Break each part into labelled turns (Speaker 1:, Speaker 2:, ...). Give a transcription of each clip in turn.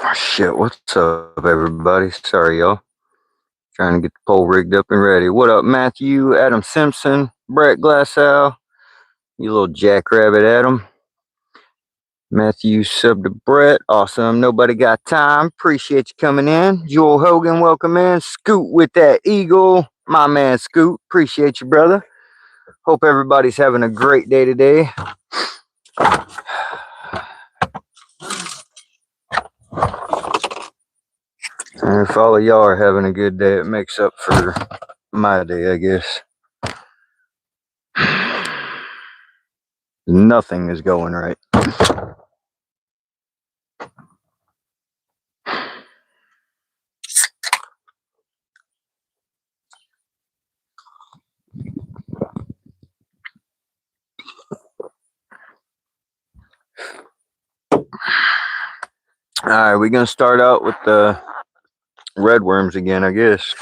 Speaker 1: Oh, shit, what's up, everybody? Sorry, y'all. Trying to get the pole rigged up and ready. What up, Matthew, Adam Simpson, Brett Glassow, you little jackrabbit, Adam. Matthew sub to Brett. Awesome. Nobody got time. Appreciate you coming in. Joel Hogan, welcome in. Scoot with that eagle. My man, Scoot. Appreciate you, brother. Hope everybody's having a great day today. And if all of y'all are having a good day, it makes up for my day, I guess. Nothing is going right. All right, we're going to start out with the redworms again, I guess.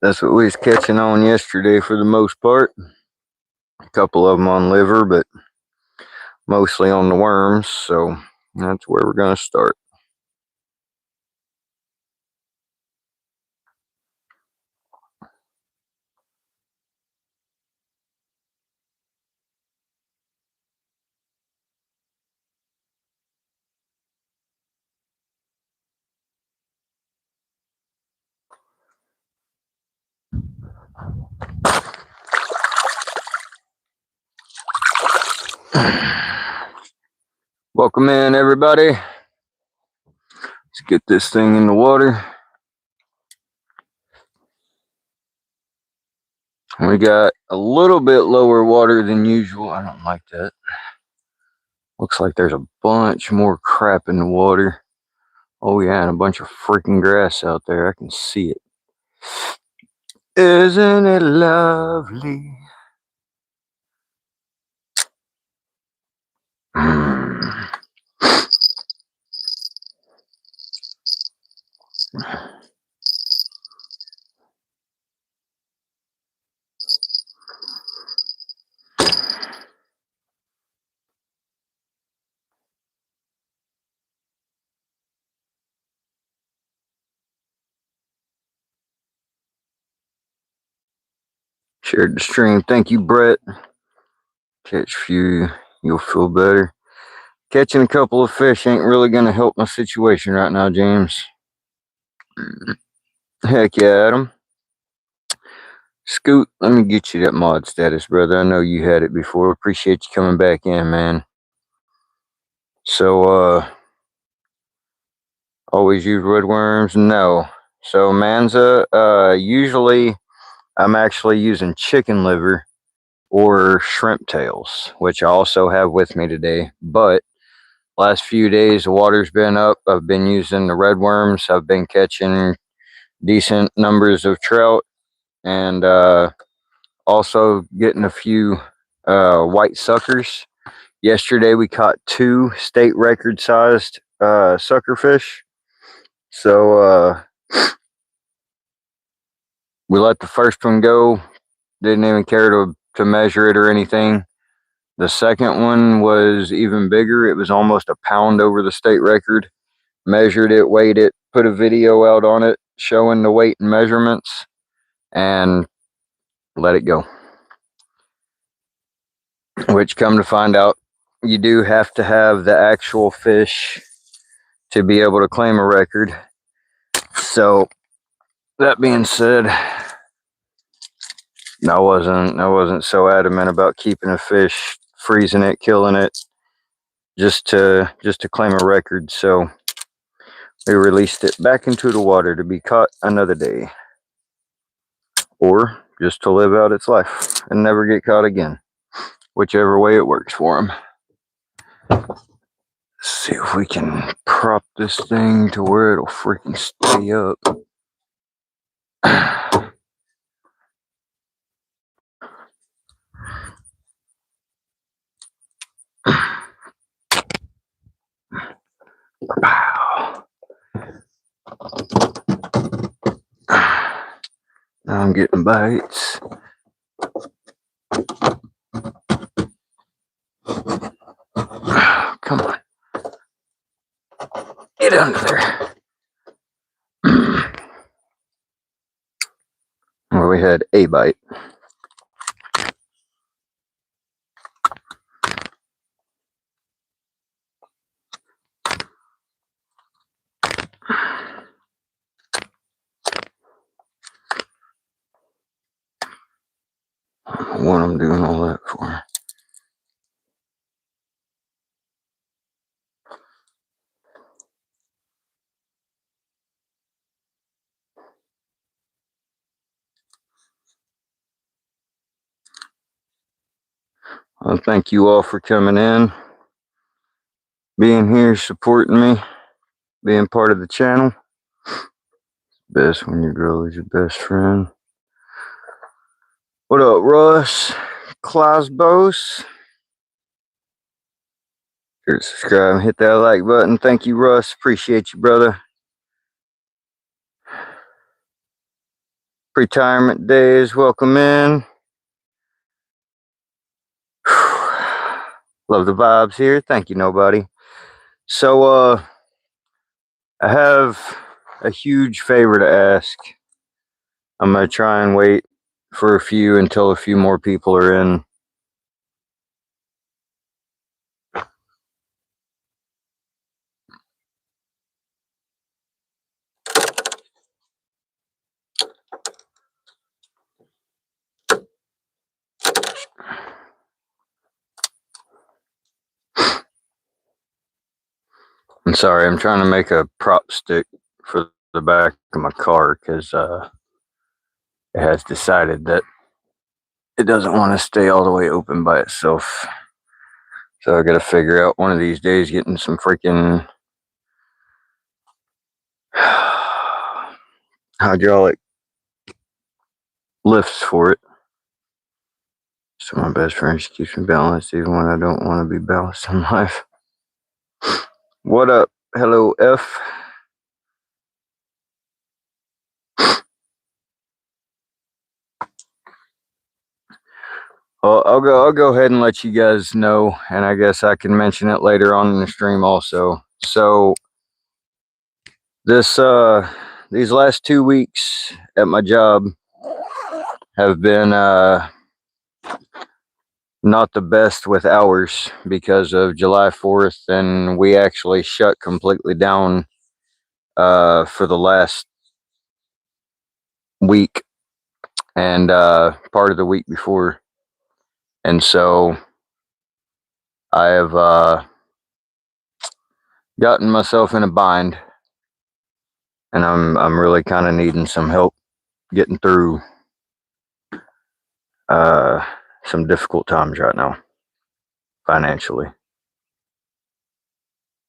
Speaker 1: That's what we was catching on yesterday for the most part. A couple of them on liver, but mostly on the worms, so that's where we're going to start. Welcome in, everybody. Let's get this thing in the water. We got a little bit lower water than usual. I don't like that. Looks like there's a bunch more crap in the water. Oh yeah, and a bunch of freaking grass out there. I can see it. Isn't it lovely? Shared the stream. Thank you, Brett. Catch a few, you'll feel better. Catching a couple of fish ain't really going to help my situation right now, James. Heck yeah, Adam. Scoot, let me get you that mod status, brother. I know you had it before. Appreciate you coming back in, man. So, always use redworms? No. So, Manza, usually I'm actually using chicken liver or shrimp tails, which I also have with me today. But last few days, the water's been up. I've been using the redworms. I've been catching decent numbers of trout and also getting a few white suckers. Yesterday, we caught 2 state record sized suckerfish. So we let the first one go. Didn't even care to measure it or anything. The second one was even bigger. It was almost a pound over the state record. Measured it, weighed it, put a video out on it showing the weight and measurements, and let it go. Which, come to find out, you do have to have the actual fish to be able to claim a record. So that being said, I wasn't so adamant about keeping a fish, freezing it, killing it, just to claim a record. So we released it back into the water to be caught another day, or just to live out its life and never get caught again, whichever way it works for him. Let's see if we can prop this thing to where it'll freaking stay up. Now I'm getting bites. Come on. Get under there. Well, we had a bite. What I'm doing all that for. Well, thank you all for coming in, being here, supporting me, being part of the channel. Best when your girl is your best friend. What up, Russ? Klasbos? Sure to subscribe and hit that like button. Thank you, Russ. Appreciate you, brother. Retirement days, welcome in. Love the vibes here. Thank you, nobody. So, I have a huge favor to ask. I'm gonna try and wait for a few until a few more people are in. I'm sorry, I'm trying to make a prop stick for the back of my car because it has decided that it doesn't want to stay all the way open by itself. So I got to figure out one of these days getting some freaking hydraulic lifts for it. So my best friend, she keeps me balanced even when I don't want to be balanced in life. What up? Hello, F. Well, I'll go ahead and let you guys know, and I guess I can mention it later on in the stream also. So these last 2 weeks at my job have been not the best with hours because of July 4th, and we actually shut completely down for the last week and part of the week before. And so I have gotten myself in a bind, and I'm really kind of needing some help getting through some difficult times right now financially.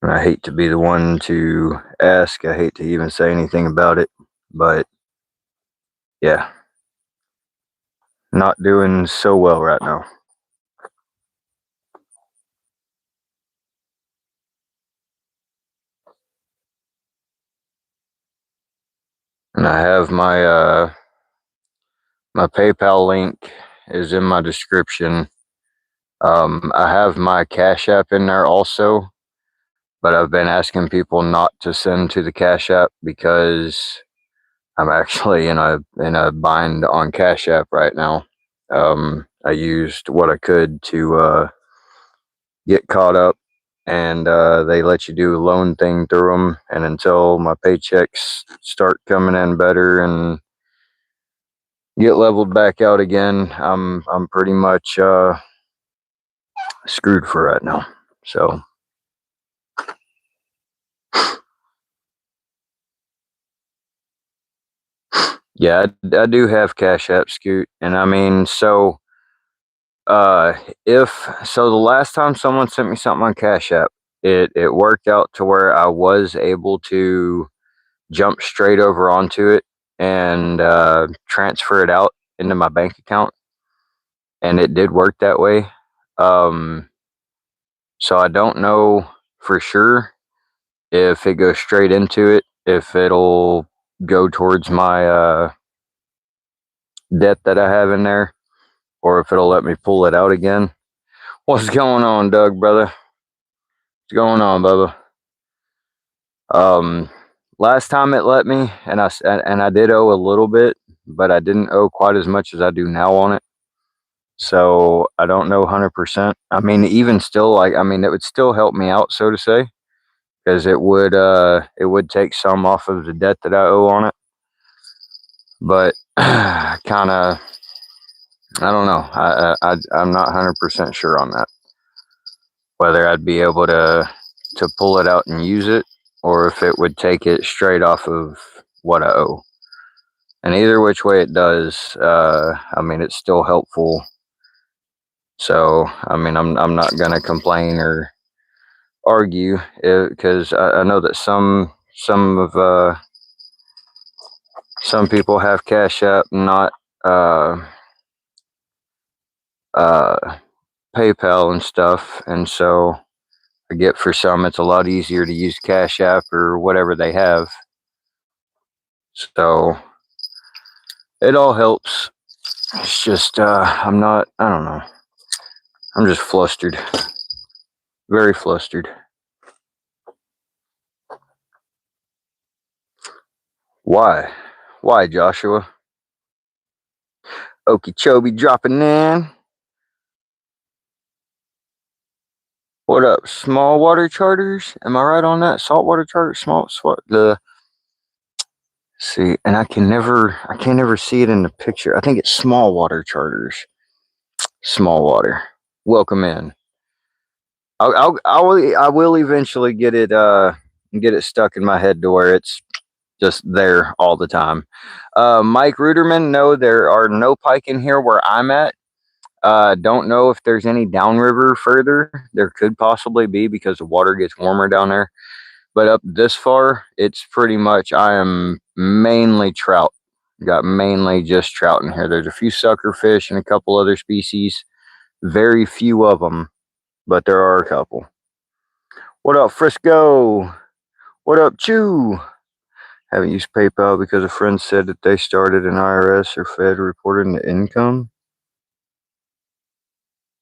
Speaker 1: And I hate to be the one to ask. I hate to even say anything about it, but yeah, not doing so well right now. And I have my my PayPal link is in my description. I have my Cash App in there also, but I've been asking people not to send to the Cash App because I'm actually in a bind on Cash App right now. I used what I could to get caught up, and they let you do a loan thing through them, and until my paychecks start coming in better and get leveled back out again, I'm pretty much screwed for right now. So yeah, I do have Cash App, Scoot, and I mean, so if so, the last time someone sent me something on Cash App, it worked out to where I was able to jump straight over onto it and transfer it out into my bank account, and it did work that way. So I don't know for sure if it goes straight into it, if it'll go towards my debt that I have in there, or if it'll let me pull it out again. What's going on, Doug, brother? What's going on, Bubba? Last time it let me, and I did owe a little bit, but I didn't owe quite as much as I do now on it. So I don't know 100%. I mean, even still, like, I mean, it would still help me out, so to say, because it would take some off of the debt that I owe on it. But kind of, I don't know. I'm not 100% sure on that, whether I'd be able to pull it out and use it, or if it would take it straight off of what I owe. And either which way it does, I mean, it's still helpful. So, I mean, I'm not gonna complain or argue, because I know that some people have Cash App, not uh, uh, PayPal and stuff, and so I get for some it's a lot easier to use Cash App or whatever they have. So it all helps. It's just I'm not. I don't know. I'm just flustered. Very flustered. Why? Why, Joshua? Okeechobee dropping in. What up, small water charters? Am I right on that? Saltwater charter, the see, and I can't never see it in the picture. I think it's small water charters. Small water. Welcome in. I will eventually get it stuck in my head to where it's just there all the time. Mike Ruderman, no, there are no pike in here where I'm at. Don't know if there's any downriver further. There could possibly be because the water gets warmer down there. But up this far, it's pretty much I am mainly trout. Got mainly just trout in here. There's a few sucker fish and a couple other species. Very few of them, but there are a couple. What up, Frisco? What up, Chew? Haven't used PayPal because a friend said that they started an IRS or Fed reporting the income.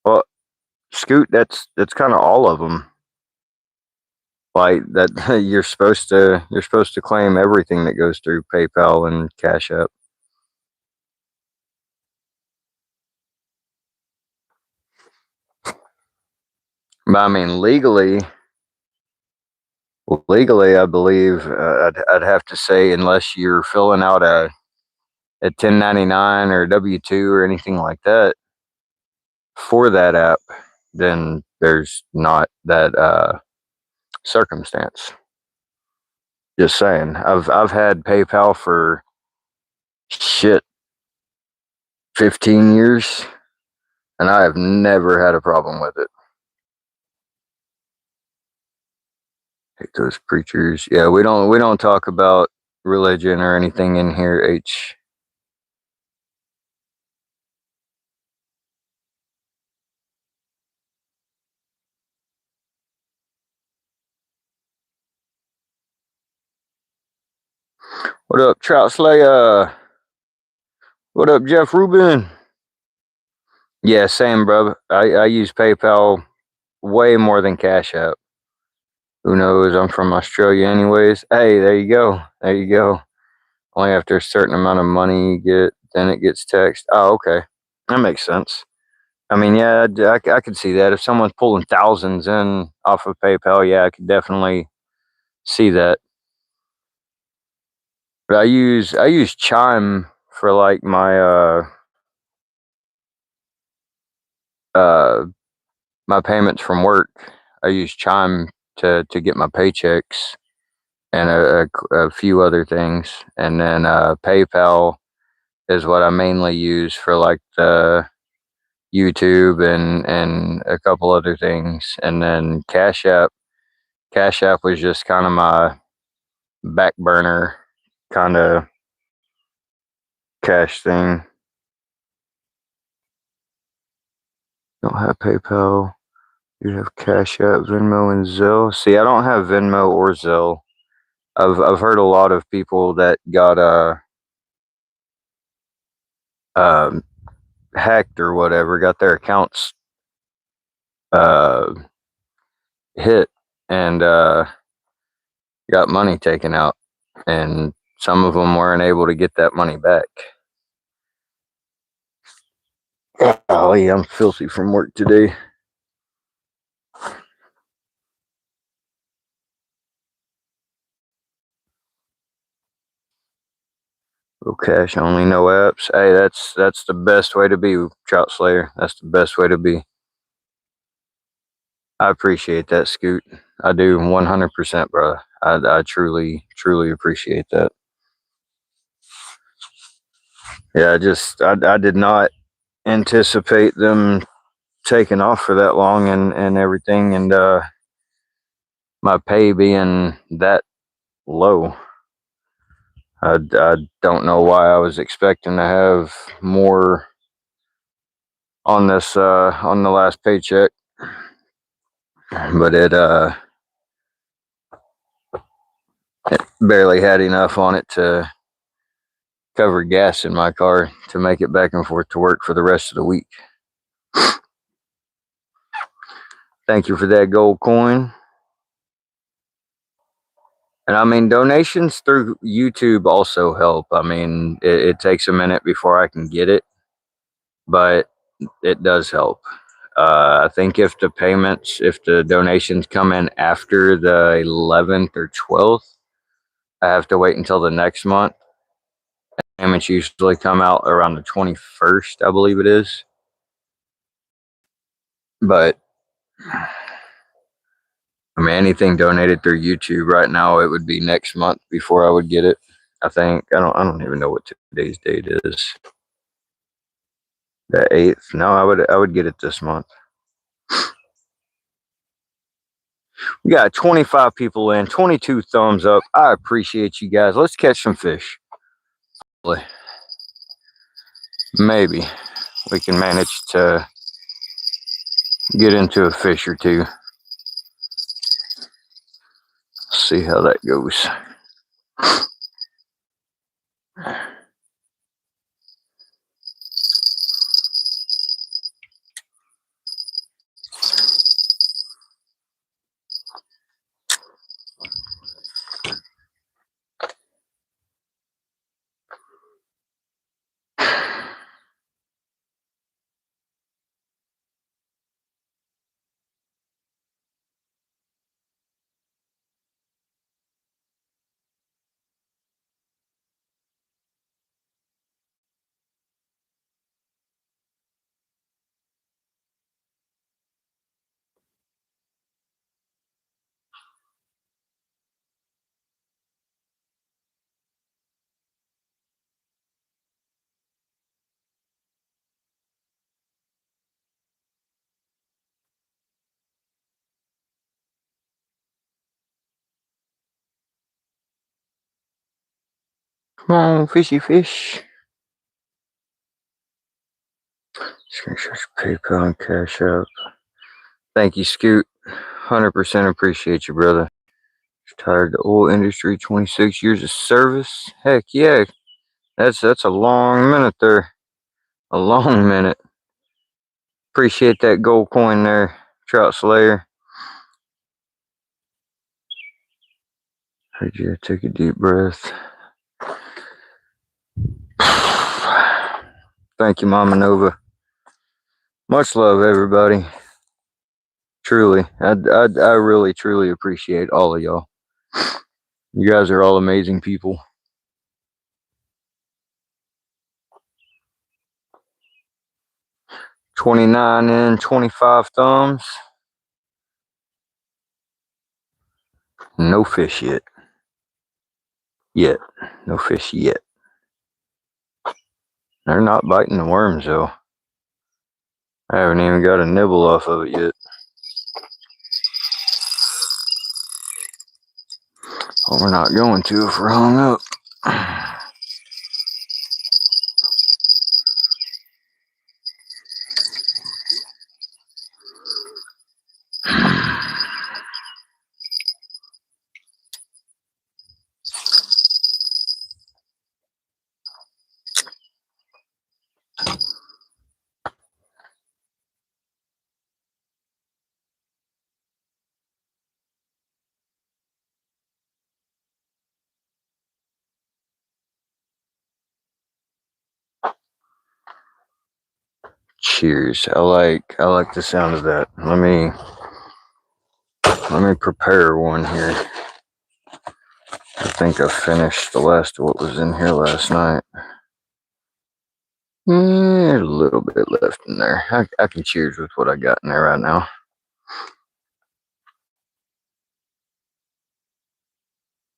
Speaker 1: Well, Scoot, that's kind of all of them. Like that, you're supposed to claim everything that goes through PayPal and Cash App. But I mean, legally, I believe I'd have to say, unless you're filling out a 1099 or W-2 or anything like that for that app, then there's not that circumstance. Just saying. I've had PayPal for shit 15 years, and I have never had a problem with it. Hate those preachers. Yeah, we don't talk about religion or anything in here, H. What up, Trout Slayer? What up, Jeff Rubin? Yeah, same, bro. I use PayPal way more than Cash App. Who knows? I'm from Australia, anyways. Hey, there you go. There you go. Only after a certain amount of money you get, then it gets taxed. Oh, okay. That makes sense. I mean, yeah, I could see that. If someone's pulling thousands in off of PayPal, yeah, I could definitely see that. But I use Chime for like uh my payments from work. I use Chime to get my paychecks and a few other things, and then PayPal is what I mainly use for like the YouTube and a couple other things, and then Cash App was just kind of my back burner kind of cash thing. Don't have PayPal. You have Cash App, Venmo, and Zelle. See, I don't have Venmo or Zelle. I've heard a lot of people that got um hacked or whatever, got their accounts uh hit, and got money taken out, and some of them weren't able to get that money back. Oh yeah, I'm filthy from work today. No cash only, no apps. Hey, that's the best way to be, Trout Slayer. That's the best way to be. I appreciate that, Scoot. I do 100%, bro. I truly appreciate that. Yeah, I did not anticipate them taking off for that long and everything, and my pay being that low. I don't know why I was expecting to have more on this on the last paycheck, but it barely had enough on it to cover gas in my car to make it back and forth to work for the rest of the week. Thank you for that gold coin. And I mean, donations through YouTube also help. I mean, it takes a minute before I can get it, but it does help. I think if the donations come in after the 11th or 12th, I have to wait until the next month. Payments usually come out around the 21st, I believe it is. But I mean, anything donated through YouTube right now, it would be next month before I would get it. I think I don't even know what today's date is. The 8th. No, I would get it this month. We got 25 people in, 22 thumbs up. I appreciate you guys. Let's catch some fish. Maybe we can manage to get into a fish or two. See how that goes. Come on, fishy fish. Screenshot PayPal and Cash App. Thank you, Scoot. 100% appreciate you, brother. Retired the oil industry, 26 years of service. Heck yeah. That's a long minute there. A long minute. Appreciate that gold coin there, Trout Slayer. Heard you take a deep breath. Thank you, Mama Nova. Much love, everybody. Truly, I really, truly appreciate all of y'all. You guys are all amazing people. 29 and 25 thumbs. No fish yet. Yet. No fish yet. They're not biting the worms, though. I haven't even got a nibble off of it yet. Well, we're not going to if we're hung up. Cheers. I like the sound of that. Let me prepare one here. I think I finished the last of what was in here last night. There's a little bit left in there. I can cheers with what I got in there right now.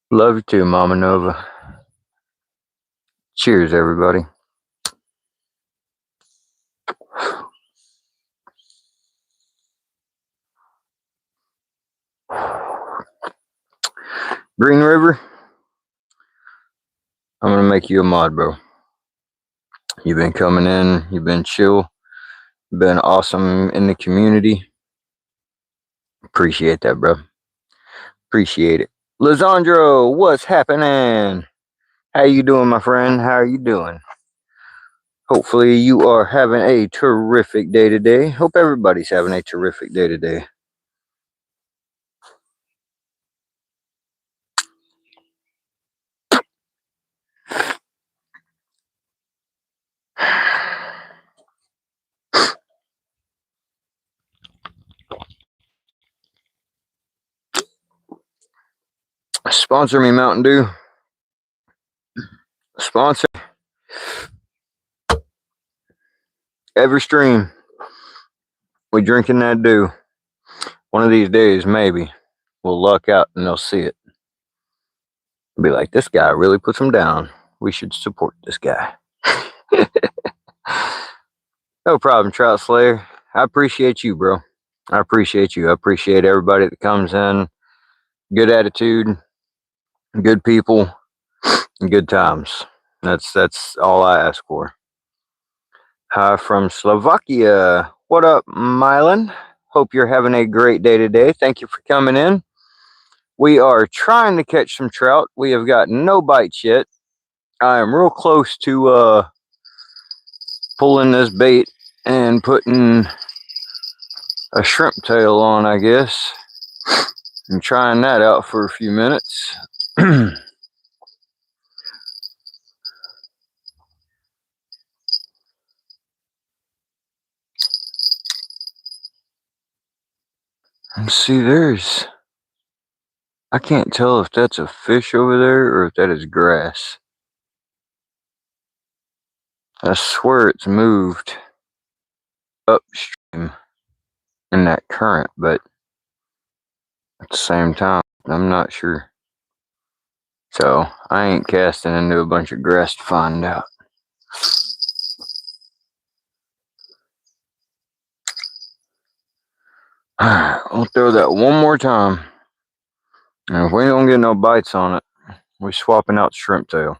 Speaker 1: Love you too, Mama Nova. Cheers, everybody. Green River, I'm gonna make you a mod, bro. You've been coming in, you've been chill, you've been awesome in the community. Appreciate that, bro. Appreciate it. Lisandro, what's happening? How you doing, my friend? How are you doing? Hopefully you are having a terrific day today. Hope everybody's having a terrific day today. Sponsor me, Mountain Dew. Sponsor every stream. We drinking that Dew. One of these days, maybe we'll luck out and they'll see it. Be like, this guy really puts them down. We should support this guy. No problem, Trout Slayer. I appreciate you, bro. I appreciate you. I appreciate everybody that comes in. Good attitude, good people, and good times. That's all I ask for. Hi from Slovakia. What up, Mylan? Hope you're having a great day today. Thank you for coming in. We are trying to catch some trout. We have got no bites yet. I am real close to pulling this bait and putting a shrimp tail on, I guess. I'm trying that out for a few minutes. And see, I can't tell if that's a fish over there or if that is grass. I swear it's moved upstream in that current, but at the same time, I'm not sure. So I ain't casting into a bunch of grass to find out. Alright, we'll throw that one more time. And if we don't get no bites on it, we're swapping out shrimp tail.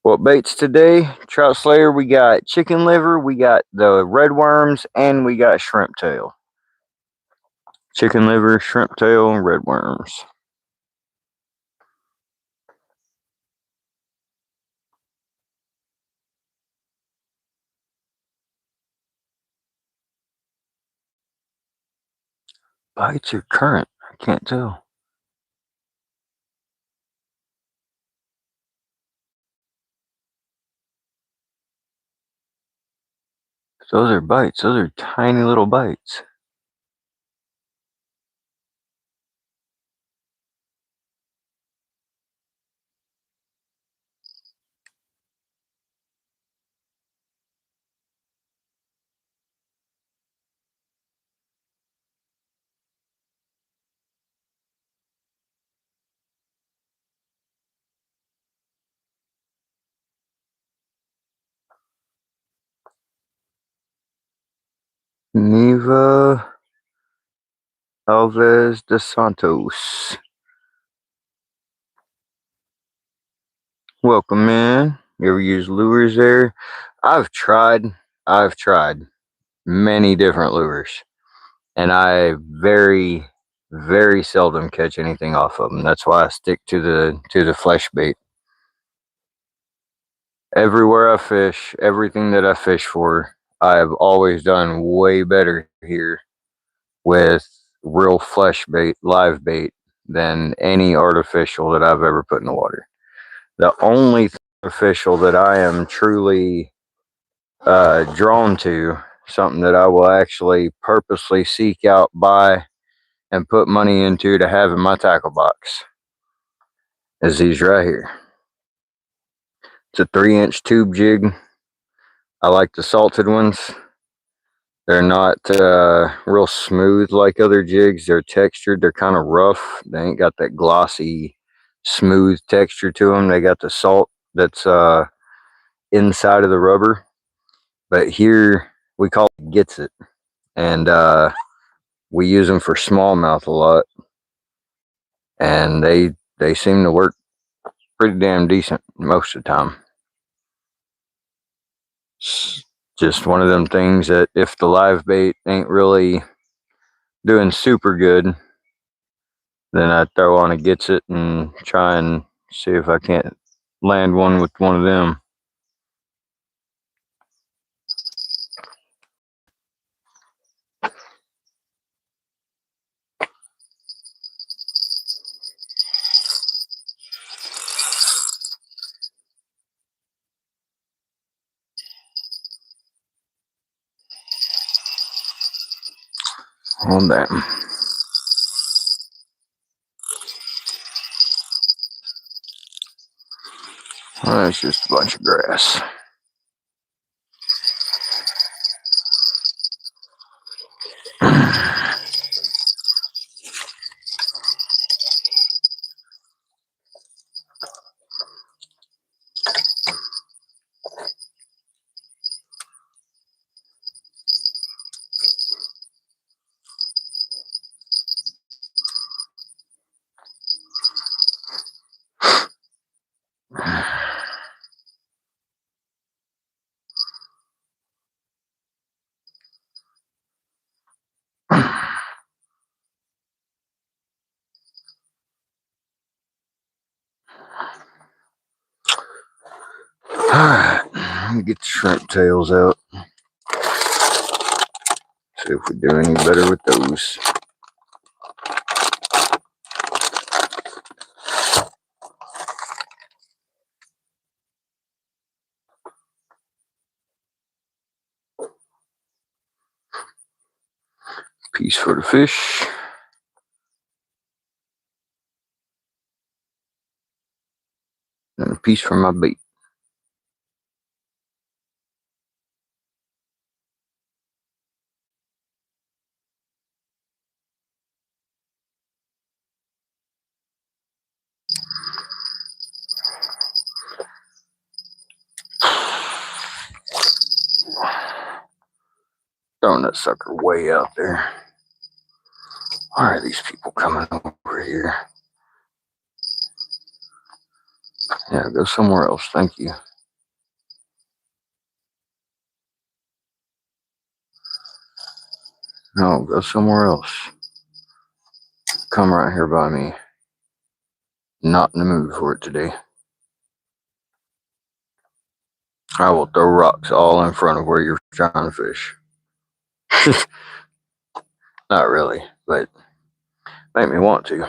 Speaker 1: What baits today? Trout Slayer, we got chicken liver, we got the red worms, and we got shrimp tail. Chicken liver, shrimp tail, and red worms. Bites or current? I can't tell. Those are bites. Those are tiny little bites. Neva Alves de Santos. Welcome in. You ever use lures there? I've tried many different lures, and I very, very seldom catch anything off of them. That's why I stick to the flesh bait. Everywhere I fish, everything that I fish for, I have always done way better here with real flesh bait, live bait, than any artificial that I've ever put in the water. The only artificial that I am truly drawn to, something that I will actually purposely seek out, buy, and put money into to have in my tackle box, is these right here. It's a 3-inch tube jig. I like the salted ones. They're not real smooth like other jigs. They're textured. They're kind of rough. They ain't got that glossy, smooth texture to them. They got the salt that's inside of the rubber. But here we call it gets it. And we use them for smallmouth a lot. And they seem to work pretty damn decent most of the time. It's just one of them things that if the live bait ain't really doing super good, then I throw on a gets it and try and see if I can't land one with one of them. Oh, damn. Well, that's just a bunch of grass. Alright, let me get the shrimp tails out. See if we do any better with those. Piece for the fish. And a piece for my bait. Throwing that sucker way out there. Why are these people coming over here? Yeah, go somewhere else. Thank you. No, go somewhere else. Come right here by me. Not in the mood for it today. I will throw rocks all in front of where you're trying to fish. Not really, but make me want to.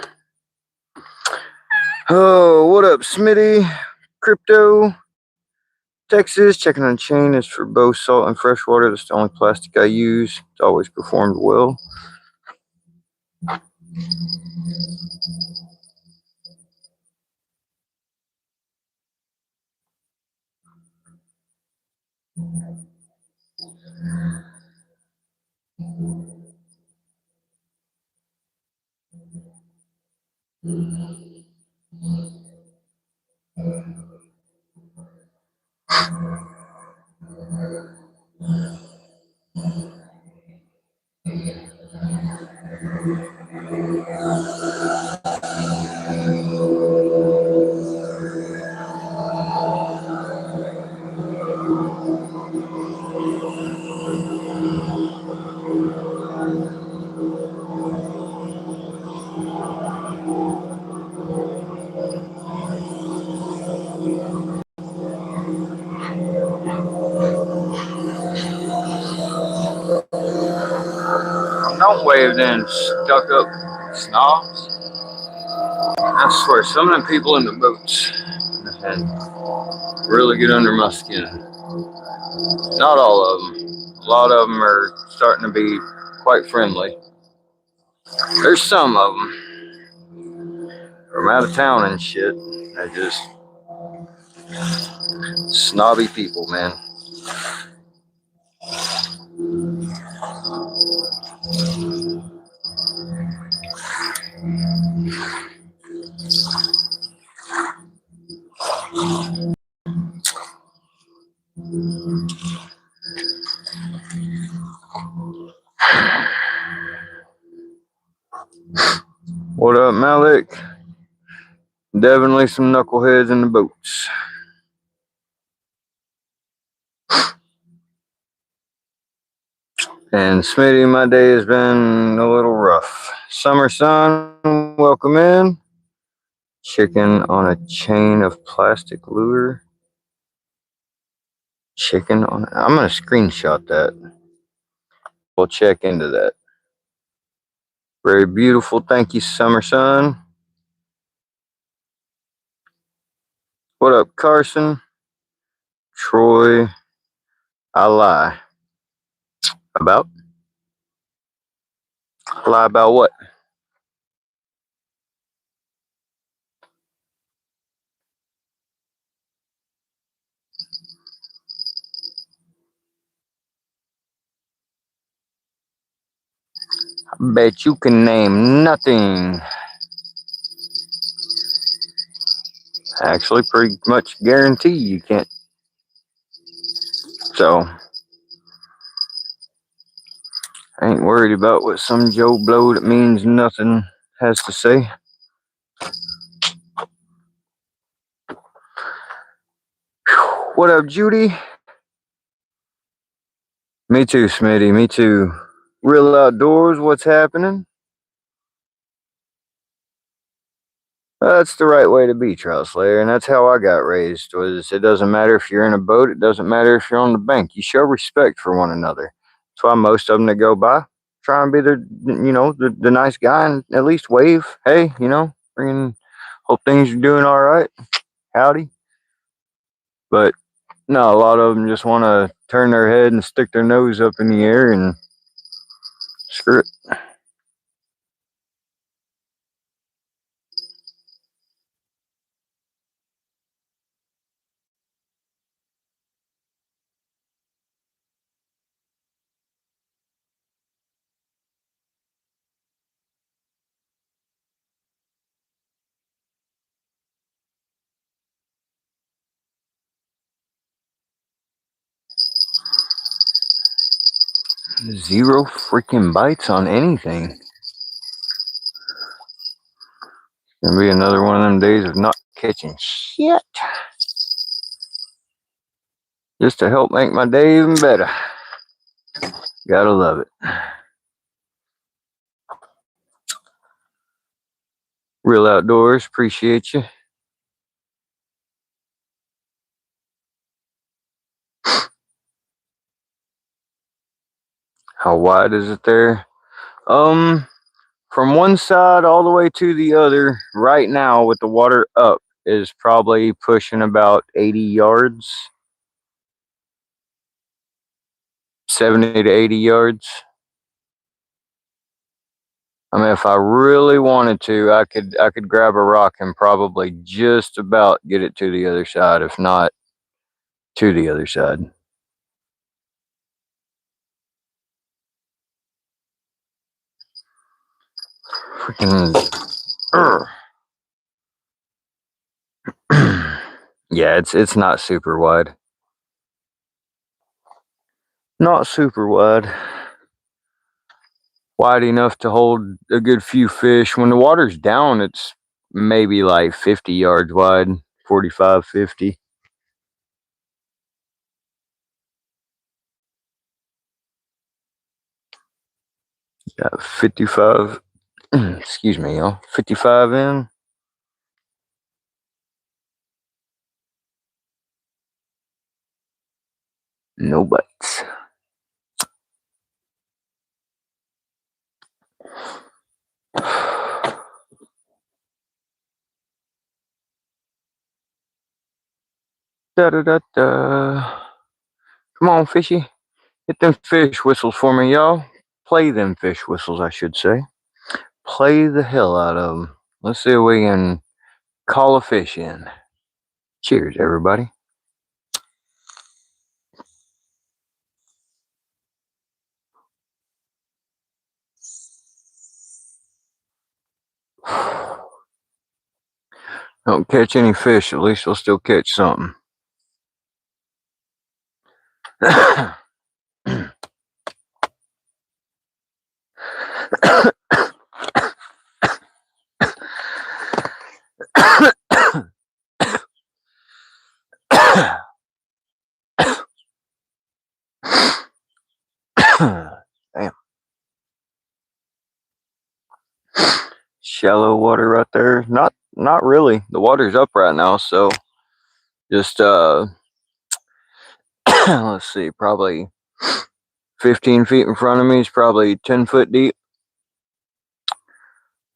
Speaker 1: Oh, what up, Smitty? Crypto, Texas. Checking on chain is for both salt and freshwater. That's the only plastic I use. It's always performed well. Don't wave them stuck up snobs. I swear, some of them people in the boats and really get under my skin. Not all of them. A lot of them are starting to be quite friendly. There's some of them from out of town and shit. They're just snobby people, man. What up, Malik? Definitely some knuckleheads in the boats. And Smitty, my day has been a little rough. Summer sun, welcome in. Chicken on a chain of plastic lure. Chicken on. I'm gonna screenshot that. We'll check into that. Very beautiful. Thank you, Summer Sun. What up, Carson? Troy. I lie. About? Lie about what? Bet you can name nothing. Actually, pretty much guarantee you can't. So, I ain't worried about what some Joe Blow that means nothing has to say. What up, Judy? Me too, Smitty. Me too. Real outdoors, what's happening? That's the right way to be, Trout Slayer, and that's how I got raised. Was it doesn't matter if you're in a boat, it doesn't matter if you're on the bank. You show respect for one another. That's why most of them that go by try and be the nice guy and at least wave. Hey, bringing. Hope things are doing all right. Howdy. But no, a lot of them just want to turn their head and stick their nose up in the air and screw it. Zero freaking bites on anything. Gonna be another one of them days of not catching shit. Just to help make my day even better. Gotta love it. Real outdoors, appreciate you. How wide is it there? From one side all the way to the other, right now with the water up, is probably pushing about 80 yards. 70 to 80 yards. I mean, if I really wanted to, I could grab a rock and probably just about get it to the other side, if not to the other side. Freaking. Yeah, it's not super wide. Not super wide. Wide enough to hold a good few fish. When the water's down, it's maybe like 50 yards wide, 45, 50. Got 55. Excuse me, y'all. 55 in. No bites. Da da da da. Come on, fishy. Hit them fish whistles for me, y'all. Play them fish whistles, I should say. Play the hell out of them. Let's see if we can call a fish in. Cheers, everybody. Don't catch any fish, at least we'll still catch something. Damn. Shallow water right there. Not really. The water's up right now, so just let's see, probably 15 feet in front of me is probably 10 foot deep.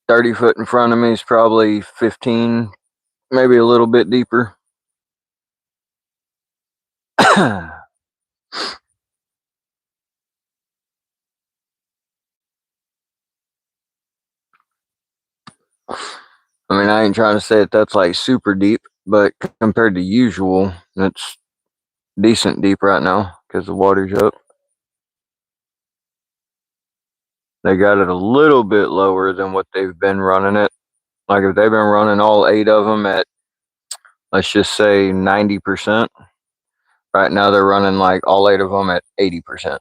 Speaker 1: 30 foot in front of me is probably 15, maybe a little bit deeper. I mean, I ain't trying to say that that's like super deep, but compared to usual, it's decent deep right now because the water's up. They got it a little bit lower than what they've been running it. Like if they've been running all 8 of them at, let's just say 90%, right now they're running like all 8 of them at 80%.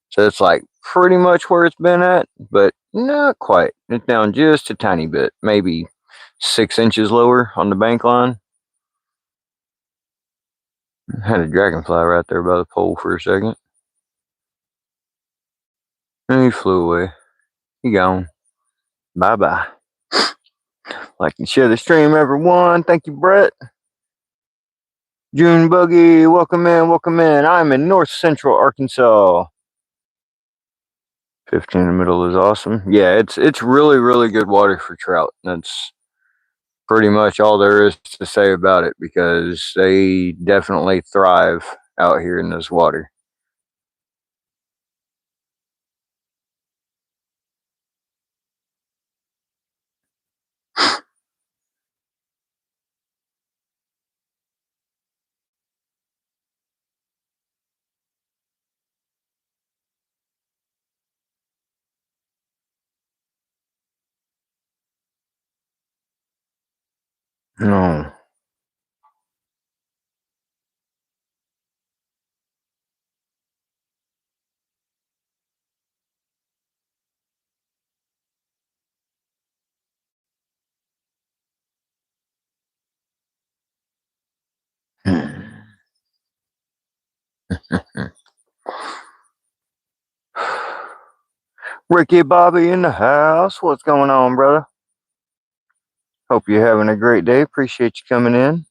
Speaker 1: So it's like pretty much where it's been at, but not quite. It's down just a tiny bit, maybe 6 inches lower on the bank line. I had a dragonfly right there by the pole for a second. And he flew away. He gone. Bye bye. Like and share the stream, everyone. Thank you, Brett. June Buggy, welcome in, welcome in. I'm in North Central Arkansas. 15 in the middle is awesome. Yeah, it's really, really good water for trout. That's pretty much all there is to say about it because they definitely thrive out here in this water. No. Ricky Bobby in the house. What's going on, brother? Hope you're having a great day. Appreciate you coming in.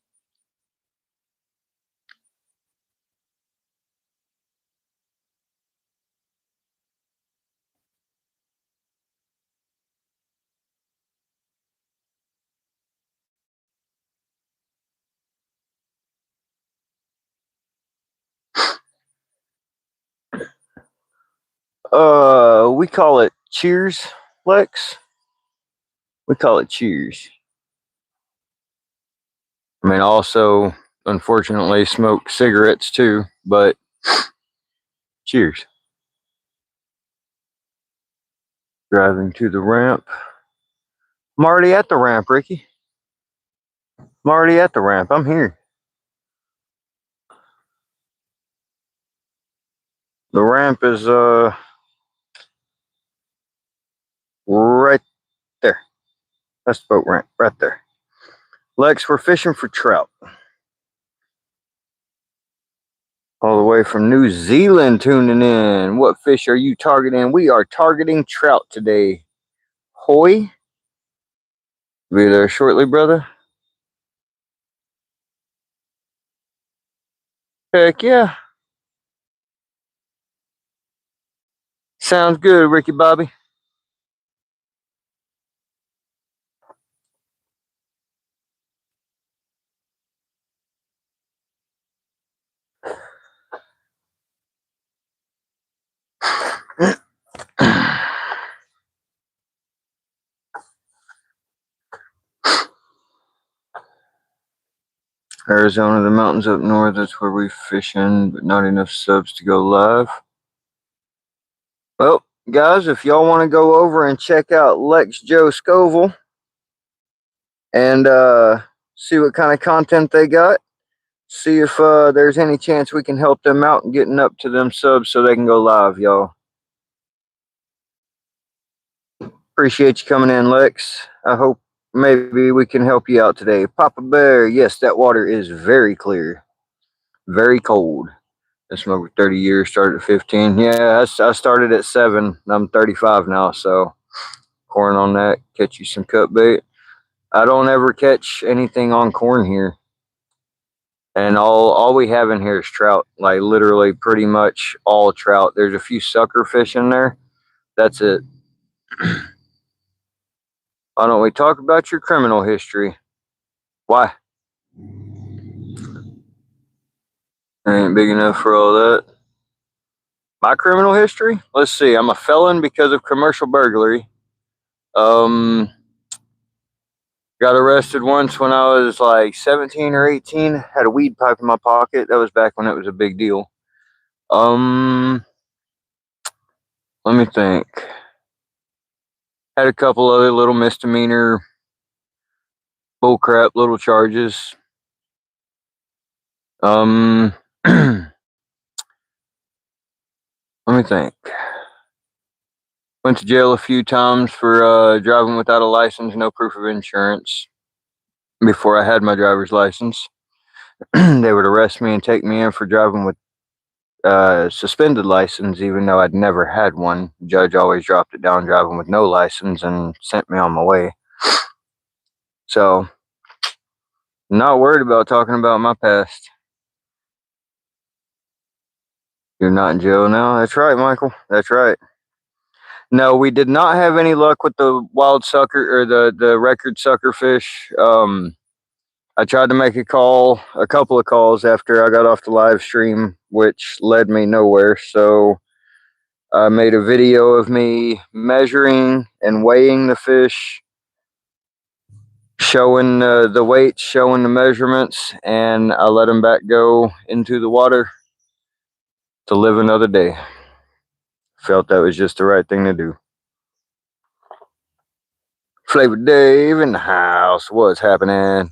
Speaker 1: We call it cheers, Lex. We call it cheers. I mean, also, unfortunately, smoke cigarettes too, but cheers. Driving to the ramp. I'm already at the ramp, Ricky. I'm already at the ramp. I'm here. The ramp is right there. That's the boat ramp right there. Lex, we're fishing for trout. All the way from New Zealand tuning in. What fish are you targeting? We are targeting trout today. Hoy. Be there shortly, brother. Heck yeah. Sounds good, Ricky Bobby. Arizona, the mountains up north, that's where we fish in, but not enough subs to go live. Well, guys, if y'all want to go over and check out Lex Joe Scoville and see what kind of content they got, see if there's any chance we can help them out and getting up to them subs so they can go live, y'all. Appreciate you coming in, Lex. I hope maybe we can help you out today. Papa Bear, yes, that water is very clear, very cold. I smoked for 30 years, started at 15. Yeah, I started at 7. I'm 35 now, so corn on that, catch you some cut bait. I don't ever catch anything on corn here. And all we have in here is trout, like literally pretty much all trout. There's a few sucker fish in there. That's it. Why don't we talk about your criminal history? Why? I ain't big enough for all that. My criminal history? Let's see. I'm a felon because of commercial burglary. Got arrested once when I was like 17 or 18. Had a weed pipe in my pocket. That was back when it was a big deal. Let me think. Had a couple other little misdemeanor bullcrap little charges. Let me think. Went to jail a few times for driving without a license, no proof of insurance. Before I had my driver's license, they would arrest me and take me in for driving with suspended license, even though I'd never had one. The judge always dropped it down driving with no license and sent me on my way. So, not worried about talking about my past. You're not in jail now? That's right, Michael. That's right. No, we did not have any luck with the wild sucker or the record sucker fish. I tried to make a couple of calls after I got off the live stream, which led me nowhere. So I made a video of me measuring and weighing the fish, showing the weight, showing the measurements, and I let them back go into the water to live another day. Felt that was just the right thing to do. Flavor Dave in the house. What's happening?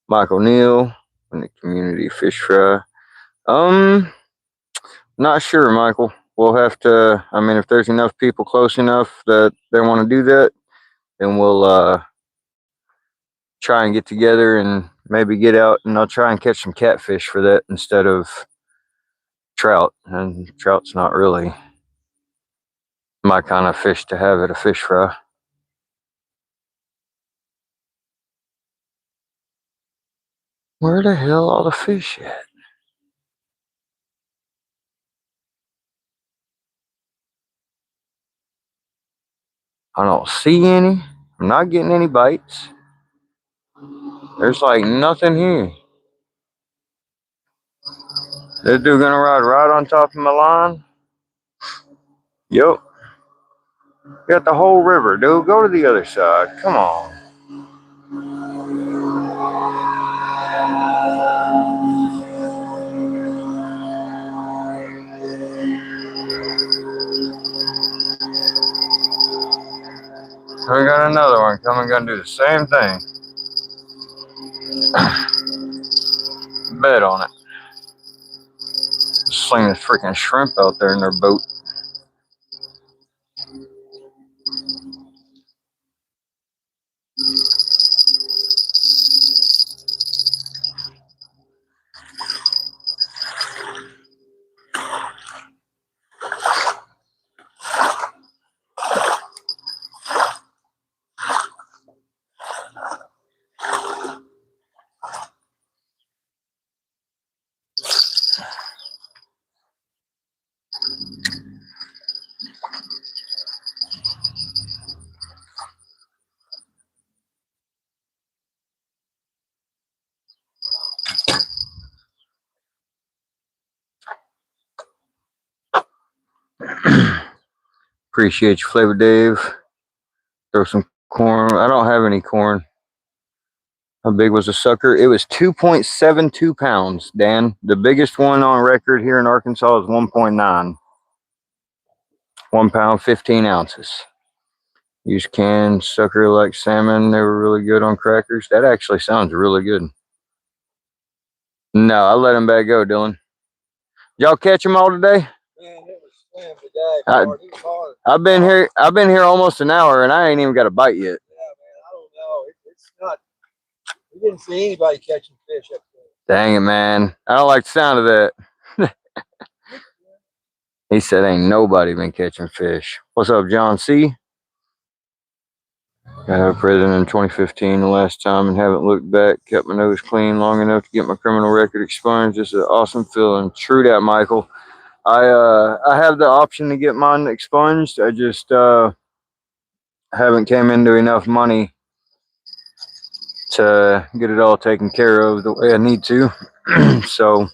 Speaker 1: Michael Neal in the community fish fry. Not sure, Michael. We'll have to. I mean, if there's enough people close enough that they want to do that, then we'll try and get together and maybe get out, and I'll try and catch some catfish for that instead of trout. And trout's not really my kind of fish to have at a fish fry. Where the hell are the fish at? I don't see any. I'm not getting any bites. There's like nothing here. This dude gonna ride right on top of my line? Yep. Got the whole river, dude. Go to the other side. Come on. We got another one coming, gonna do the same thing. Bet on it. Sling this freaking shrimp out there in their boat. Appreciate you, Flavor Dave. Throw some corn. I don't have any corn. How big was the sucker? It was 2.72 pounds, Dan. The biggest one on record here in Arkansas is 1.9. 1 pound, 15 ounces. Used canned sucker like salmon. They were really good on crackers. That actually sounds really good. No, I let him back go, Dylan. Y'all catch them all today?
Speaker 2: Man, it was slim today. He was hard.
Speaker 1: I've been here almost an hour and I ain't even got a bite yet.
Speaker 2: Yeah, man, I don't know. It's not. We didn't see anybody catching fish up there.
Speaker 1: Dang it, man. I don't like the sound of that. He said ain't nobody been catching fish. What's up, John C? Got out of prison in 2015 the last time and haven't looked back. Kept my nose clean long enough to get my criminal record expunged. Just an awesome feeling. True that, Michael. I have the option to get mine expunged. I just haven't came into enough money to get it all taken care of the way I need to. So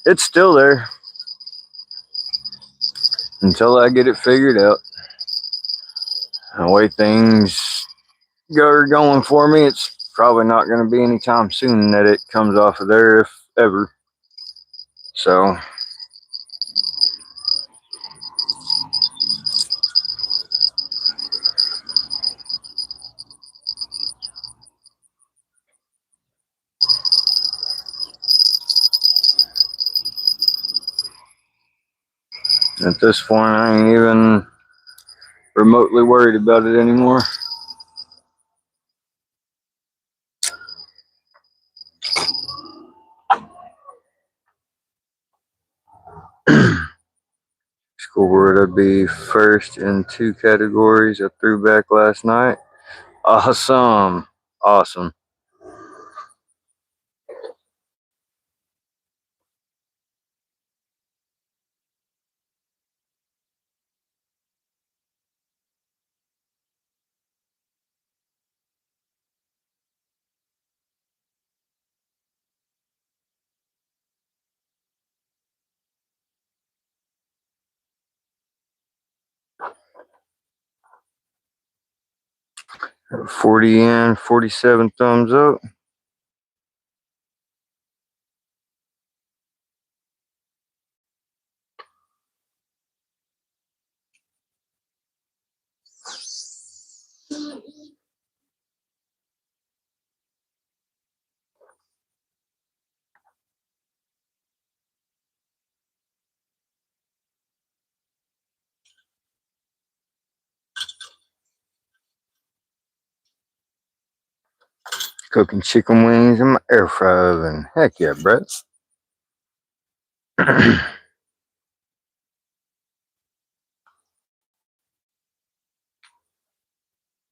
Speaker 1: it's still there until I get it figured out. The way things are going for me, it's probably not going to be anytime soon that it comes off of there, if ever. So at this point, I ain't even remotely worried about it anymore. Scoreboard, I'd be first in 2 categories I threw back last night. Awesome. Awesome. Got 40 in, 47 thumbs up. Cooking chicken wings in my air fryer oven. Heck yeah, Brett. How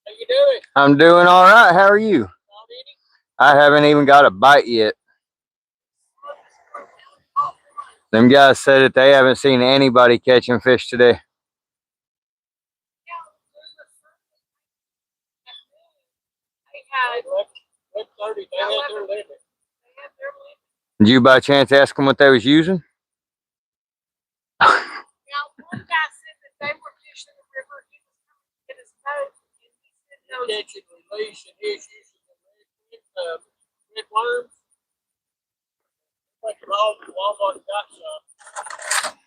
Speaker 2: you doing?
Speaker 1: I'm doing all right. How are you? I haven't even got a bite yet. Them guys said that they haven't seen anybody catching fish today. Did you by chance ask them what they was using?
Speaker 3: One guy said that they were fishing the river. He was coming to get his boat, and he said no.
Speaker 2: Catch and release, and he's using the red worms. Like Walmart got some.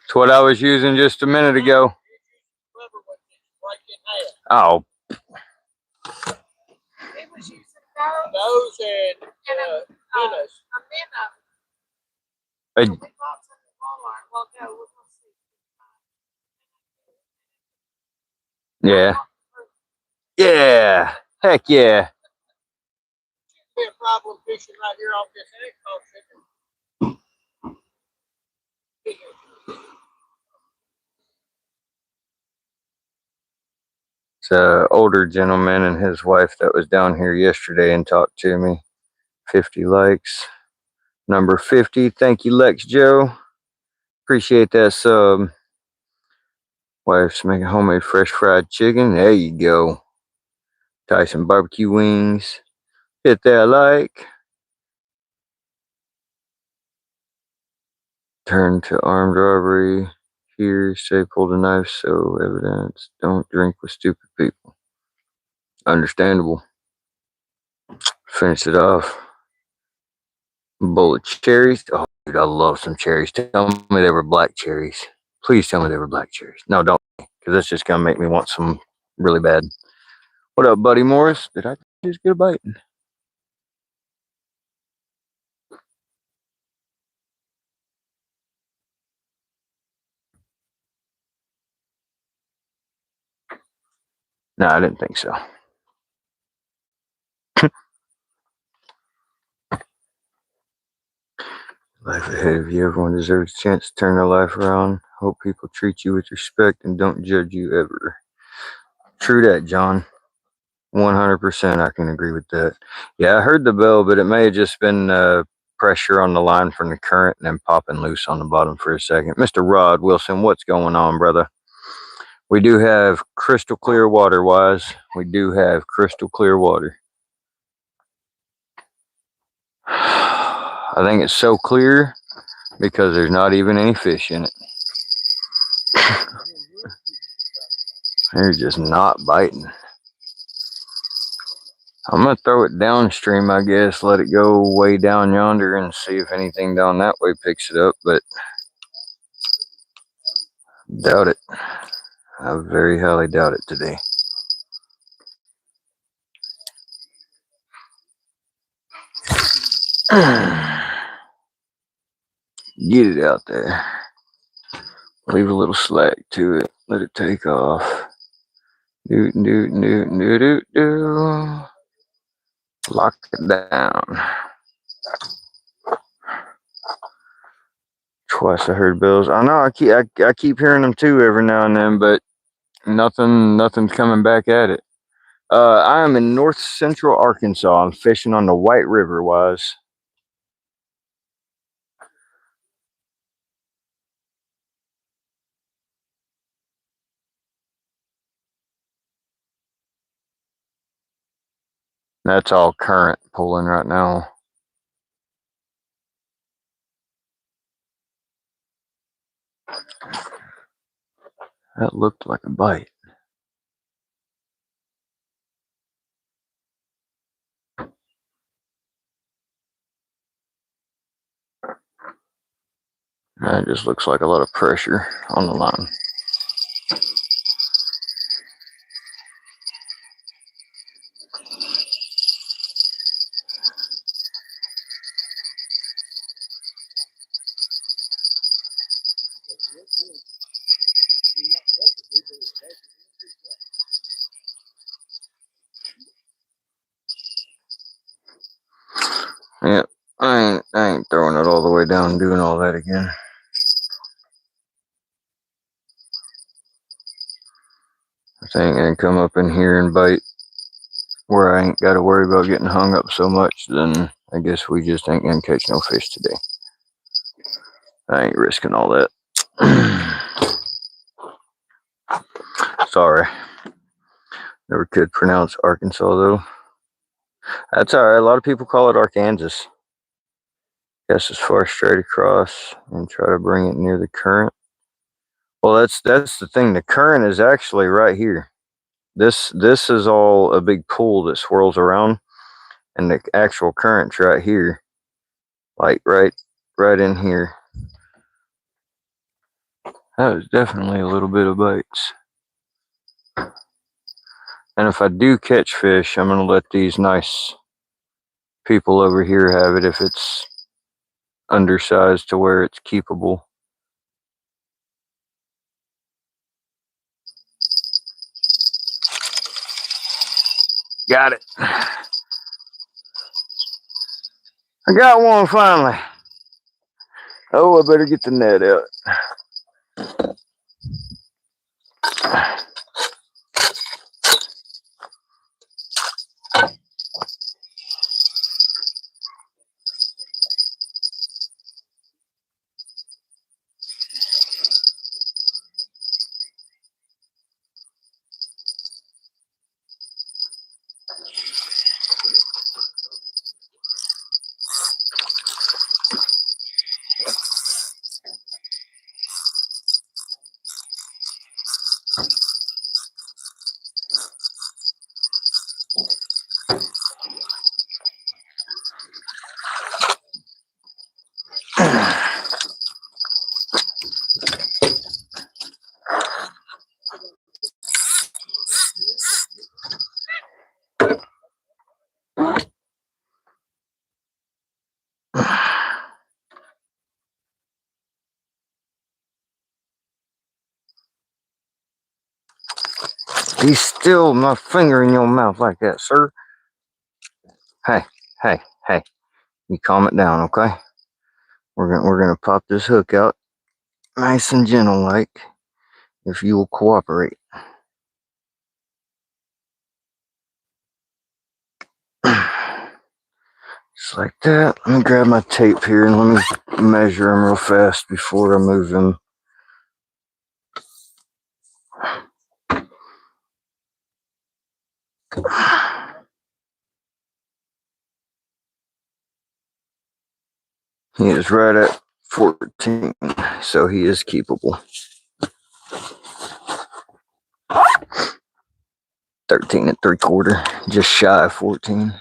Speaker 1: It's what I was using just a minute ago. Oh.
Speaker 3: He was using those
Speaker 2: and
Speaker 3: a minnow.
Speaker 1: A,
Speaker 3: We bought some at Walmart. Well, no, we're gonna see.
Speaker 1: yeah. Yeah. Heck yeah.
Speaker 2: Be a problem fishing right here off this egg.
Speaker 1: It's an older gentleman and his wife that was down here yesterday and talked to me. 50 likes. Number 50. Thank you, Lex Joe. Appreciate that sub. Wife's making homemade fresh fried chicken. There you go. Tyson barbecue wings. Hit that like. Turn to armed robbery. Here, say pulled a knife, so evidence. Don't drink with stupid people. Understandable. Finish it off. Bowl of cherries. Oh, dude, I love some cherries. Tell me they were black cherries. Please tell me they were black cherries. No, don't, because that's just gonna make me want some really bad. What up, Buddy Morris? Did I just get a bite? No, I didn't think so. Life ahead of you. Everyone deserves a chance to turn their life around. Hope people treat you with respect and don't judge you ever. True that, John. 100%. I can agree with that. Yeah, I heard the bell, but it may have just been pressure on the line from the current and then popping loose on the bottom for a second. Mr. Rod Wilson, what's going on, brother? We do have crystal clear water, Wise. We do have crystal clear water. I think it's so clear because there's not even any fish in it. They're just not biting. I'm going to throw it downstream, I guess. Let it go way down yonder and see if anything down that way picks it up. But doubt it. I very highly doubt it today. Get it out there. Leave a little slack to it. Let it take off. Doot, doot, doot, doot, doot, doot. Lock it down. Twice I heard bells. I know I keep hearing them too every now and then, but nothing's coming back at it. I am in north central Arkansas. I'm fishing on the White River, Wise. That's all current pulling right now. That looked like a bite. That just looks like a lot of pressure on the line. Yeah, I ain't throwing it all the way down and doing all that again. If they ain't gonna come up in here and bite where I ain't gotta worry about getting hung up so much, then I guess we just ain't gonna catch no fish today. I ain't risking all that. Sorry. Never could pronounce Arkansas though. That's alright. A lot of people call it Arkansas. Guess as far straight across and try to bring it near the current. Well, that's the thing. The current is actually right here. This is all a big pool that swirls around, and the actual current's right here, like right in here. That was definitely a little bit of bites. And if I do catch fish, I'm gonna let these nice people over here have it if it's undersized to where it's keepable. Got it. I got one finally. Oh, I better get the net out. Be still, my finger in your mouth like that, sir. Hey, hey, hey. You calm it down, okay? We're gonna pop this hook out nice and gentle like, if you will cooperate. Just like that. Let me grab my tape here and let me measure him real fast before I move him. He is right at 14, so he is keepable. 13 3/4, just shy of 14.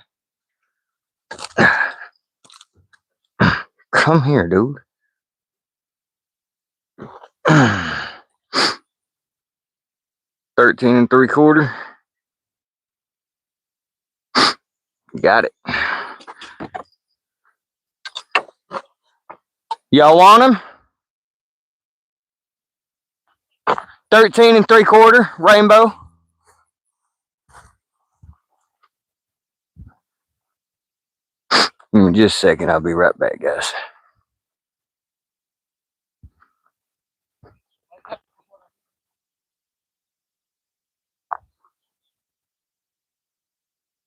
Speaker 1: Come here, dude. 13 3/4. Got it. Y'all want him? 13 3/4 rainbow. Give me just a second. I'll be right back, guys.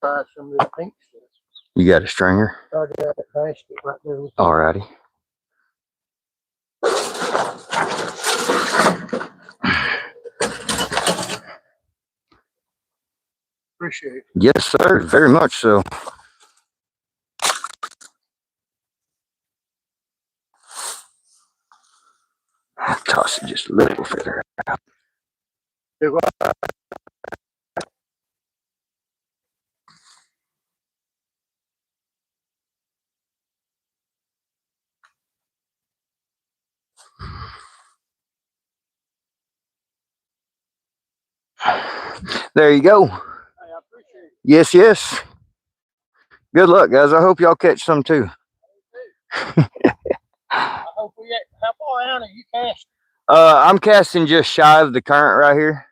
Speaker 2: Try some of the pink stuff.
Speaker 1: You got a stringer?
Speaker 2: I got that basket right there.
Speaker 1: Alrighty.
Speaker 2: Appreciate it.
Speaker 1: Yes, sir. Very much so. Toss it just a little further. There you go.
Speaker 2: Hey, I appreciate it.
Speaker 1: Yes, yes. Good luck, guys. I hope y'all catch some too.
Speaker 2: I hope we get, how far out are you casting?
Speaker 1: I'm casting just shy of the current right here.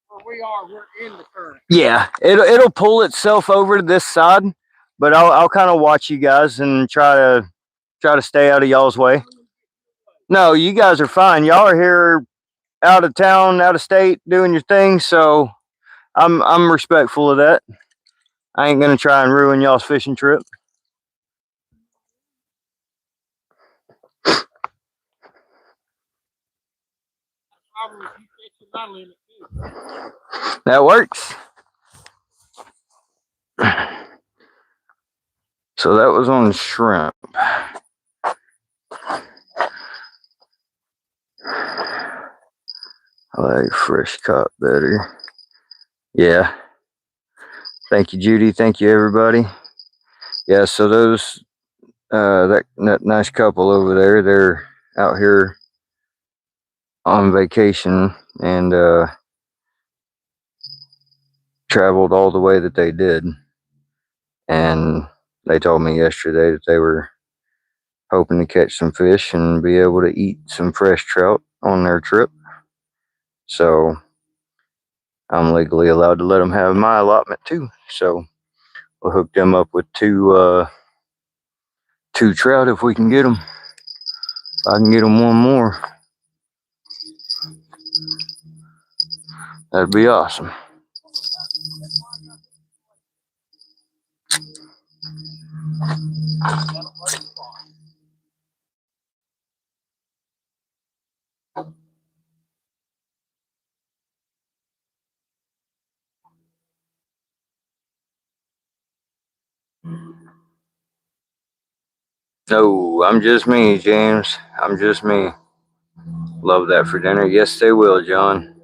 Speaker 2: Where we are, we're in the current.
Speaker 1: Yeah, it'll pull itself over to this side, but I'll kind of watch you guys and try to stay out of y'all's way. No, you guys are fine. Y'all are here out of town, out of state, doing your thing, so I'm respectful of that. I ain't gonna try and ruin y'all's fishing trip.
Speaker 2: Probably if you catch my limit too.
Speaker 1: That works. So that was on shrimp. I like fresh caught better. Yeah. Thank you, Judy. Thank you, everybody. Yeah, so those that nice couple over there, they're out here on vacation and traveled all the way that they did. And they told me yesterday that they were hoping to catch some fish and be able to eat some fresh trout on their trip. So I'm legally allowed to let them have my allotment too. So we'll hook them up with two trout if we can get them. If I can get them one more, that'd be awesome. No, I'm just me, James. I'm just me. Love that for dinner. Yes, they will, John.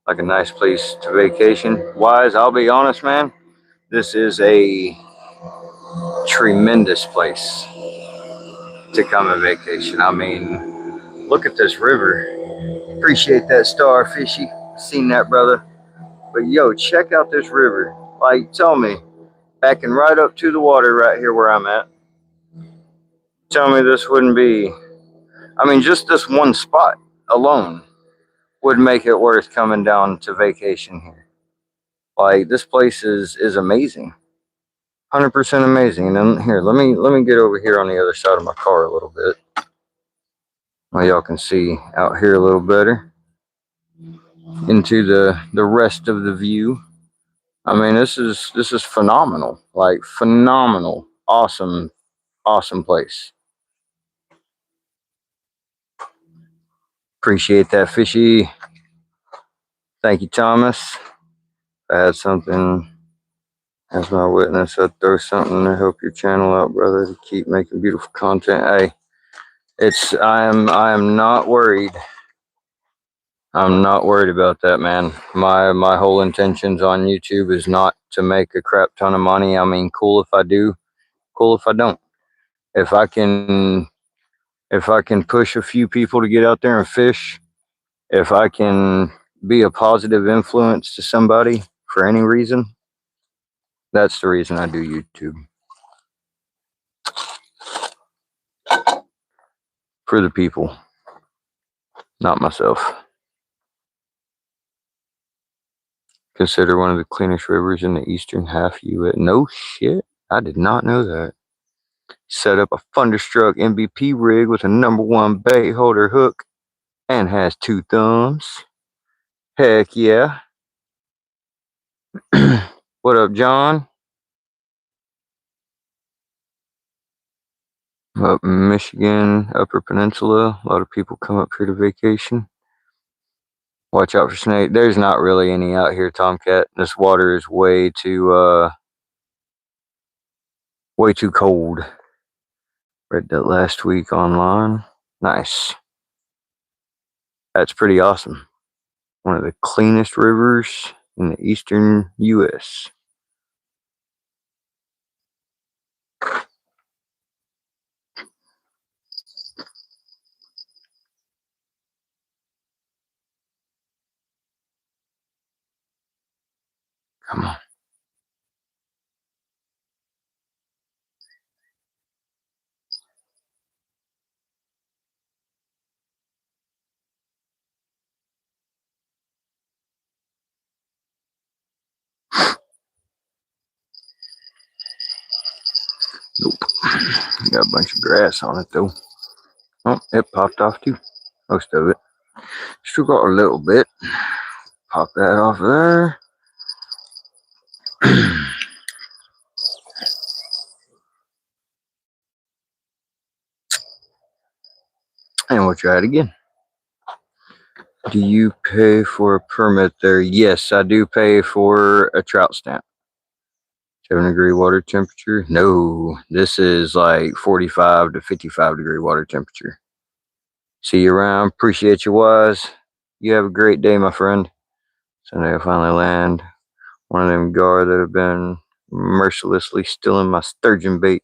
Speaker 1: Like a nice place to vacation. Wise, I'll be honest, man. This is a tremendous place to come and vacation. I mean, look at this river. Appreciate that starfishy. Seen that, brother. But yo, check out this river. Like, tell me, backing right up to the water right here where I'm at. Tell me this wouldn't be, I mean, just this one spot alone would make it worth coming down to vacation here. Like this place is amazing. 100% amazing. And then here, let me get over here on the other side of my car a little bit. Well, y'all can see out here a little better into the rest of the view. I mean, this is phenomenal. Like phenomenal, awesome, awesome place. Appreciate that, fishy. Thank you, Thomas. I had something as my witness. I'd throw something to help your channel out, brother, to keep making beautiful content. Hey, I am not worried. I'm not worried about that, man. My whole intentions on YouTube is not to make a crap ton of money. I mean, cool if I do, cool if I don't. If I can push a few people to get out there and fish, if I can be a positive influence to somebody for any reason, that's the reason I do YouTube. For the people, not myself. Consider one of the cleanest rivers in the eastern half U.S. No shit, I did not know that. Set up a Thunderstruck MVP rig with a #1 bait holder hook and has 2 thumbs. Heck yeah. What up, John? Up in Michigan, Upper Peninsula. A lot of people come up here to vacation. Watch out for snake. There's not really any out here, Tomcat. This water is way too cold. Read that last week online. Nice. That's pretty awesome. One of the cleanest rivers in the eastern U.S. Come on. Nope. Got a bunch of grass on it though. Oh, it popped off too. Most of it. Still got a little bit. Pop that off there. And we'll try it again. Do you pay for a permit there? Yes, I do pay for a trout stamp. 7-degree water temperature? No, this is like 45 to 55-degree water temperature. See you around. Appreciate you, Wise. You have a great day, my friend. Sunday I finally land one of them gar that have been mercilessly stealing my sturgeon bait.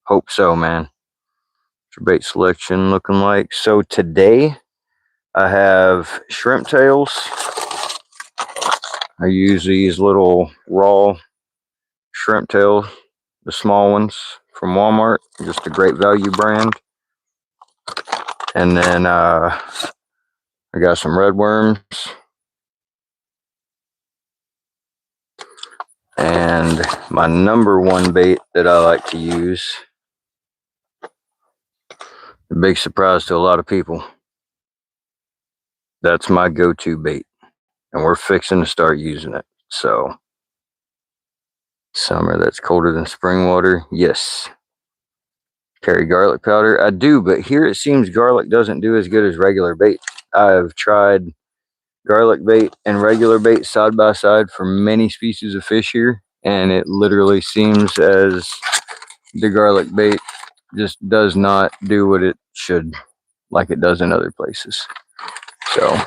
Speaker 1: Hope so, man. What's your bait selection looking like? So today I have shrimp tails. I use these little raw shrimp tails, the small ones from Walmart, just a great value brand. And then I got some red worms. And my #1 bait that I like to use, a big surprise to a lot of people, that's my go-to bait. And we're fixing to start using it. So, summer that's colder than spring water, yes. Carry garlic powder? I do, but here it seems garlic doesn't do as good as regular bait. I've tried garlic bait and regular bait side by side for many species of fish here, and it literally seems as the garlic bait just does not do what it should, like it does in other places. So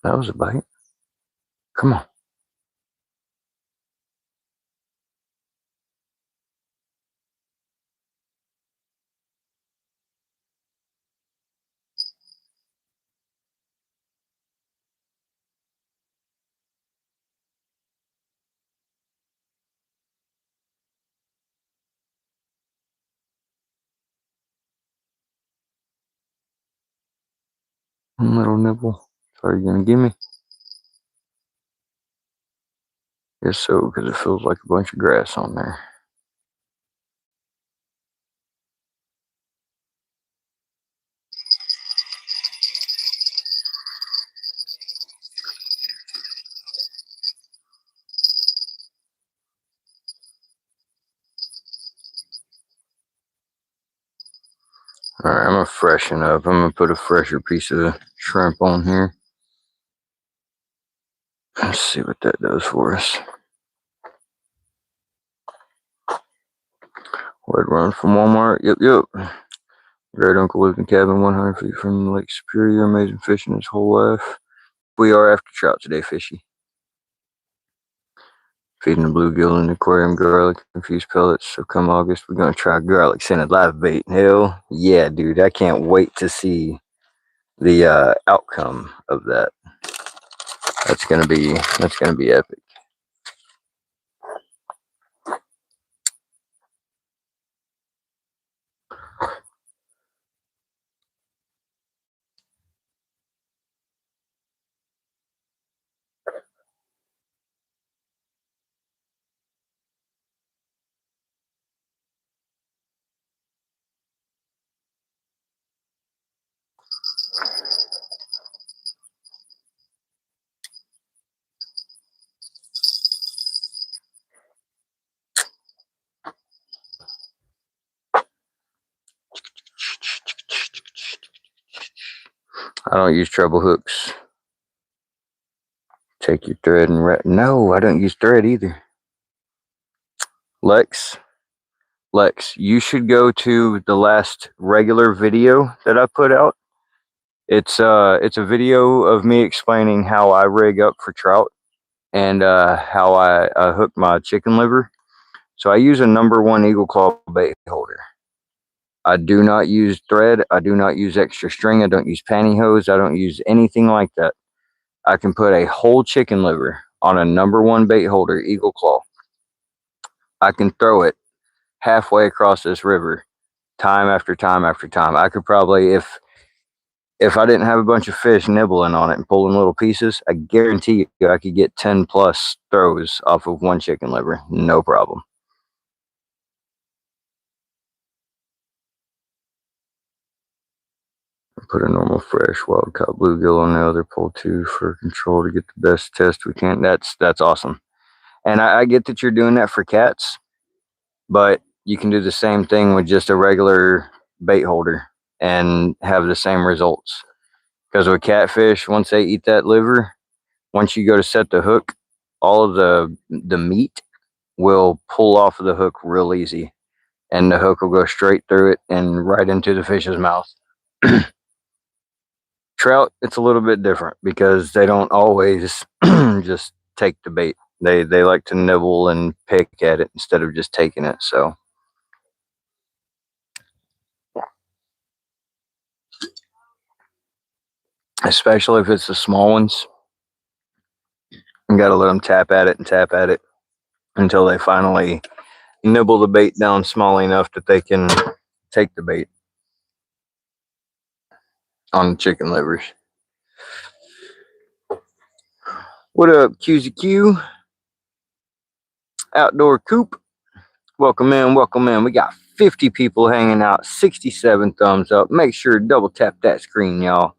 Speaker 1: That was a bite. Come on. One little nibble. Are you gonna give me? Yes, so, because it feels like a bunch of grass on there. Alright, I'm gonna freshen up. I'm gonna put a fresher piece of shrimp on here. Let's see what that does for us. Word run from Walmart. Yep. Great Uncle Luke and cabin 100 feet from Lake Superior. Amazing fishing his whole life. We are after trout today, fishy. Feeding the bluegill in the aquarium garlic infused pellets. So come August, we're gonna try garlic scented live bait. Hell yeah, dude! I can't wait to see the outcome of that. That's gonna be epic. I don't use treble hooks. Take your thread and no, I don't use thread either. Lex, you should go to the last regular video that I put out. It's a video of me explaining how I rig up for trout and how I hook my chicken liver. So I use a #1 Eagle Claw bait holder. I do not use thread. I do not use extra string. I don't use pantyhose. I don't use anything like that. I can put a whole chicken liver on a #1 bait holder, Eagle Claw. I can throw it halfway across this river time after time after time. I could probably, if I didn't have a bunch of fish nibbling on it and pulling little pieces, I guarantee you I could get 10 plus throws off of one chicken liver. No problem. Put a normal fresh wild caught bluegill on the other pole too for control to get the best test we can. That's awesome. And I get that you're doing that for cats, but you can do the same thing with just a regular bait holder and have the same results. Because with catfish, once they eat that liver, once you go to set the hook, all of the meat will pull off of the hook real easy, and the hook will go straight through it and right into the fish's mouth. Trout, it's a little bit different because they don't always just take the bait. They like to nibble and pick at it instead of just taking it. So especially if it's the small ones, you got to let them tap at it until they finally nibble the bait down small enough that they can take the bait on the chicken livers. What up, QZQ? Outdoor Coop. Welcome in. We got 50 people hanging out, 67 thumbs up. Make sure to double tap that screen, y'all.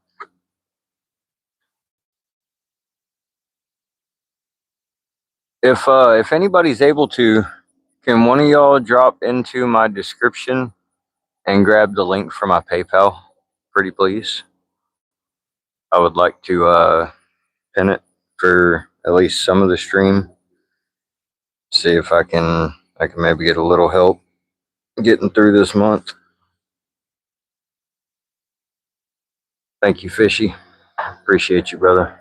Speaker 1: If anybody's able to, can one of y'all drop into my description and grab the link for my PayPal, pretty please? I would like to pin it for at least some of the stream. See if I can maybe get a little help getting through this month. Thank you, Fishy. Appreciate you, brother.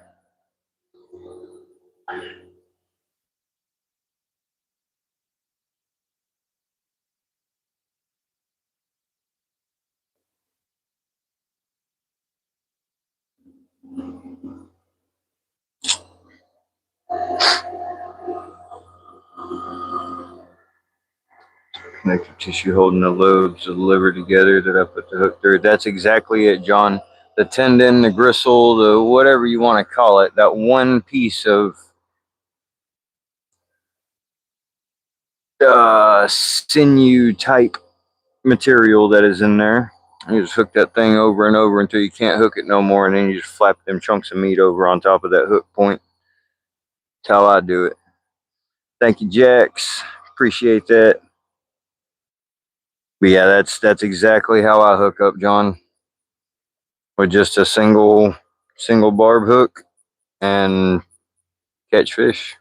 Speaker 1: Connective tissue holding the lobes of the liver together that I put the hook through. That's exactly it, John. The tendon, the gristle, the whatever you want to call it, that one piece of sinew type material that is in there. You just hook that thing over and over until you can't hook it no more, and then you just flap them chunks of meat over on top of that hook point. That's how I do it. Thank you, Jax. Appreciate that. But yeah, that's exactly how I hook up, John. With just a single barb hook and catch fish.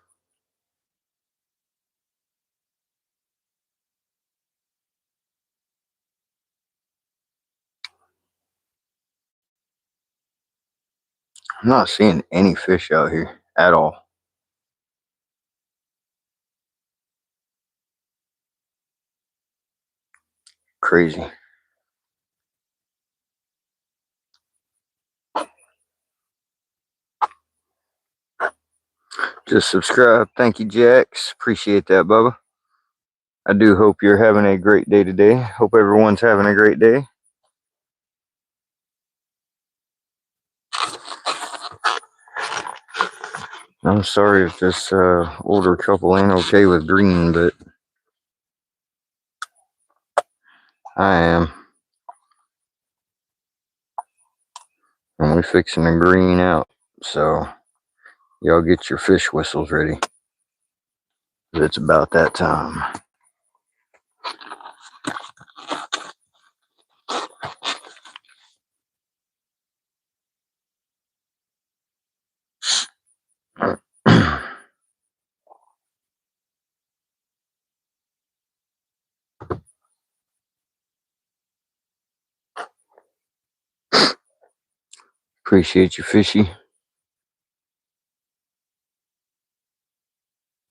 Speaker 1: I'm not seeing any fish out here at all. Crazy. Just subscribe. Thank you, Jax. Appreciate that, Bubba. I do hope you're having a great day today. Hope everyone's having a great day. I'm sorry if this older couple ain't okay with green, but I am. And we're fixing to green out. So y'all get your fish whistles ready. It's about that time. Appreciate you, fishy.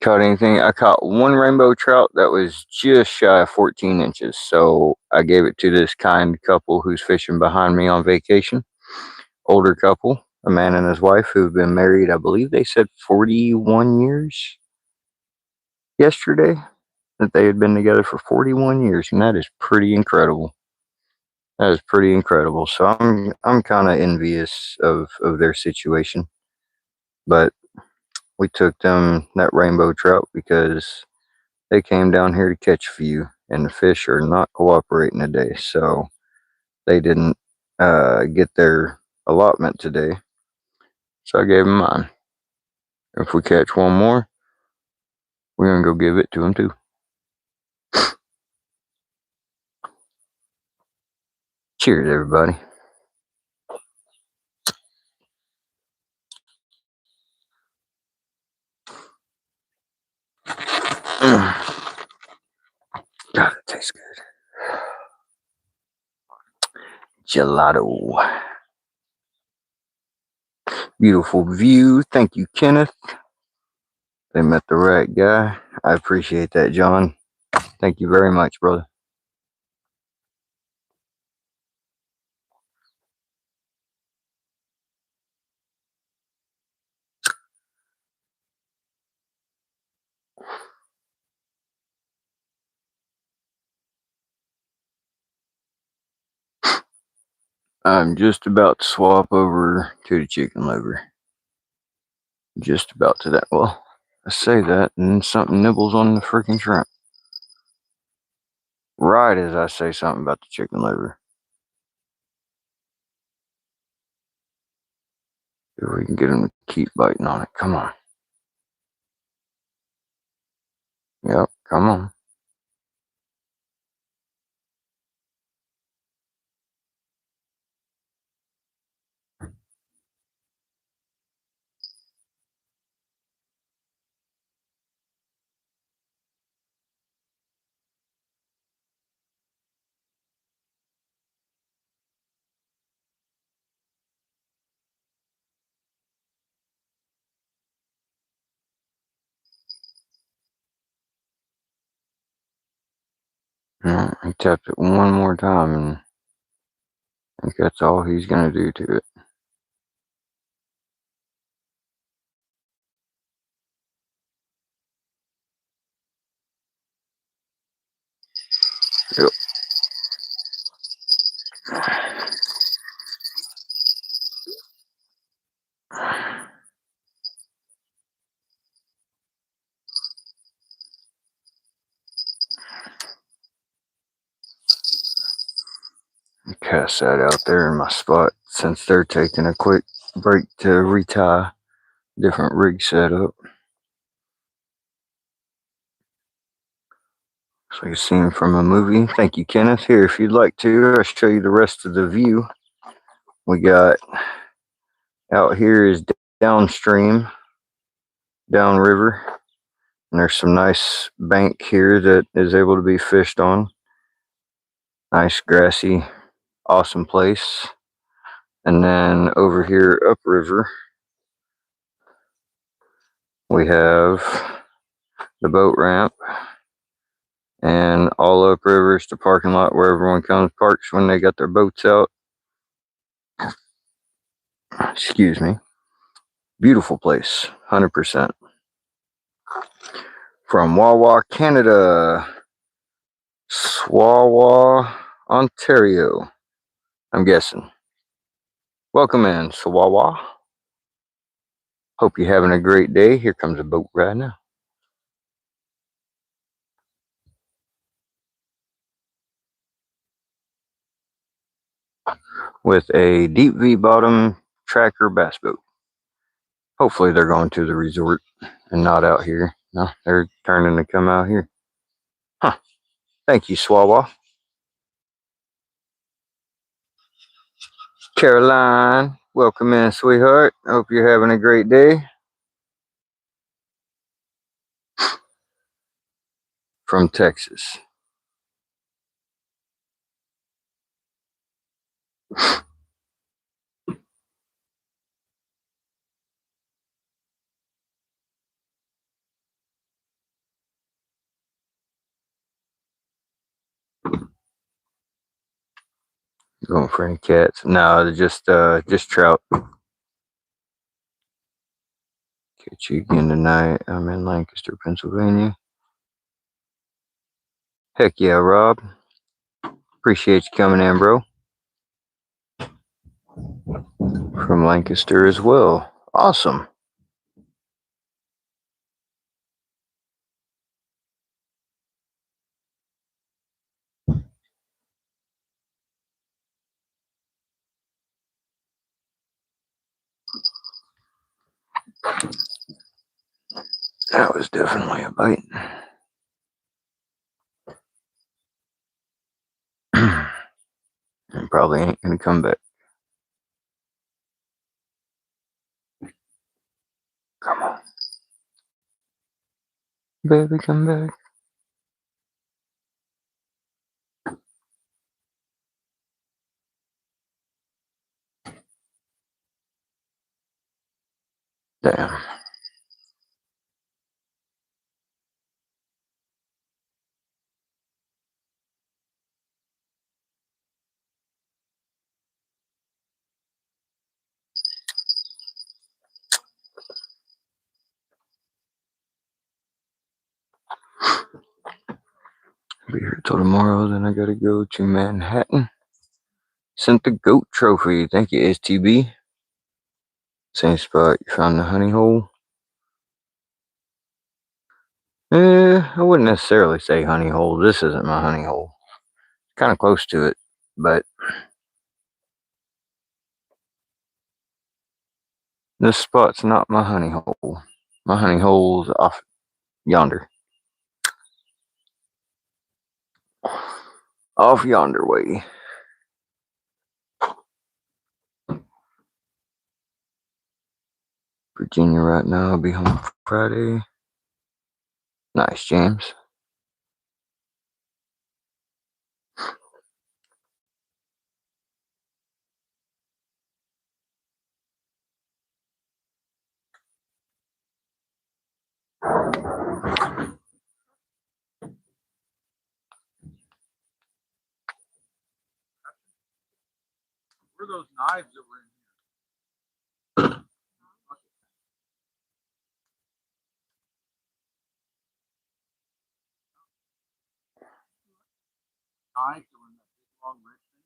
Speaker 1: Caught anything? I caught one rainbow trout that was just shy of 14 inches. So I gave it to this kind couple who's fishing behind me on vacation. Older couple, a man and his wife who've been married, I believe they said 41 years yesterday, that they had been together for 41 years. And that is pretty incredible. That is pretty incredible. So I'm kind of envious of their situation. But we took them that rainbow trout because they came down here to catch a few, and the fish are not cooperating today. So they didn't get their allotment today. So I gave them mine. If we catch one more, we're going to go give it to them too. Cheers, everybody. God, it tastes good. Gelato. Beautiful view. Thank you, Kenneth. They met the right guy. I appreciate that, John. Thank you very much, brother. I'm just about to swap over to the chicken liver. Just about to that. Well, I say that and something nibbles on the freaking shrimp. Right as I say something about the chicken liver. If we can get them to keep biting on it. Come on. Yep, come on. He tapped it one more time, and I think that's all he's going to do to it. Yep. Cast that out there in my spot since they're taking a quick break to retie different rig setup. It's like a scene from a movie. Thank you, Kenneth. Here, if you'd like to, I'll show you the rest of the view. We got out here is downstream, downriver, and there's some nice bank here that is able to be fished on. Nice grassy, awesome place. And then over here upriver, we have the boat ramp, and all upriver is the parking lot where everyone comes parks when they got their boats out. Excuse me. Beautiful place, 100%. From Wawa, Canada, Swawa, Ontario, I'm guessing. Welcome in, Swawa. Hope you're having a great day. Here comes a boat ride now. With a deep V bottom tracker bass boat. Hopefully they're going to the resort and not out here. No, they're turning to come out here. Huh. Thank you, Swawa. Caroline, welcome in, sweetheart. Hope you're having a great day. From Texas. Going for any cats? No, they're just trout. Catch you again tonight. I'm in Lancaster, Pennsylvania. Heck yeah, Rob. Appreciate you coming in, bro. From Lancaster as well. Awesome. That was definitely a bite. And probably ain't gonna come back. Come on. Baby, come back. Damn. Be here till tomorrow, then I gotta go to Manhattan. Sent the goat trophy. Thank you, STB. Same spot you found the honey hole. I wouldn't necessarily say honey hole. This isn't my honey hole. Kind of close to it, but this spot's not my honey hole. My honey hole's off yonder. Off yonder way. Virginia right now. I'll be home Friday. Nice, James.
Speaker 2: Where are those knives that were in here?
Speaker 4: tides or in that big long ridge thing?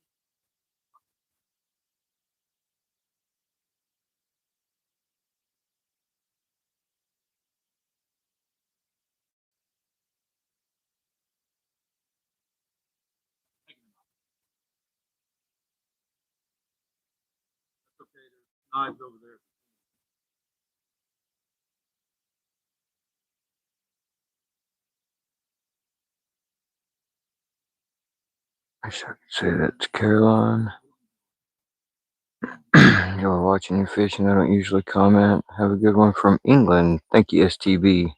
Speaker 4: That's okay. There's knives over there.
Speaker 1: I wish I could say that's Caroline. You're watching your fishing. I don't usually comment. Have a good one from England. Thank you, STB.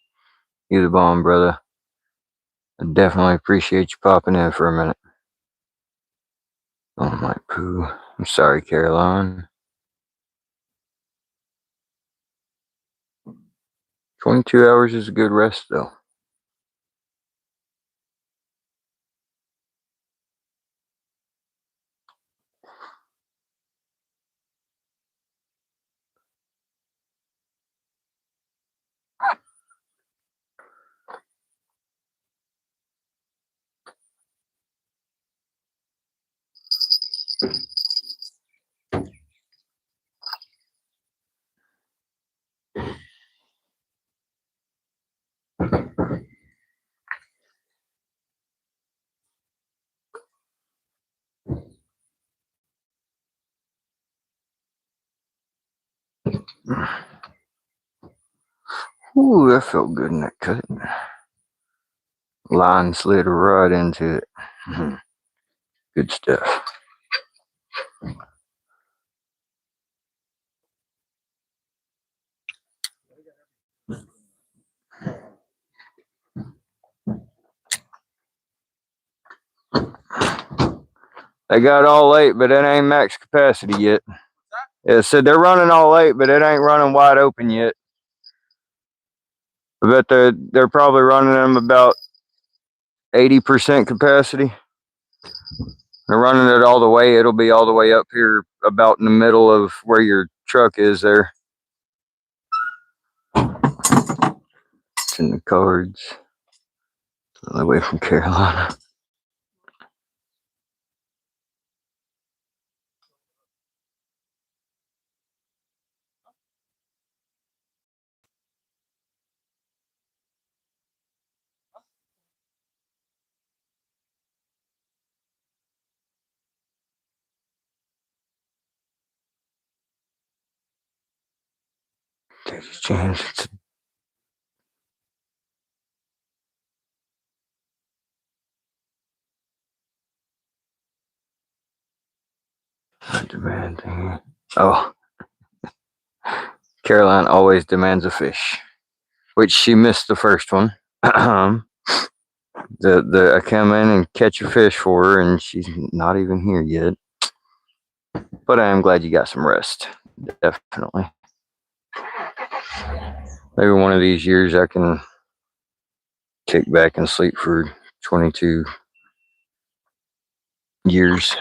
Speaker 1: You the bomb, brother. I definitely appreciate you popping in for a minute. Oh my poo. I'm sorry, Caroline. 22 hours is a good rest, though. Ooh, that felt good in that cut. Line slid right into it. Good stuff. They got all 8, but it ain't max capacity yet. Yeah, said they're running all 8, but it ain't running wide open yet. I bet they're probably running them about 80% capacity. They're running it all the way. It'll be all the way up here about in the middle of where your truck is there. It's in the cards. All the way from Carolina. Take a chance. It's a demand thing. Oh. Caroline always demands a fish, which she missed the first one. I come in and catch a fish for her, and she's not even here yet. But I am glad you got some rest. Definitely. Maybe one of these years I can kick back and sleep for 22 years.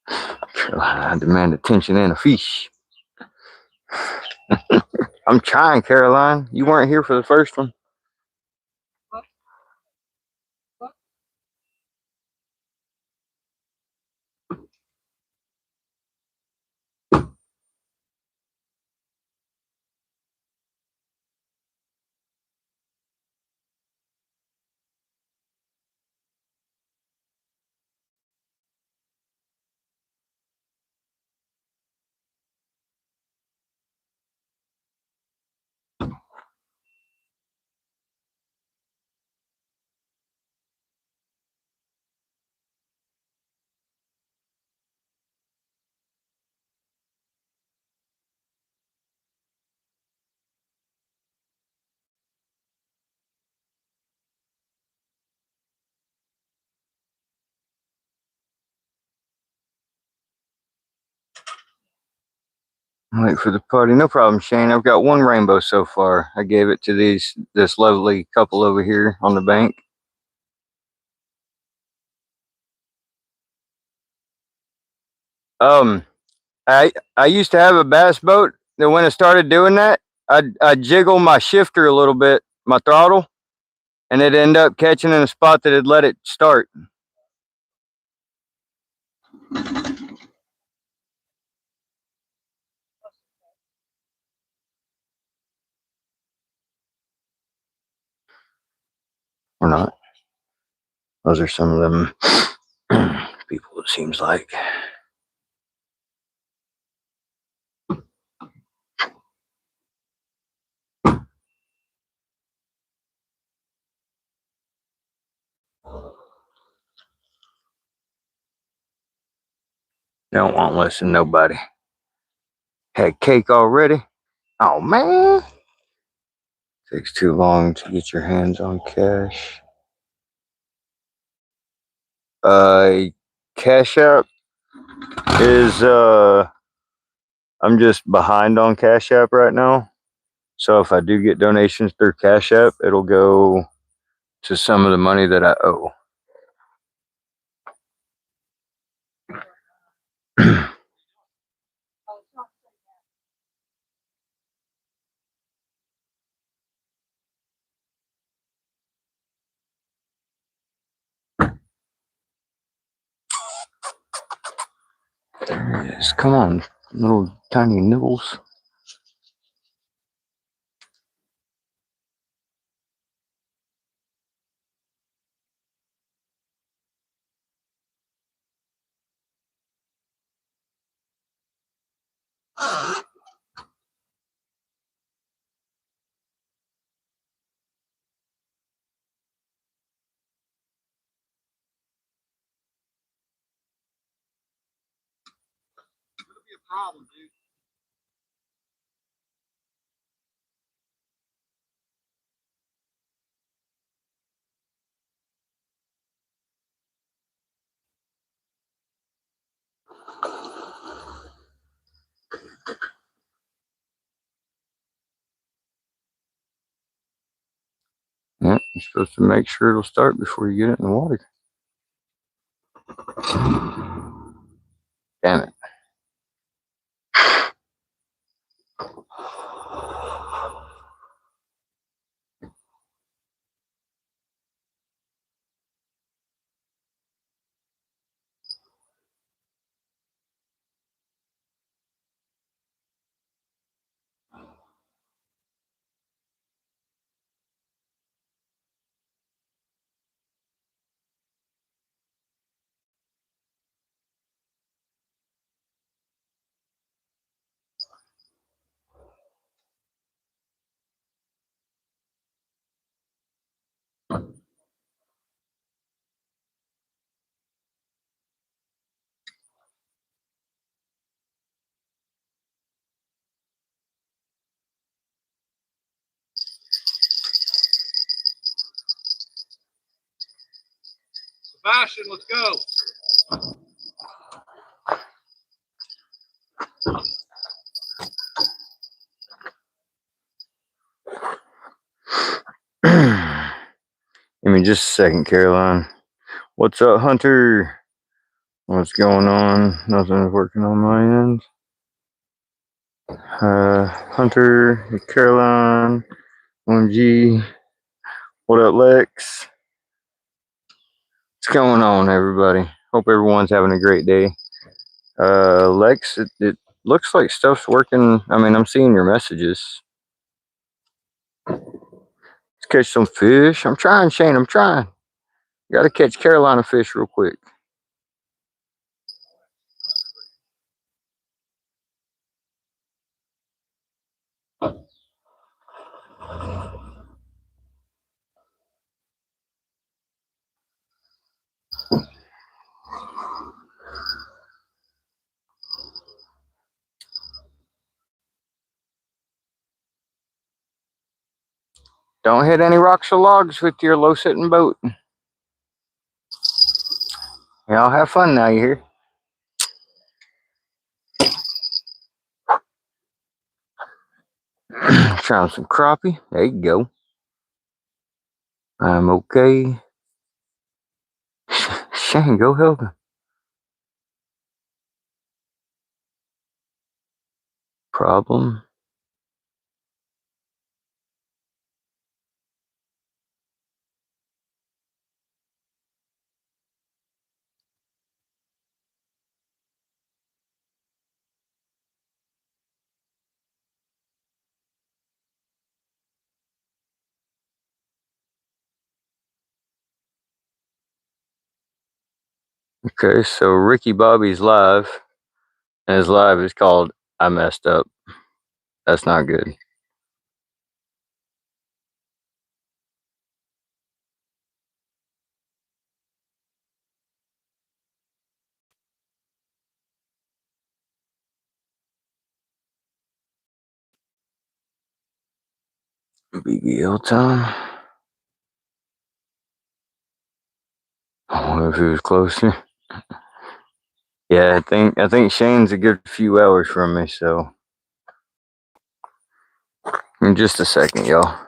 Speaker 1: I demand attention and a fish. I'm trying, Caroline. You weren't here for the first one. Wait for the party. No problem, Shane. I've got one rainbow so far. I gave it to this lovely couple over here on the bank. I used to have a bass boat that when I started doing that, I jiggle my shifter a little bit, my throttle, and it ended up catching in a spot that had let it start. Or not. Those are some of them people, it seems like. Don't want to listen to nobody. Had cake already? Oh man. Takes too long to get your hands on cash. Cash App is I'm just behind on Cash App right now. So if I do get donations through Cash App, it'll go to some of the money that I owe. There it is. Come on, little tiny nibbles.
Speaker 4: It'll be a problem, dude.
Speaker 1: Yep, you're supposed to make sure it'll start before you get it in the water. Damn it.
Speaker 4: Sebastian, let's go.
Speaker 1: Give me just a second, Caroline. What's up, Hunter? What's going on? Nothing's working on my end. Hunter, Caroline, 1G. What up, Lex? What's going on, everybody? Hope everyone's having a great day. Lex, it looks like stuff's working. I mean, I'm seeing your messages. Let's catch some fish. I'm trying, Shane. I'm trying. Gotta catch Carolina fish real quick. Don't hit any rocks or logs with your low sitting boat. Y'all have fun now, you hear? Trying some crappie. There you go. I'm okay. Shane, go help him. Problem. Okay, so Ricky Bobby's live, and his live is called "I Messed Up." That's not good. BBL time. I wonder if he was closer. Yeah, I think Shane's a good few hours from me, so in just a second, y'all.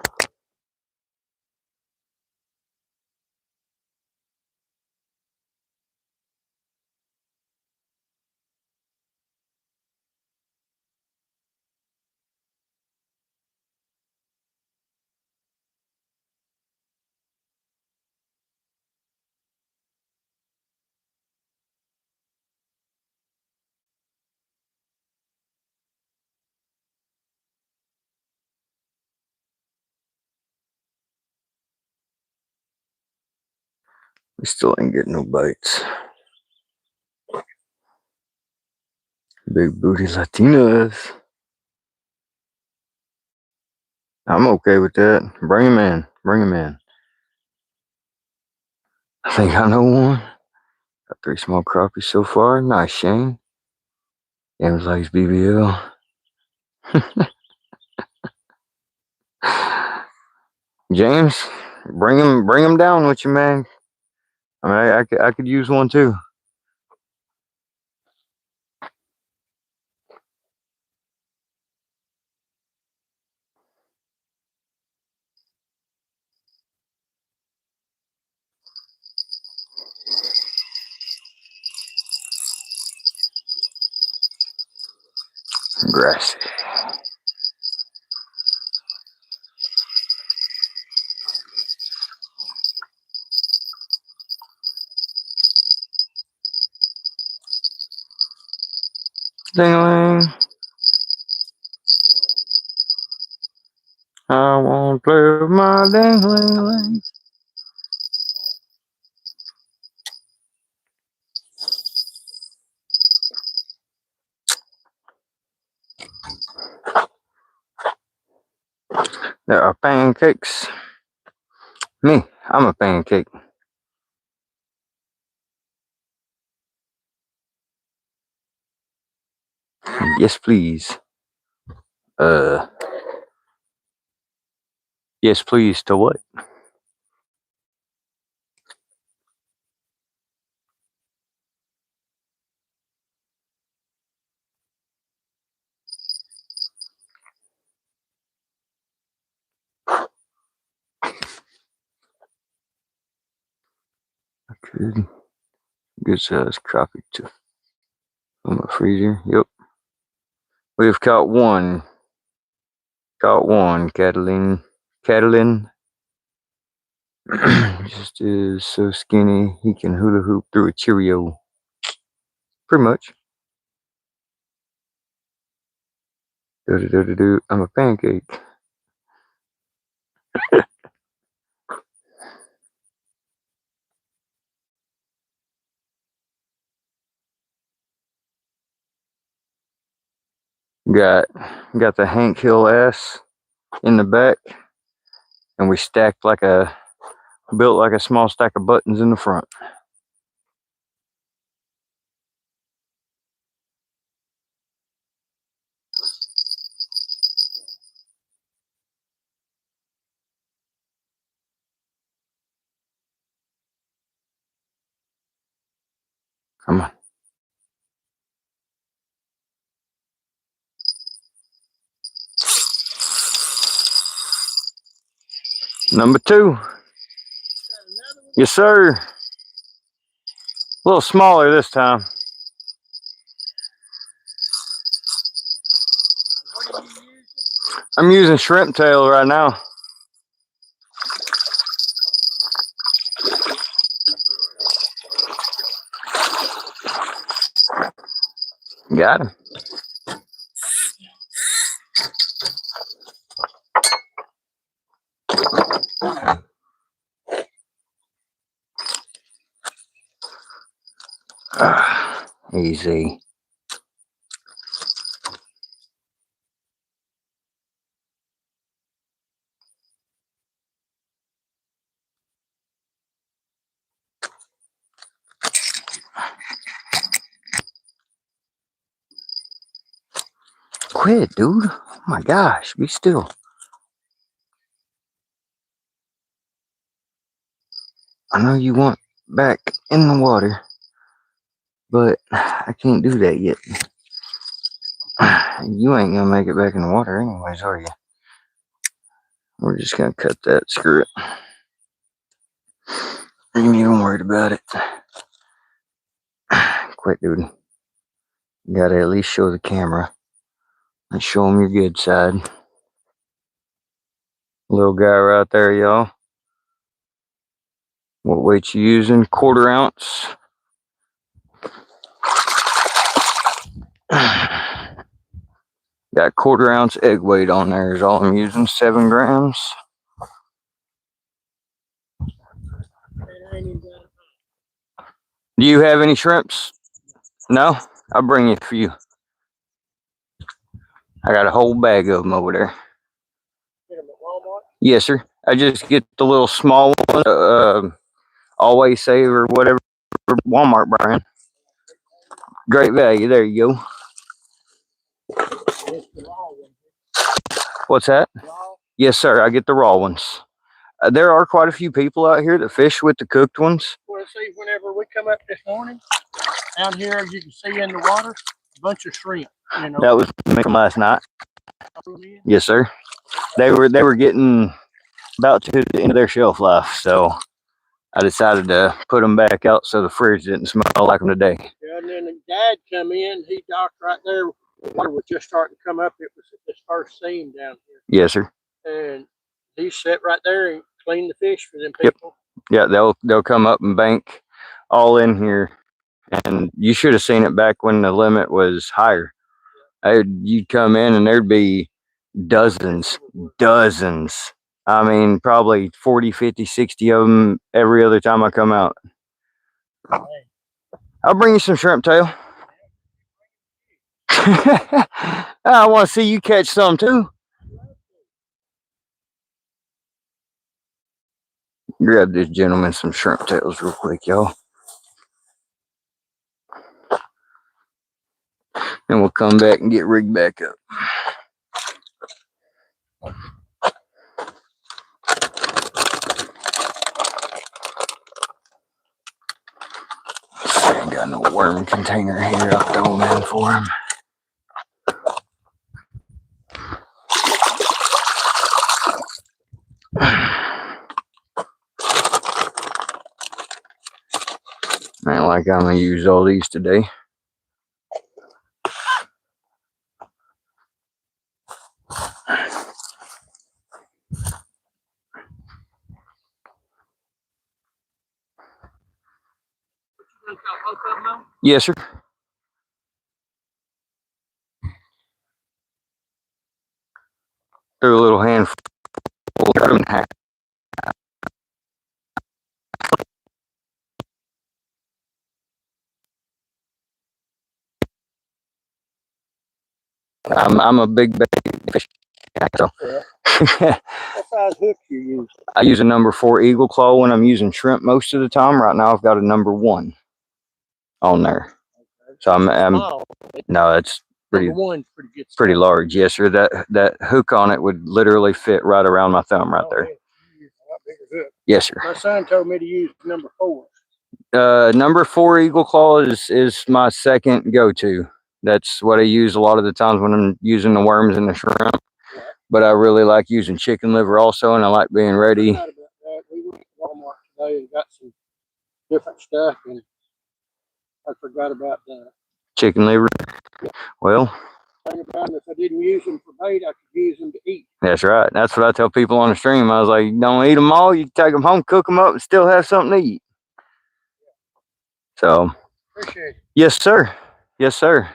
Speaker 1: We still ain't getting no bites. Big booty Latinas. I'm okay with that. Bring him in. Bring him in. I think I know one. Got 3 small crappies so far. Nice, Shane. James likes BBL. James, bring him down with you, man. I mean, I could use one too. Grassy. Ding-a-ling. I won't play with my ding-a-ling-a-ling. There are pancakes. Me, I'm a pancake. Yes, please. Yes, please. To what? Good size crappie too. From my freezer. Yep. We've caught one. Catalin. Just is so skinny he can hula hoop through a Cheerio. Pretty much. I'm a pancake. Got the Hank Hill ass in the back, and we built like a small stack of buttons in the front. Come on. Number 2. Yes, sir. A little smaller this time. I'm using shrimp tail right now. Got him. Easy. Quit, dude. Oh my gosh, be still. I know you want back in the water, but I can't do that yet. You ain't gonna make it back in the water anyways, are you? We're just gonna cut that. Screw it. You ain't even worried about it. Quit, dude. You gotta at least show the camera and show them your good side. Little guy right there, y'all. What weight you using? 1/4 ounce. Got 1/4 ounce egg weight on there is all I'm using. 7 grams. Do you have any shrimps? No? I'll bring you a few. I got a whole bag of them over there.
Speaker 2: Get them at Walmart.
Speaker 1: Yes, sir. I just get the little small one, Always Save or whatever, Walmart brand. Great value. There you go.
Speaker 2: It's the raw one.
Speaker 1: What's that?
Speaker 2: Raw.
Speaker 1: Yes, sir. I get the raw ones. There are quite a few people out here that fish with the cooked ones.
Speaker 2: Well, see, whenever we come up this morning, down here, as you can see in the water, a bunch of shrimp. You know.
Speaker 1: That was me last night. Yes, sir. They were getting about to the end of their shelf life, so I decided to put them back out so the fridge didn't smell like them today.
Speaker 2: Yeah, and then the dad come in, he docked right there. The water was just starting to come up. It was this first seam down here.
Speaker 1: Yes, sir.
Speaker 2: And he sat right there and cleaned the fish for them people.
Speaker 1: Yep. Yeah, they'll come up and bank all in here. And you should have seen it back when the limit was higher. You'd come in and there'd be dozens. I mean, probably 40, 50, 60 of them every other time I come out. I'll bring you some shrimp tail. I want to see you catch some too. Grab this gentleman some shrimp tails real quick, y'all. And we'll come back and get rigged back up. I ain't got no worm container here. I'll throw them in for him. Ain't like I'm gonna use all these today. Yes, sir. Threw a little handful of them in half. I'm a big fish guy, so
Speaker 2: What size hook you use?
Speaker 1: I use a number 4 Eagle Claw when I'm using shrimp most of the time. Right now I've got a number 1 on there. So I'm no, it's pretty
Speaker 2: Number 1's pretty good.
Speaker 1: pretty large. Yes, sir. That hook on it would literally fit right around my thumb right there.
Speaker 2: You use a lot bigger hook.
Speaker 1: Yes, sir.
Speaker 2: My son told me to use number 4.
Speaker 1: Number 4 Eagle Claw is my second go-to. That's what I use a lot of the times when I'm using the worms and the shrimp. But I really like using chicken liver also, and I like being ready.
Speaker 2: We went to Walmart today and got some different stuff, and I forgot about that.
Speaker 1: Chicken liver. Well,
Speaker 2: If I didn't use them for bait, I could use them to eat.
Speaker 1: that's right. That's what I tell people on the stream. I was like, don't eat them all. You can take them home, cook them up, and still have something to eat. So,
Speaker 2: Appreciate it.
Speaker 1: yes, sir. Yes, sir.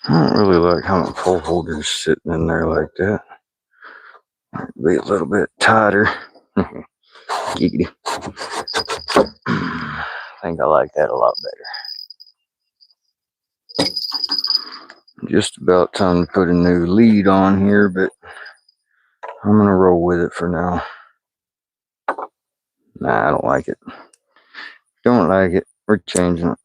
Speaker 1: I don't really like how my pole holder's sitting in there like that. Be a little bit tighter. Giggity. I think I like that a lot better. Just about time to put a new lead on here, but I'm gonna roll with it for now. Nah, I don't like it. Don't like it. We're changing it.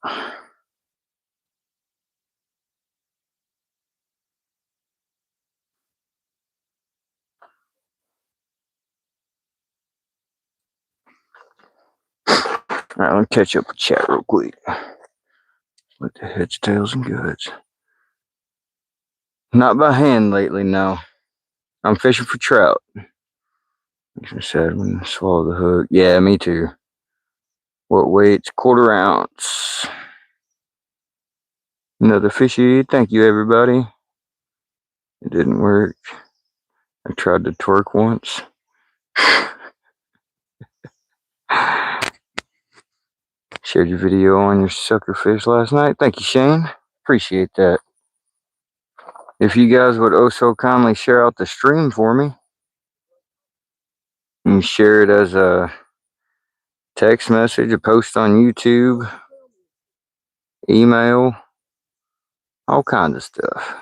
Speaker 1: Alright, let me catch up with chat real quick. With the heads, tails, and guts. Not by hand lately, no. I'm fishing for trout. Like I said, when I swallow the hook. Yeah, me too. What weight's 1/4 ounce? Another fishy. Thank you, everybody. It didn't work. I tried to twerk once. Shared your video on your sucker fish last night. Thank you, Shane. Appreciate that. If you guys would oh so kindly share out the stream for me, you can share it as a text message, a post on YouTube, email, all kinds of stuff.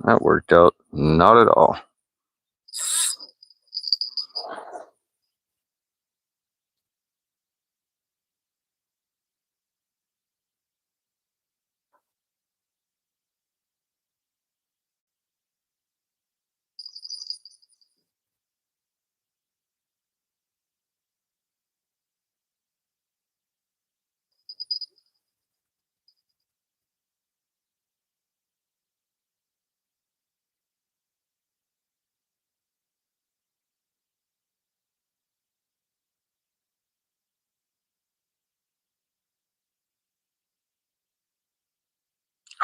Speaker 1: That worked out not at all.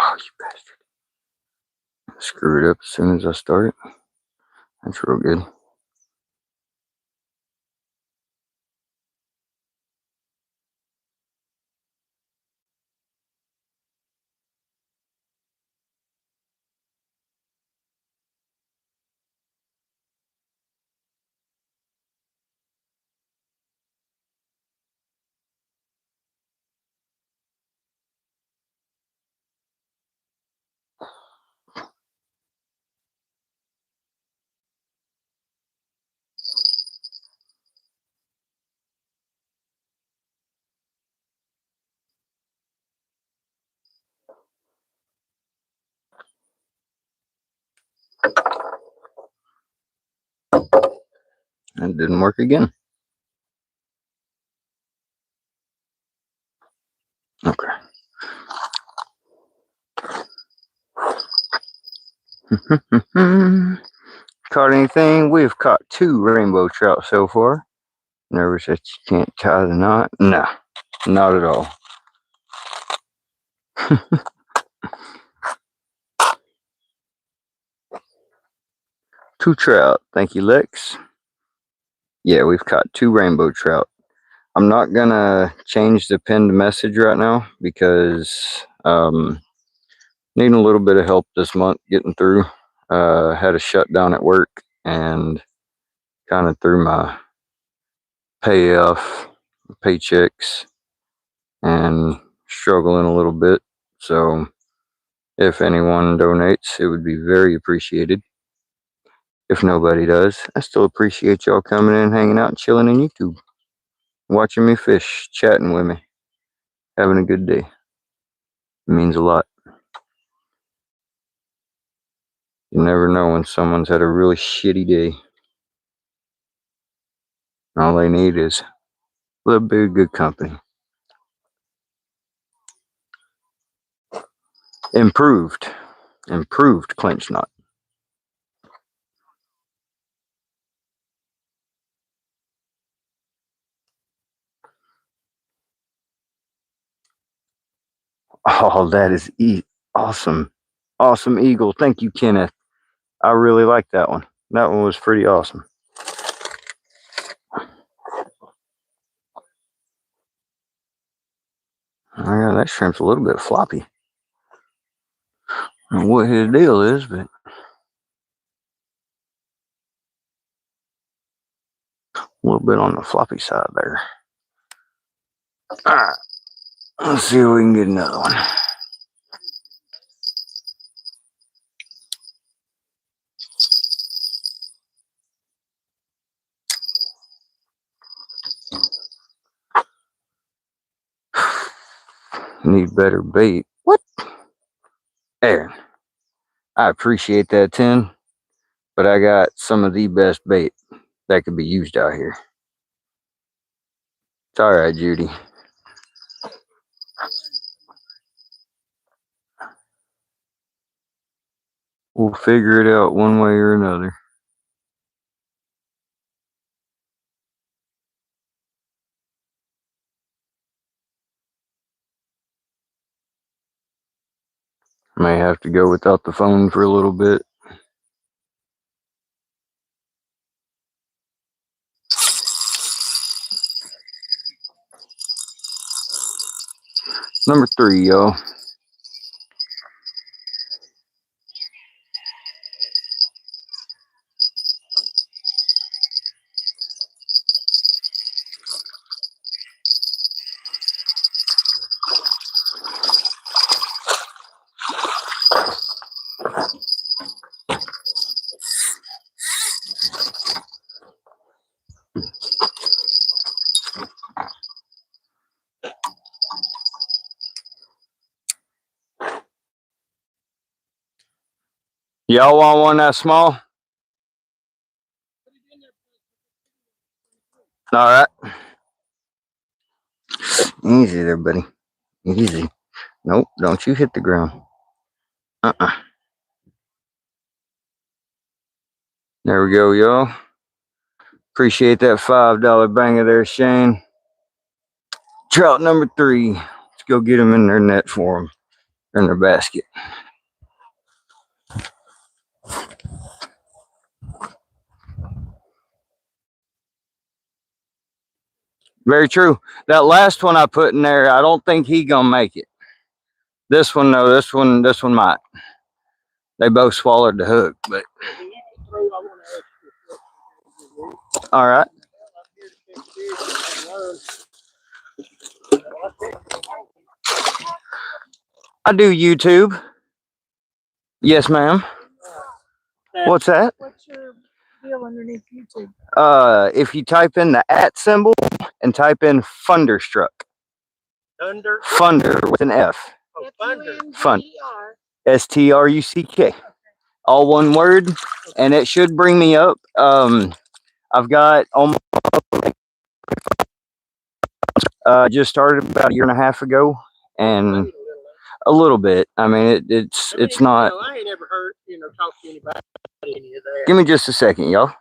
Speaker 1: Oh, you bastard. Screw it up as soon as I start it. That's real good. That didn't work again. Okay. Caught anything? We've caught 2 rainbow trout so far. Nervous that you can't tie the knot? No, not at all. 2 trout. Thank you, Lex. Yeah, we've caught 2 rainbow trout. I'm not gonna change the pinned message right now because needing a little bit of help this month getting through. Had a shutdown at work and kind of threw my paychecks and struggling a little bit. So if anyone donates, it would be very appreciated. If nobody does, I still appreciate y'all coming in, hanging out, and chilling on YouTube, watching me fish, chatting with me, having a good day. It means a lot. You never know when someone's had a really shitty day. All they need is a little bit of good company. Improved clinch knot. Oh, that is awesome. Awesome eagle. Thank you, Kenneth. I really like that one. That one was pretty awesome. Yeah, that shrimp's a little bit floppy. I don't know what his deal is, but a little bit on the floppy side there. All right, let's see if we can get another one. Need better bait. What? Aaron, I appreciate that 10, but I got some of the best bait that could be used out here. It's all right, Judy. We'll figure it out one way or another. May have to go without the phone for a little bit. Number 3, y'all. Y'all want one that small? All right. Easy there, buddy. Easy. Nope, don't you hit the ground. There we go, y'all. Appreciate that $5 banger there, Shane. Trout number 3. Let's go get them in their net for them. In their basket. Very true. That last one I put in there, I don't think he gonna make it. This one, though, this one might. They both swallowed the hook, but all right. I do YouTube. Yes, ma'am. What's that?
Speaker 3: What's your deal underneath YouTube?
Speaker 1: If you type in the @ symbol and type in Funderstruck.
Speaker 2: Thunder.
Speaker 1: Funder with an F.
Speaker 2: Oh, thunder.
Speaker 1: Fun.
Speaker 3: F-U-N-D-E-R.
Speaker 1: STRUCK. All one word, and it should bring me up. I've got almost just started about a year and a half ago, and a little bit. I mean, it's not.
Speaker 2: I ain't ever heard talk to anybody about any of that.
Speaker 1: Give me just a second, y'all.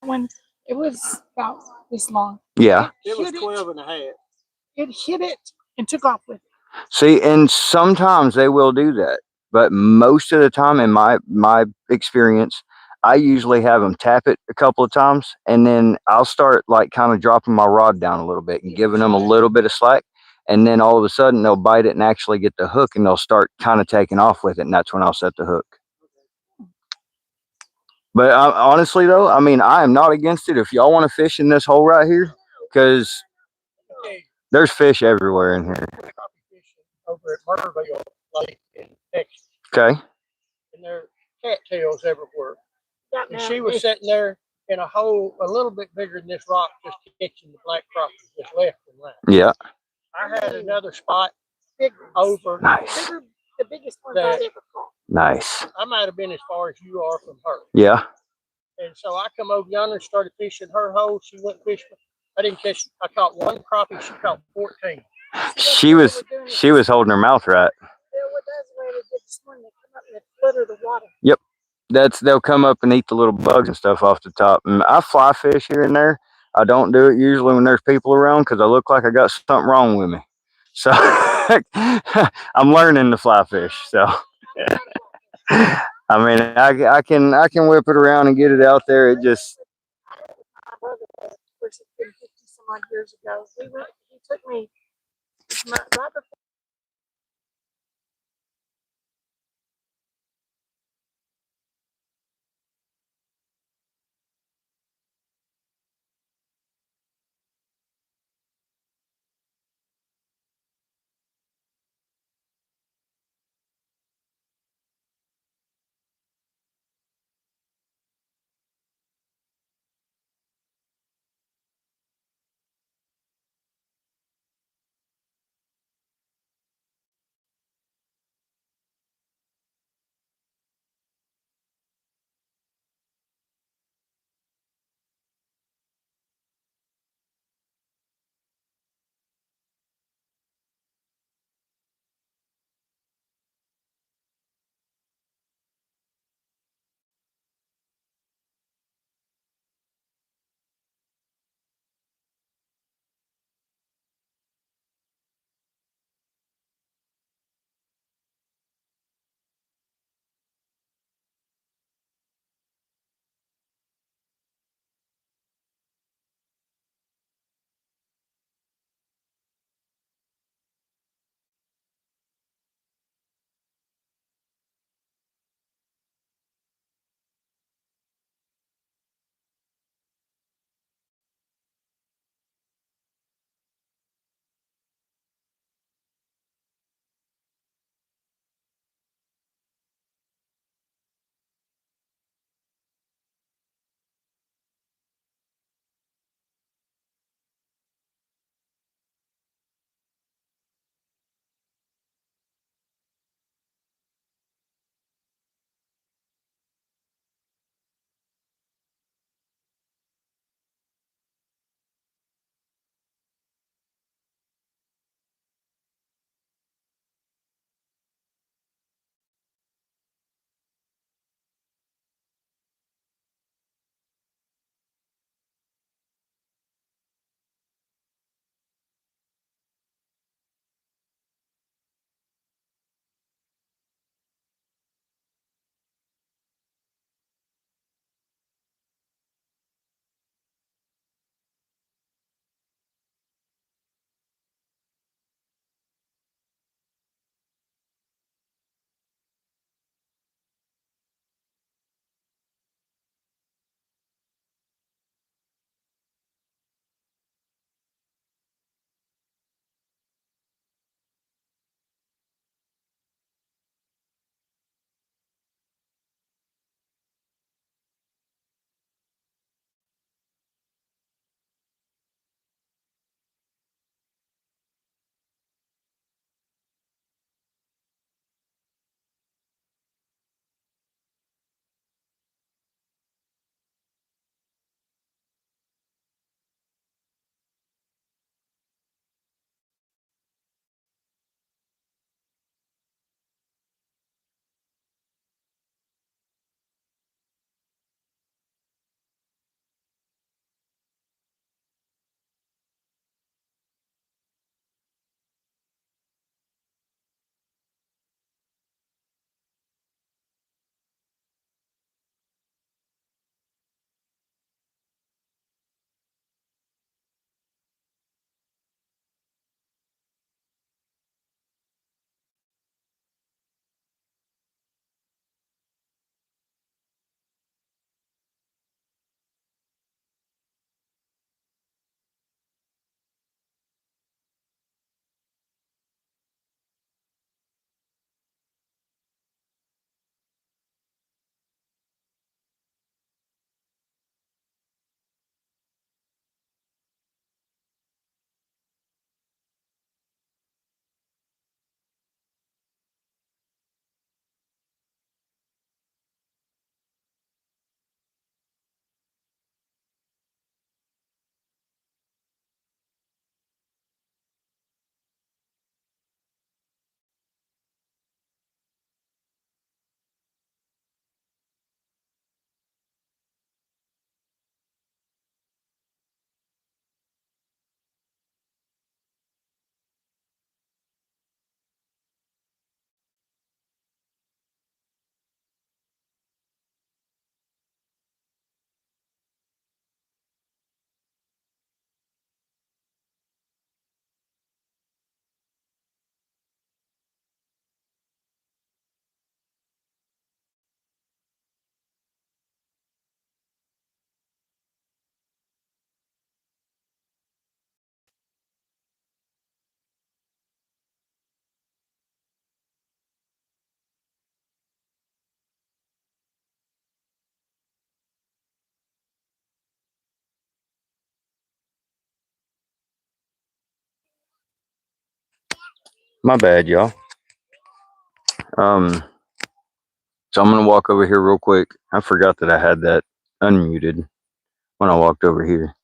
Speaker 3: When it was about this long.
Speaker 1: Yeah.
Speaker 2: It was
Speaker 3: hit
Speaker 2: 12 and a half.
Speaker 3: It hit it and took off with it.
Speaker 1: See, and sometimes they will do that, but most of the time, in my experience, I usually have them tap it a couple of times, and then I'll start like kind of dropping my rod down a little bit and giving them a little bit of slack, and then all of a sudden they'll bite it and actually get the hook, and they'll start kind of taking off with it, and that's when I'll set the hook. But honestly, though, I mean, I am not against it. If y'all want to fish in this hole right here, because
Speaker 2: Okay,
Speaker 1: there's fish everywhere in here.
Speaker 2: crappie fishing over at Murrayville Lake in Texas,
Speaker 1: Okay.
Speaker 2: and there are cattails everywhere.
Speaker 3: Got
Speaker 2: And
Speaker 3: now-
Speaker 2: she was sitting there in a hole a little bit bigger than this rock, just catching the black crappie just left and right.
Speaker 1: Yeah.
Speaker 2: I had another spot
Speaker 3: big ones.
Speaker 2: over.
Speaker 1: Nice.
Speaker 3: The biggest ones
Speaker 2: That-
Speaker 3: I've ever caught.
Speaker 1: Nice.
Speaker 2: I might have been as far as you are from her.
Speaker 1: Yeah.
Speaker 2: And so I come over yonder and started fishing her hole. She went fishing. I didn't catch. I caught one crappie. She caught 14.
Speaker 1: She was holding her mouth right.
Speaker 3: What does what we did this morning? They come up and they flitter the water.
Speaker 1: They'll come up and eat the little bugs and stuff off the top. And I fly fish here and there. I don't do it usually when there's people around because I look like I got something wrong with me. So I'm learning to fly fish. So I mean, I can whip it around and get it out there. It just
Speaker 3: My brother, of course, it's been 50 some odd years ago. He took me right before
Speaker 1: My bad, y'all. So I'm gonna walk over here real quick. I forgot that I had that unmuted when I walked over here.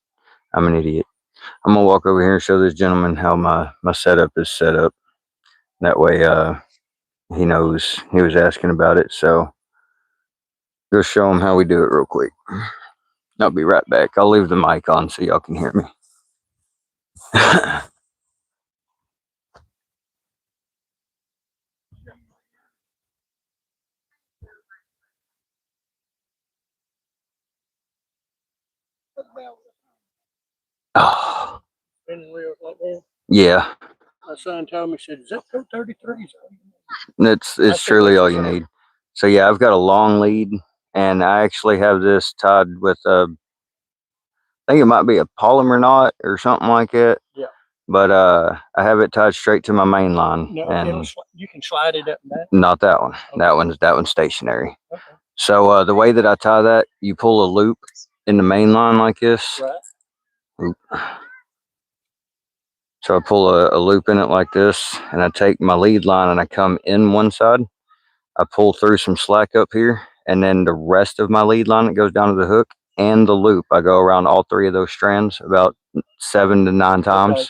Speaker 1: I'm an idiot. I'm gonna walk over here and show this gentleman how my setup is set up. That way, he knows. He was asking about it, so go show him how we do it real quick. I'll be right back. I'll leave the mic on so y'all can hear me. Oh,
Speaker 2: Been real like that.
Speaker 1: yeah,
Speaker 2: My son told me, he said, zip code 33.
Speaker 1: it's
Speaker 2: I said,
Speaker 1: truly
Speaker 2: "What's
Speaker 1: all
Speaker 2: the
Speaker 1: you
Speaker 2: zip?"
Speaker 1: need. So yeah, I've got a long lead, and I actually have this tied with I think it might be a polymer knot or something like that.
Speaker 2: Yeah.
Speaker 1: But I have it tied straight to my main line,
Speaker 2: No,
Speaker 1: and
Speaker 2: you can slide it up and down.
Speaker 1: not that one.
Speaker 2: Okay.
Speaker 1: That one's stationary.
Speaker 2: Okay.
Speaker 1: So the way that I tie that, you pull a loop in the main line like this.
Speaker 2: Right.
Speaker 1: Oop. So I pull a loop in it like this, and I take my lead line and I come in one side. I pull through some slack up here, and then the rest of my lead line that goes down to the hook and the loop, I go around all three of those strands about 7 to 9 times.
Speaker 2: Okay.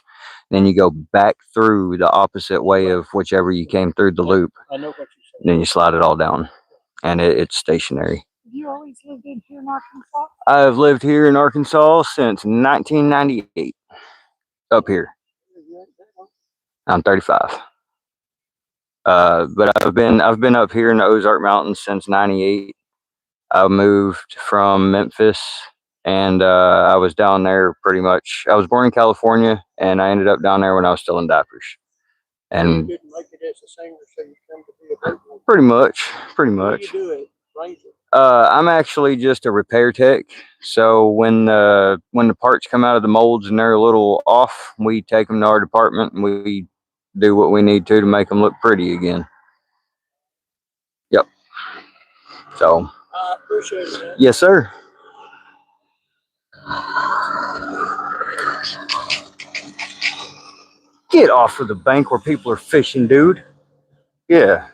Speaker 1: Then you go back through the opposite way of whichever you came through the loop.
Speaker 2: I know what you said.
Speaker 1: Then you slide it all down, and it's stationary.
Speaker 3: You always lived in here in Arkansas?
Speaker 1: I've lived here in Arkansas since 1998. Up here, I'm 35. But I've been up here in the Ozark Mountains since '98. I moved from Memphis, and I was down there pretty much. I was born in California, and I ended up down there when I was still in diapers.
Speaker 2: You
Speaker 1: And
Speaker 2: didn't make it as a singer, so you come to be a boat maker.
Speaker 1: pretty much.
Speaker 2: What do you do it, Ranger?
Speaker 1: I'm actually just a repair tech. So when the parts come out of the molds and they're a little off, we take them to our department and we do what we need to make them look pretty again. Yep. So.
Speaker 2: I appreciate it.
Speaker 1: Yes, sir. Get off of the bank where people are fishing, dude. Yeah.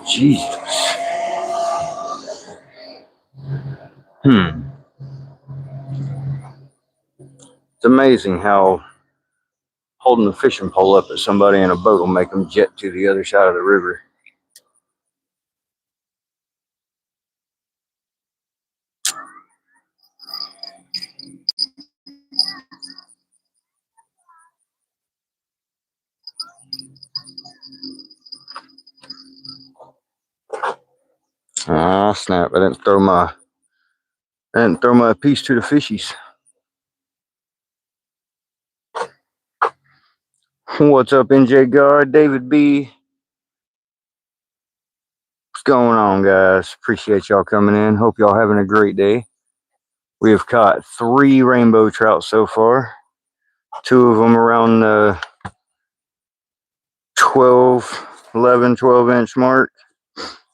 Speaker 1: Jesus. It's amazing how holding a fishing pole up at somebody in a boat will make them jet to the other side of the river. Ah, snap. I didn't throw my piece to the fishies. What's up, NJ Guard? David B. What's going on, guys? Appreciate y'all coming in. Hope y'all having a great day. We have caught 3 rainbow trout so far. 2 of them around the 12 inch mark.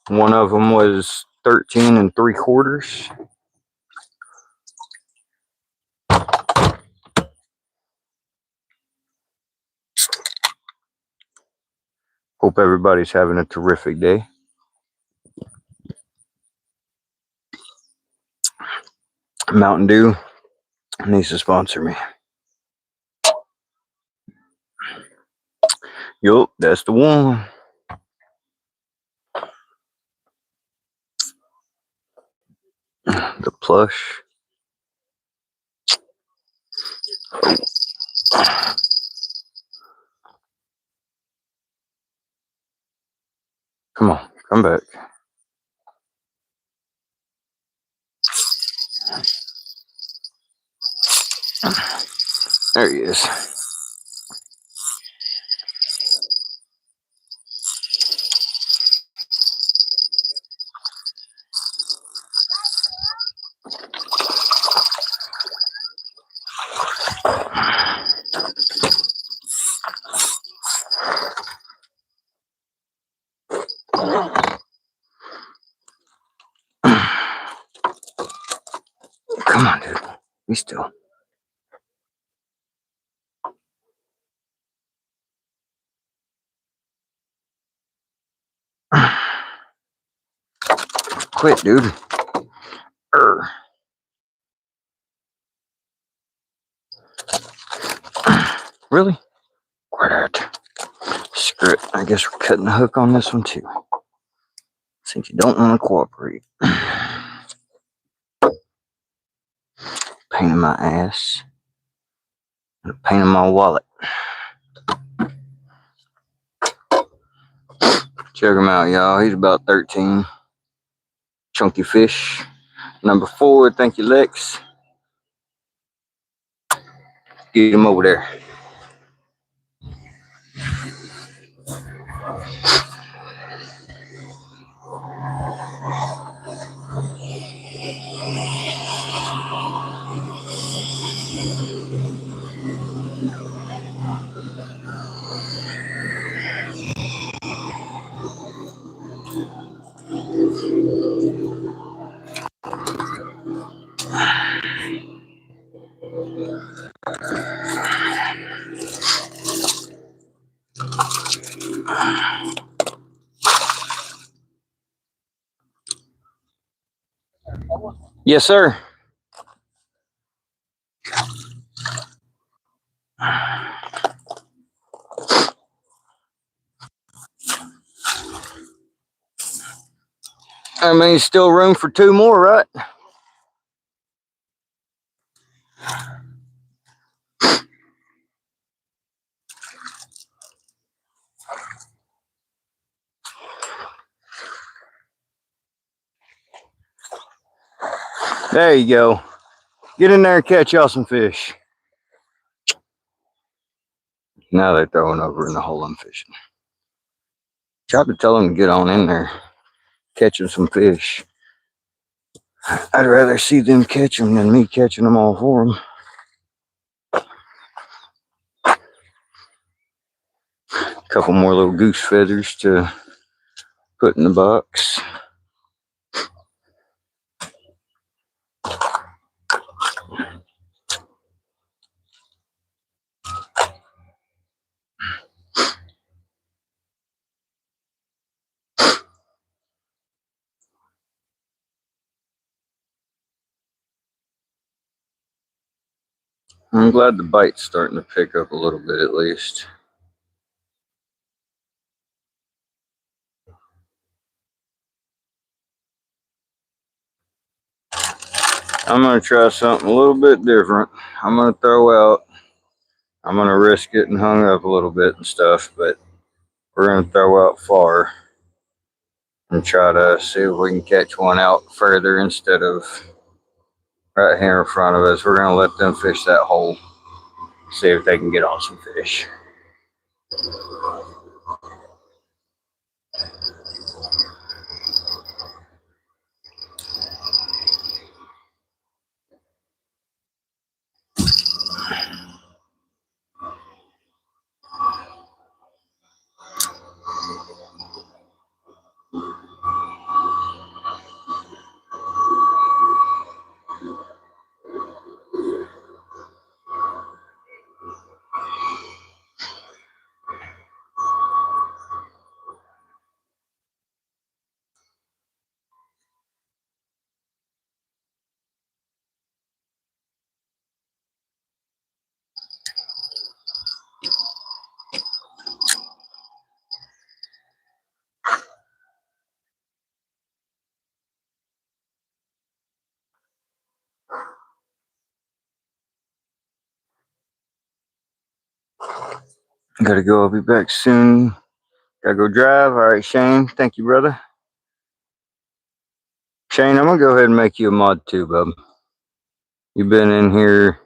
Speaker 1: One of them was 13 3/4. Hope everybody's having a terrific day. Mountain Dew needs to sponsor me. Yup, that's the one. The plush. Come on, come back. There he is. Come on, dude. Be still. quit, dude. Urgh. Really? Quit. Screw it. I guess we're cutting the hook on this one too. Since you don't want to cooperate. Pain in my ass. And a pain in my wallet. Check him out, y'all. He's about 13. Chunky fish. Number 4. Thank you, Lex. Get him over there. Yes, sir. I mean, still room for 2 more, right? There you go. Get in there and catch y'all some fish. Now they're throwing over in the hole I'm fishing. Tried to tell them to get on in there, catching some fish. I'd rather see them catch them than me catching them all for them. A couple more little goose feathers to put in the box. I'm glad the bite's starting to pick up a little bit at least. I'm going to try something a little bit different. I'm going to throw out, I'm going to risk getting hung up a little bit and stuff, but we're going to throw out far and try to see if we can catch one out further instead of right here in front of us. We're going to let them fish that hole, see if they can get on some fish. Gotta go. I'll be back soon. Gotta go drive. All right, Shane. Thank you, brother. Shane, I'm gonna go ahead and make you a mod too, bub. You've been in here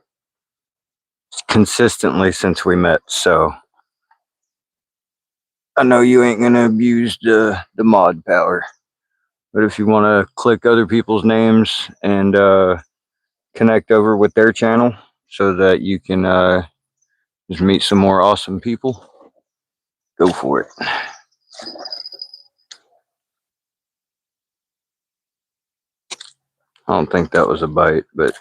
Speaker 1: consistently since we met, so I know you ain't gonna abuse the mod power. But if you want to click other people's names and connect over with their channel so that you can just meet some more awesome people, go for it. I don't think that was a bite, but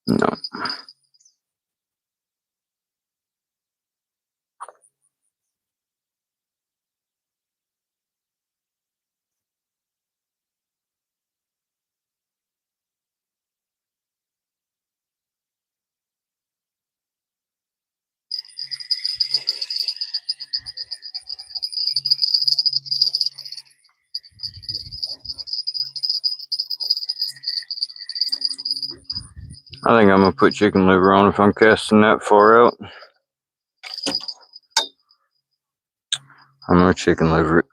Speaker 1: No. I think I'm gonna put chicken liver on if I'm casting that far out. I'm gonna chicken liver it.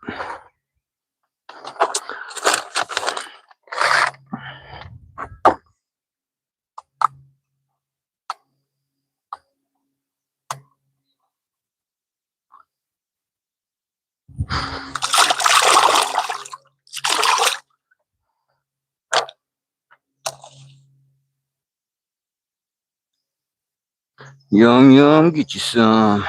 Speaker 1: Yum, yum, get you some.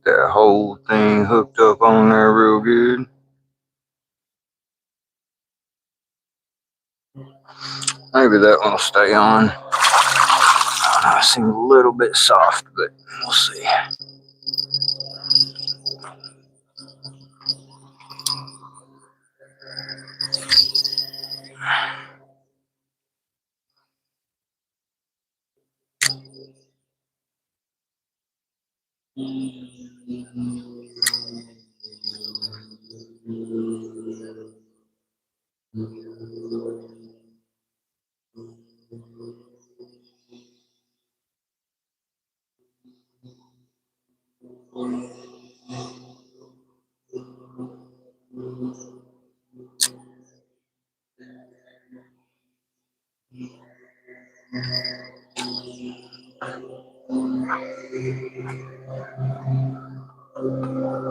Speaker 1: That whole thing hooked up on there real good. Maybe that one will stay on. I seem a little bit soft, but we'll see.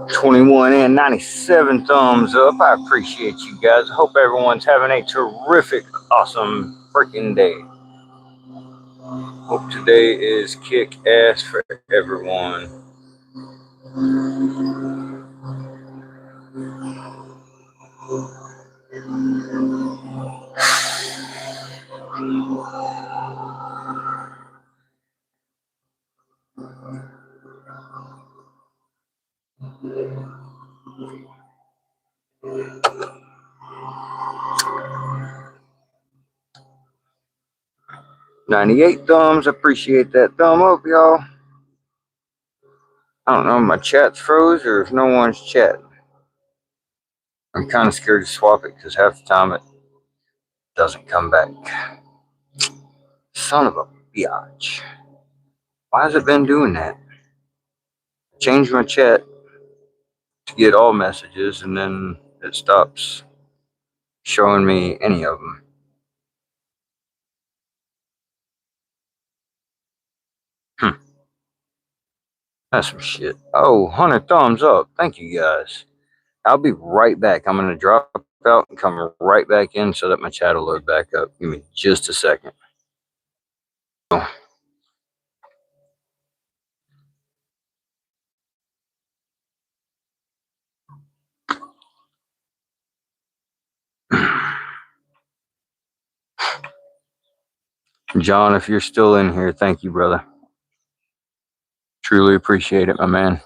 Speaker 1: $21 and 97 thumbs up. I appreciate you guys. Hope everyone's having a terrific, awesome freaking day. Hope today is kick ass for everyone. $98 thumbs. Appreciate that thumb up, y'all. I don't know if my chat's froze or if no one's chatting. I'm kind of scared to swap it because half the time it doesn't come back. Son of a biatch. Why has it been doing that? I changed my chat to get all messages and then it stops showing me any of them. That's some shit. Oh, 100 thumbs up. Thank you guys. I'll be right back. I'm going to drop out and come right back in so that my chat will load back up. Give me just a second. John, if you're still in here, thank you, brother. Truly appreciate it, my man.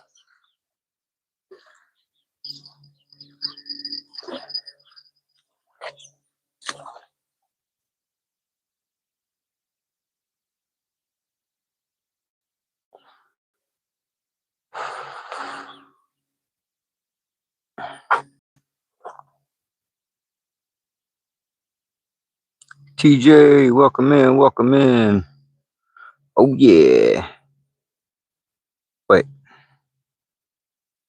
Speaker 1: TJ, welcome in, welcome in. Oh, yeah. Wait.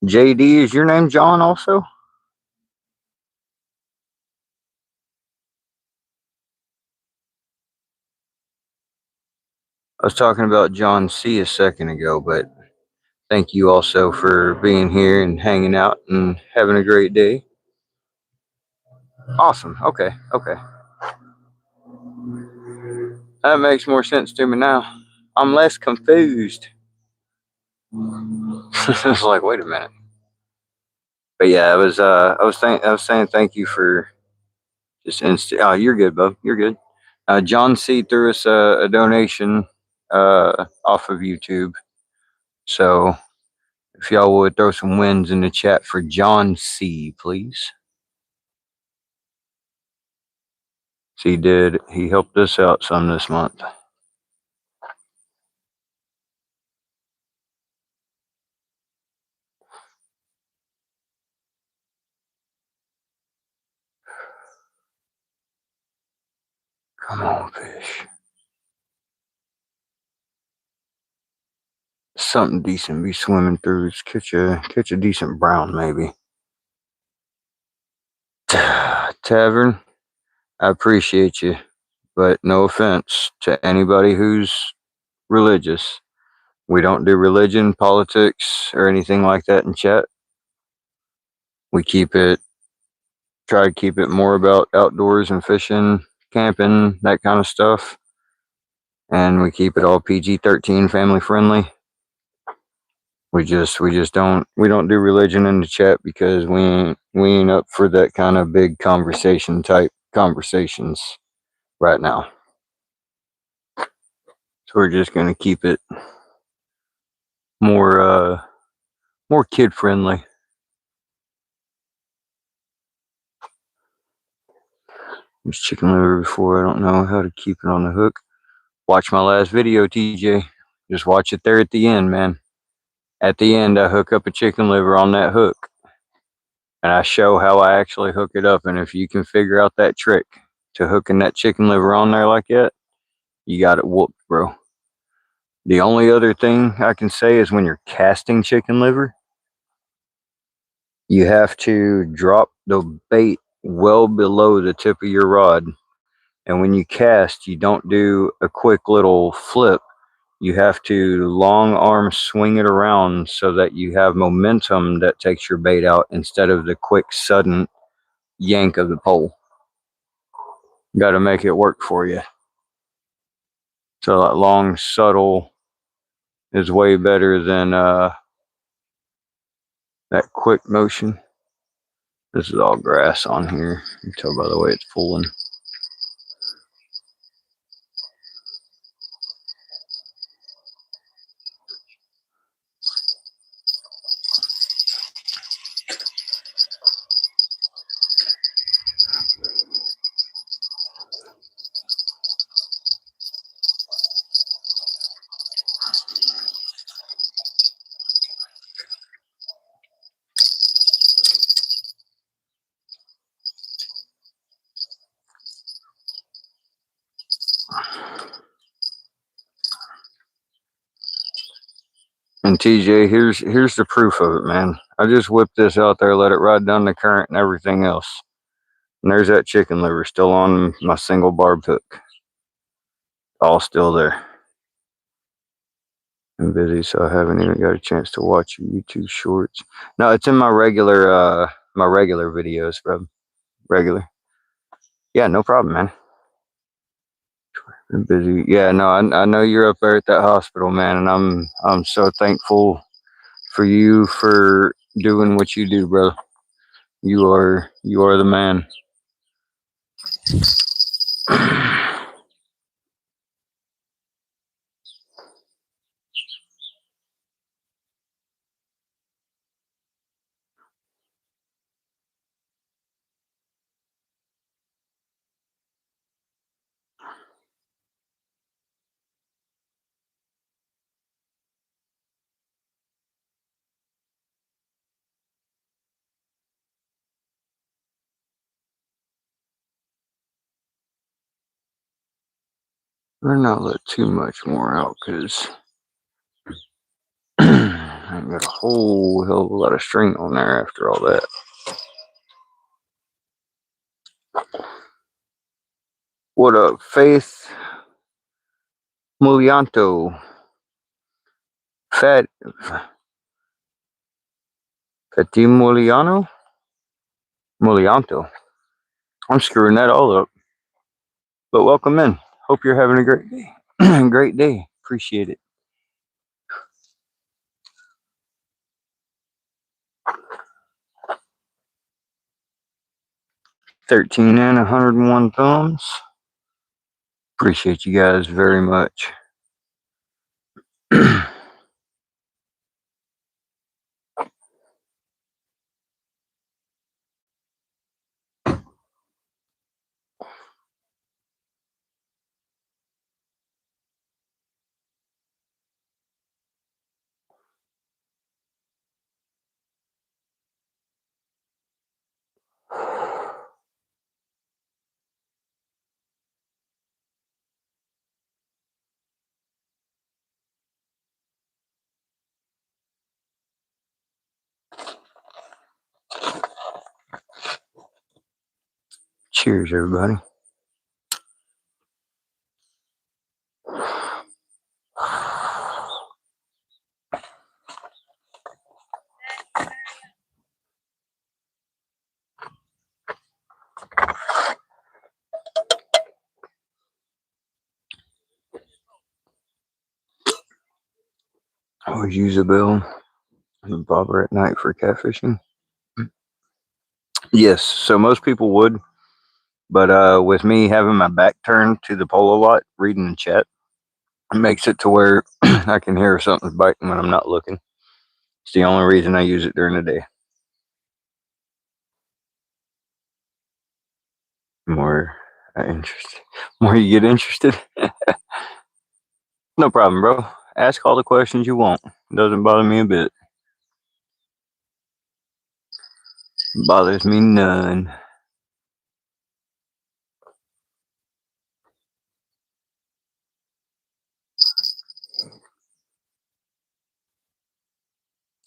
Speaker 1: JD, is your name John also? I was talking about John C. a second ago, but thank you also for being here and hanging out and having a great day. Awesome. Okay. Okay. That makes more sense to me now. I'm less confused. It's like, wait a minute. But yeah, I was saying thank you for just oh, you're good, bub. You're good. John C threw us a donation off of YouTube. So if y'all would throw some wins in the chat for John C, please. So he helped us out some this month. Come on, fish. Something decent be swimming through. Just catch a decent brown, maybe. Tavern, I appreciate you, but no offense to anybody who's religious. We don't do religion, politics, or anything like that in chat. We try to keep it more about outdoors and fishing, camping, that kind of stuff. And we keep it all PG-13, family friendly. We just don't do religion in the chat because we ain't up for that kind of big conversation type conversations right now. So we're just gonna keep it more kid friendly. There's chicken liver before. I don't know how to keep it on the hook. Watch my last video, TJ. Just watch it there at the end, man. At the end, I hook up a chicken liver on that hook. And I show how I actually hook it up. And if you can figure out that trick to hooking that chicken liver on there like that, you got it whooped, bro. The only other thing I can say is when you're casting chicken liver, you have to drop the bait well below the tip of your rod. And when you cast, you don't do a quick little flip. You have to long arm swing it around so that you have momentum that takes your bait out instead of the quick sudden yank of the pole. Got to make it work for you. So that long, subtle is way better than that quick motion. This is all grass on here. You can tell by the way it's pulling. And TJ, here's the proof of it, man. I just whipped this out there, let it ride down the current and everything else. And there's that chicken liver still on my single barb hook. All still there. I'm busy, so I haven't even got a chance to watch your YouTube shorts. No, it's in my regular videos, bro. Regular. Yeah, no problem, man. I'm busy. Yeah, no, I know you're up there at that hospital, man, and I'm so thankful for you for doing what you do, brother. You are the man. Better not let too much more out, because I got a whole hell of a lot of string on there after all that. What up, Faith? Mulianto. Fat Fatimuliano? Mulianto. I'm screwing that all up. But welcome in. Hope you're having a great day. Great day. Appreciate it. $13 and 101 thumbs. Appreciate you guys very much. Cheers, everybody. I always use a bill and a bobber at night for catfishing. Yes, so most people would, but with me having my back turned to the pole a lot, reading the chat, it makes it to where I can hear if something's biting when I'm not looking. It's the only reason I use it during the day. More interested. More you get interested. No problem, bro. Ask all the questions you want. Doesn't bother me a bit. Bothers me none.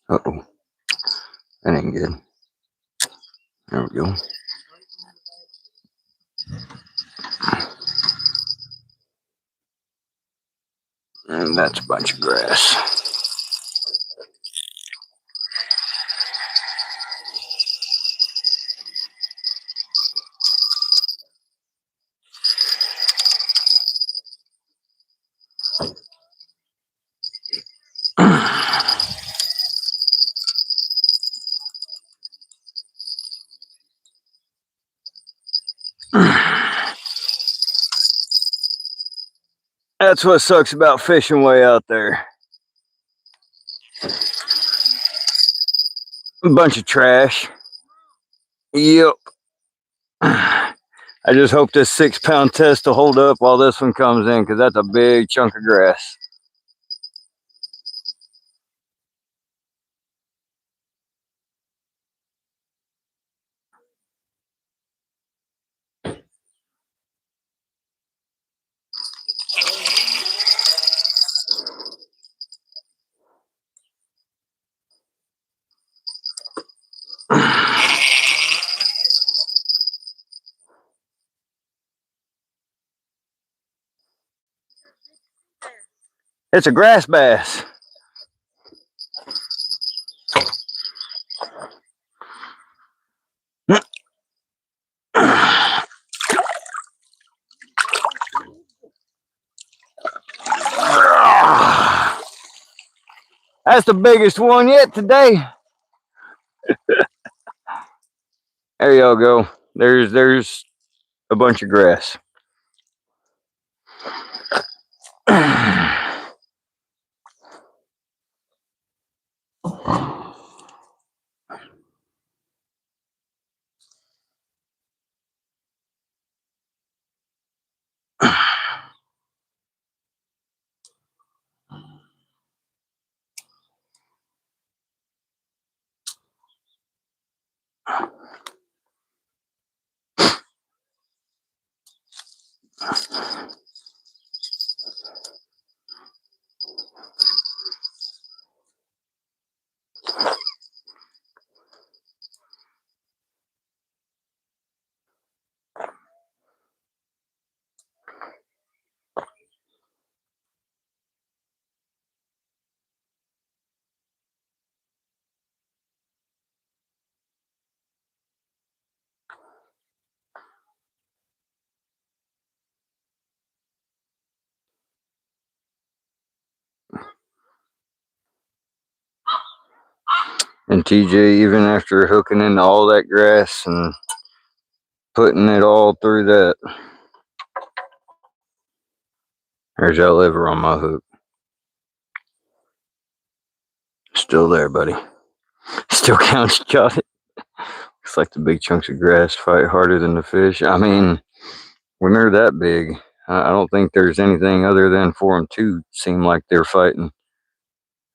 Speaker 1: Uh-oh. That ain't good. There we go. And that's a bunch of grass. That's what sucks about fishing way out there. A bunch of trash. Yep. I just hope this 6-pound test will hold up while this one comes in, because that's a big chunk of grass. It's a grass bass. That's the biggest one yet today. There y'all go. There's a bunch of grass. And TJ, even after hooking into all that grass and putting it all through that, there's that liver on my hook. Still there, buddy. Still counts, got it. Looks like the big chunks of grass fight harder than the fish. I mean, when they're that big, I don't think there's anything other than for them to seem like they're fighting.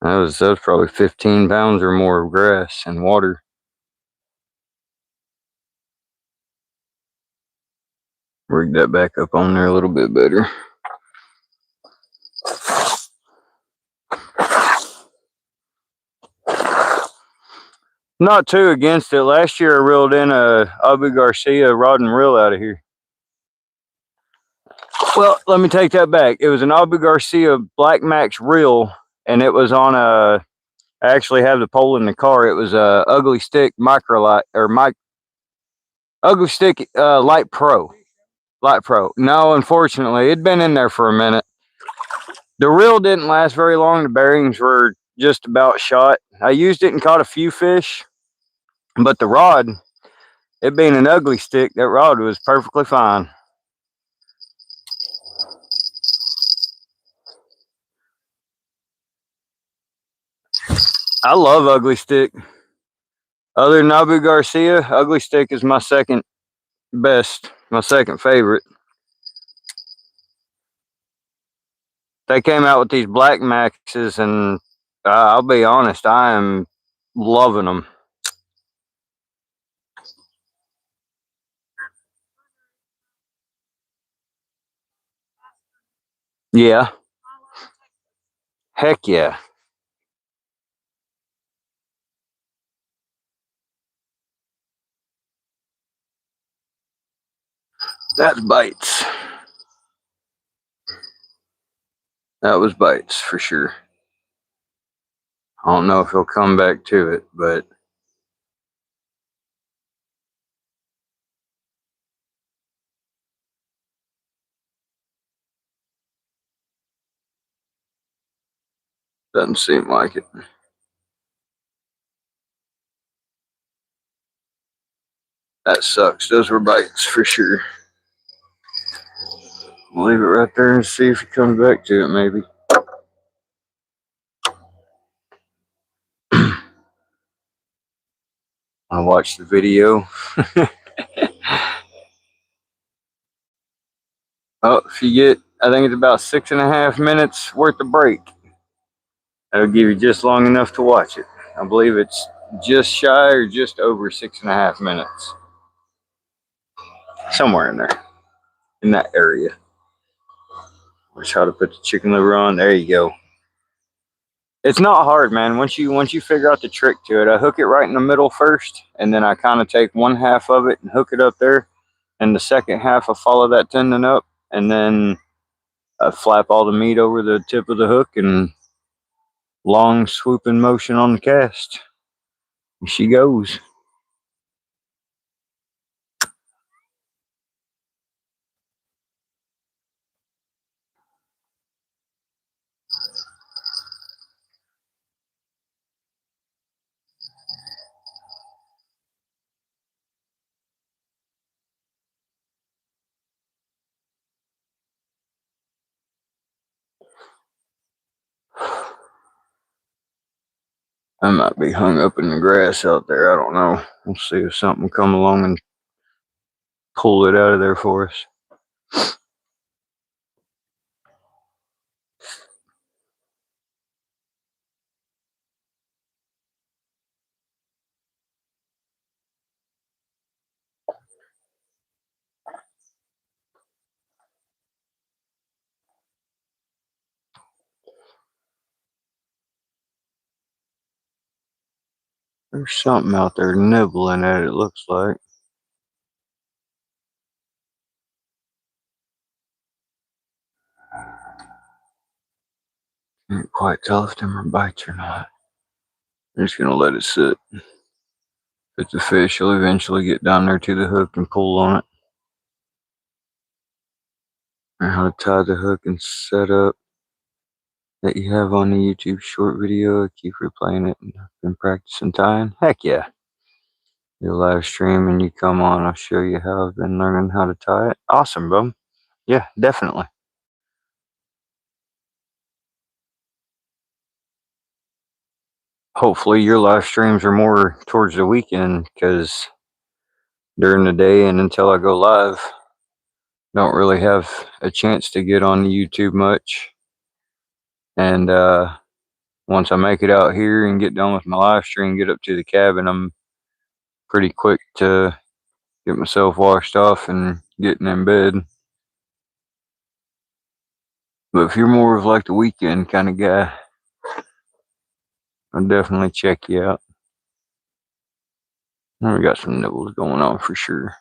Speaker 1: That was probably 15 pounds or more of grass and water. Rig that back up on there a little bit better. Not too against it. Last year I reeled in a Abu Garcia rod and reel out of here. Well, let me take that back. It was an Abu Garcia Black Max reel, and it was on a. I actually have the pole in the car. It was a Ugly Stick Microlight or Ugly Stick Light Pro. Light Pro. No, unfortunately, it'd been in there for a minute. The reel didn't last very long. The bearings were just about shot. I used it and caught a few fish, but the rod, it being an Ugly Stick, that rod was perfectly fine. I love Ugly Stick. Other than Abu Garcia, Ugly Stick is my second best, my second favorite. They came out with these Black Maxes, and I'll be honest, I am loving them. Yeah. Heck yeah. That's bites. That was bites for sure. I don't know if he'll come back to it, but doesn't seem like it. That sucks. Those were bites for sure. We'll leave it right there and see if he comes back to it, maybe. I watched the video. Oh, if you get, I think it's about 6.5 minutes worth of break. That'll give you just long enough to watch it. I believe it's just shy or just over 6.5 minutes. Somewhere in there, in that area. Watch how to put the chicken liver on. There you go. It's not hard, man. Once you figure out the trick to it, I hook it right in the middle first, and then I kind of take one half of it and hook it up there, and the second half I follow that tendon up, and then I flap all the meat over the tip of the hook and long swooping motion on the cast. And she goes. I might be hung up in the grass out there. I don't know. We'll see if something come along and pull it out of there for us. There's something out there nibbling at it, it looks like. Can't quite tell if them are bites or not. I'm just gonna let it sit. If it's a fish, you'll eventually get down there to the hook and pull on it. And how to tie the hook and set up. that you have on the YouTube short video. I keep replaying it and I've been practicing tying. Heck yeah. You live stream and you come on, I'll show you how I've been learning how to tie it. Awesome, bro. Yeah, definitely. Hopefully your live streams are more towards the weekend, because during the day and until I go live, don't really have a chance to get on YouTube much. And once I make it out here and get done with my live stream, get up to the cabin, I'm pretty quick to get myself washed off and getting in bed. But if you're more of like the weekend kind of guy, I'll definitely check you out. We got some nibbles going on for sure.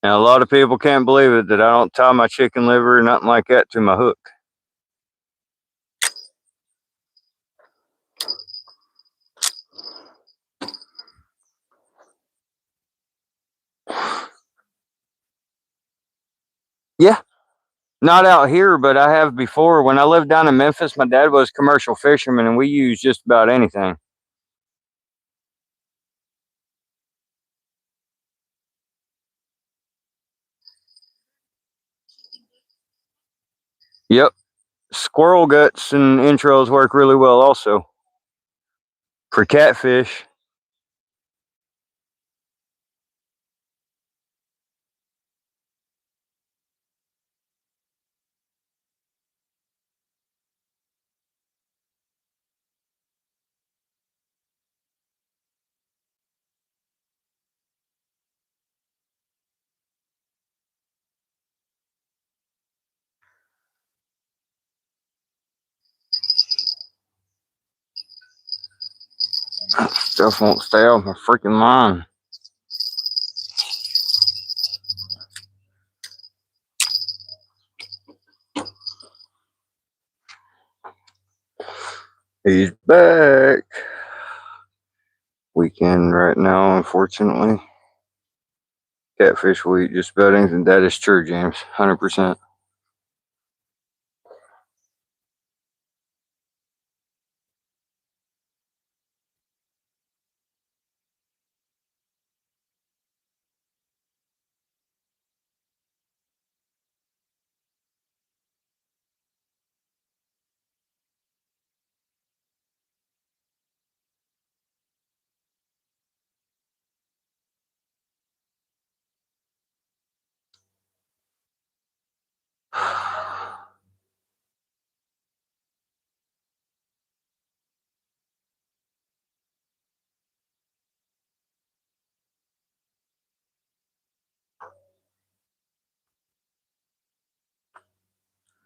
Speaker 1: Now, a lot of people can't believe it that I don't tie my chicken liver or nothing like that to my hook. Yeah, not out here, but I have before. When I lived down in Memphis, my dad was a commercial fisherman and we used just about anything. Yep. Squirrel guts and intros work really well also for catfish. Stuff won't stay off my freaking line. He's back. Weekend right now, unfortunately. Catfish will eat just about anything. That is true, James. 100%.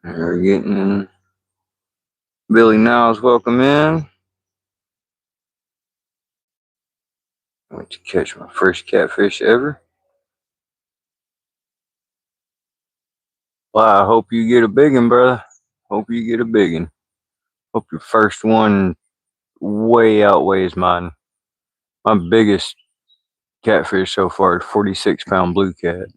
Speaker 1: We're getting Billy Niles, welcome in. I went to catch my first catfish ever. Well, I hope you get a big one, brother. Hope you get a big one. Hope your first one way outweighs mine. My biggest catfish so far is 46-pound blue cat.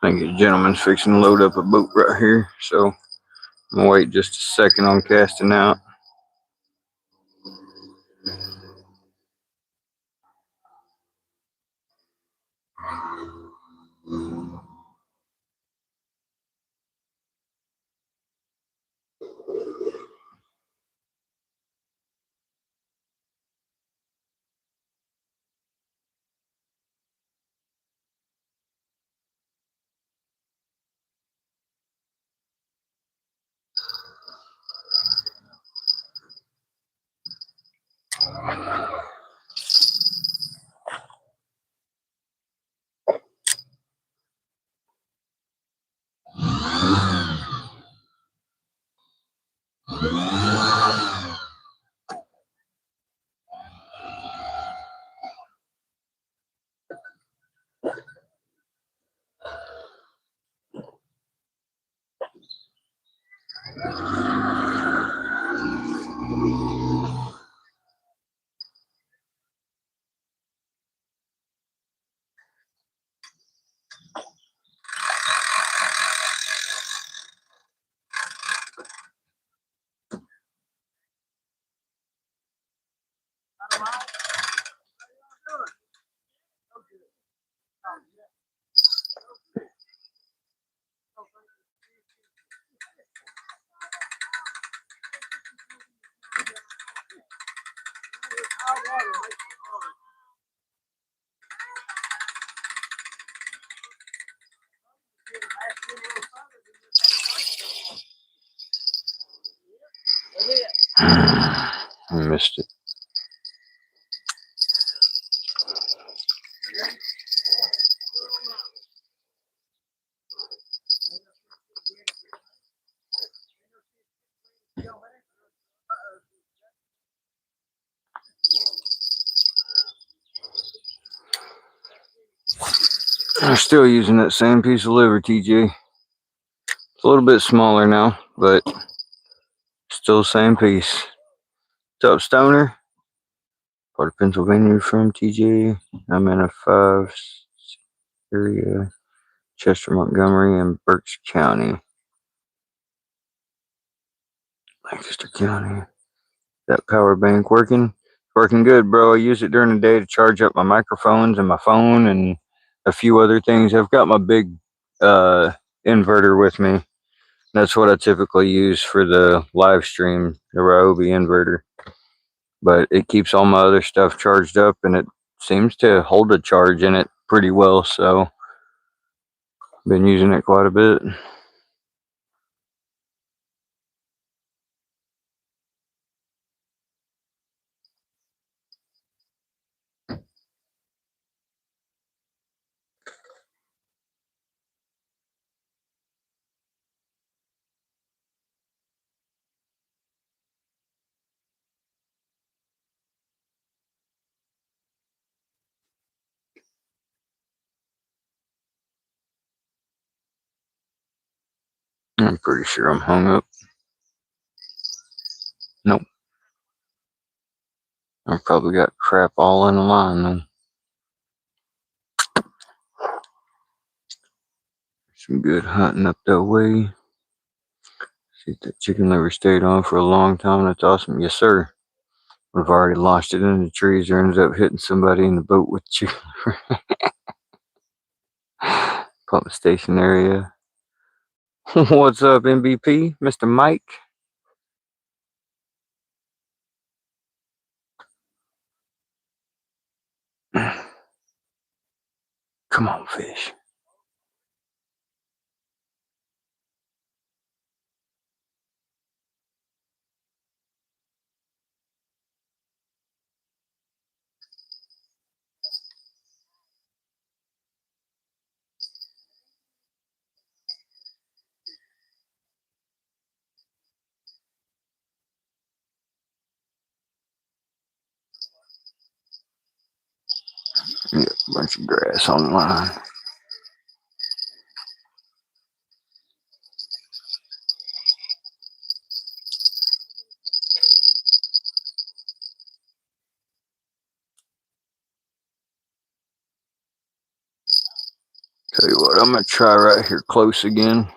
Speaker 1: I think a gentleman's fixing to load up a boat right here, so I'm gonna wait just a second on casting out. I missed it. I'm still using that same piece of liver, TJ. It's a little bit smaller now, but still the same piece. What's up, Stoner? Part of Pennsylvania from TJ. I'm in a 5 area, Chester, Montgomery, and Berks County. Lancaster County. That power bank working? Working good, bro. I use it during the day to charge up my microphones and my phone and a few other things. I've got my big inverter with me. That's what I typically use for the live stream, the Ryobi inverter. But it keeps all my other stuff charged up, and it seems to hold a charge in it pretty well, so been using it quite a bit. I'm pretty sure I'm hung up. Nope. I've probably got crap all in the line then. Some good hunting up that way. See if that chicken liver stayed on for a long time. That's awesome. Yes, sir. We've already launched it into the trees or ended up hitting somebody in the boat with chicken liver. Pump station area. What's up, MVP? Mr. Mike? Come on, fish. Yep, bunch of grass on the line. Tell you what, I'm gonna try right here close again.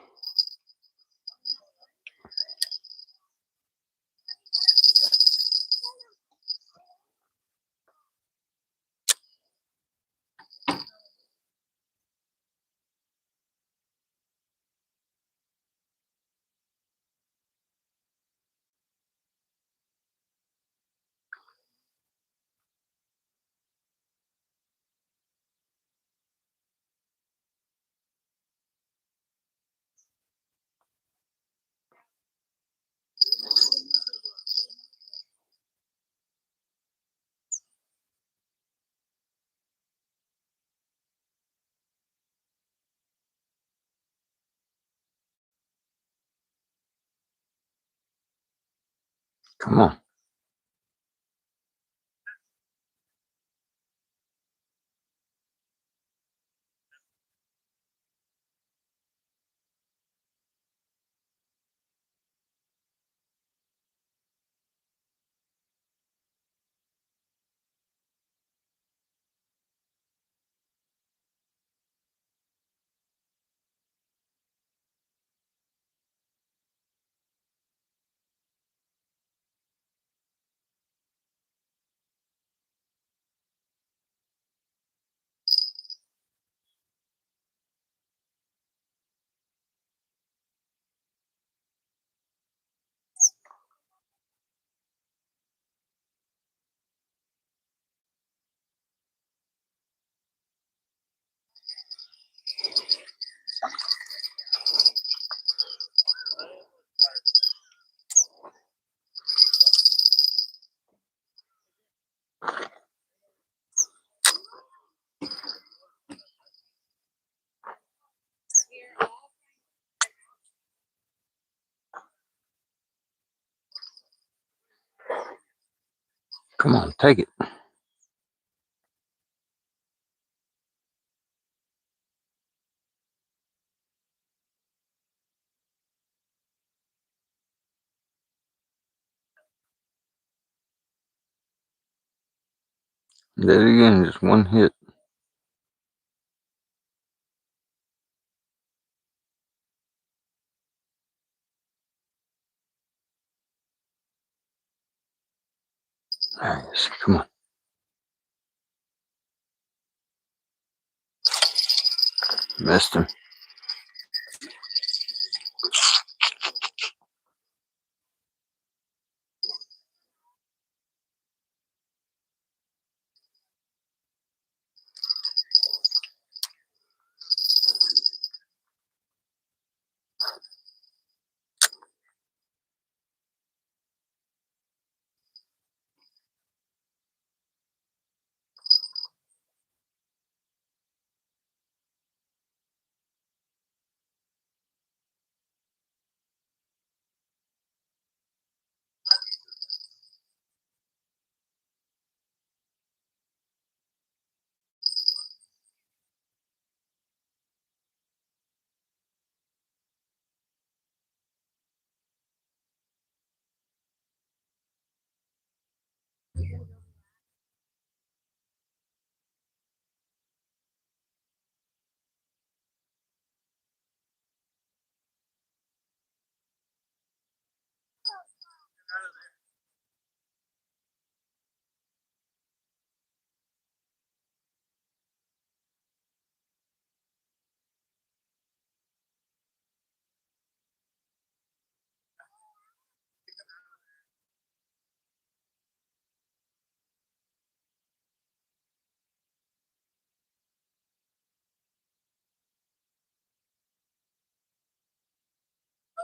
Speaker 1: Come on. Come on, take it. Did it again, just one hit. Nice. Come on. Missed him.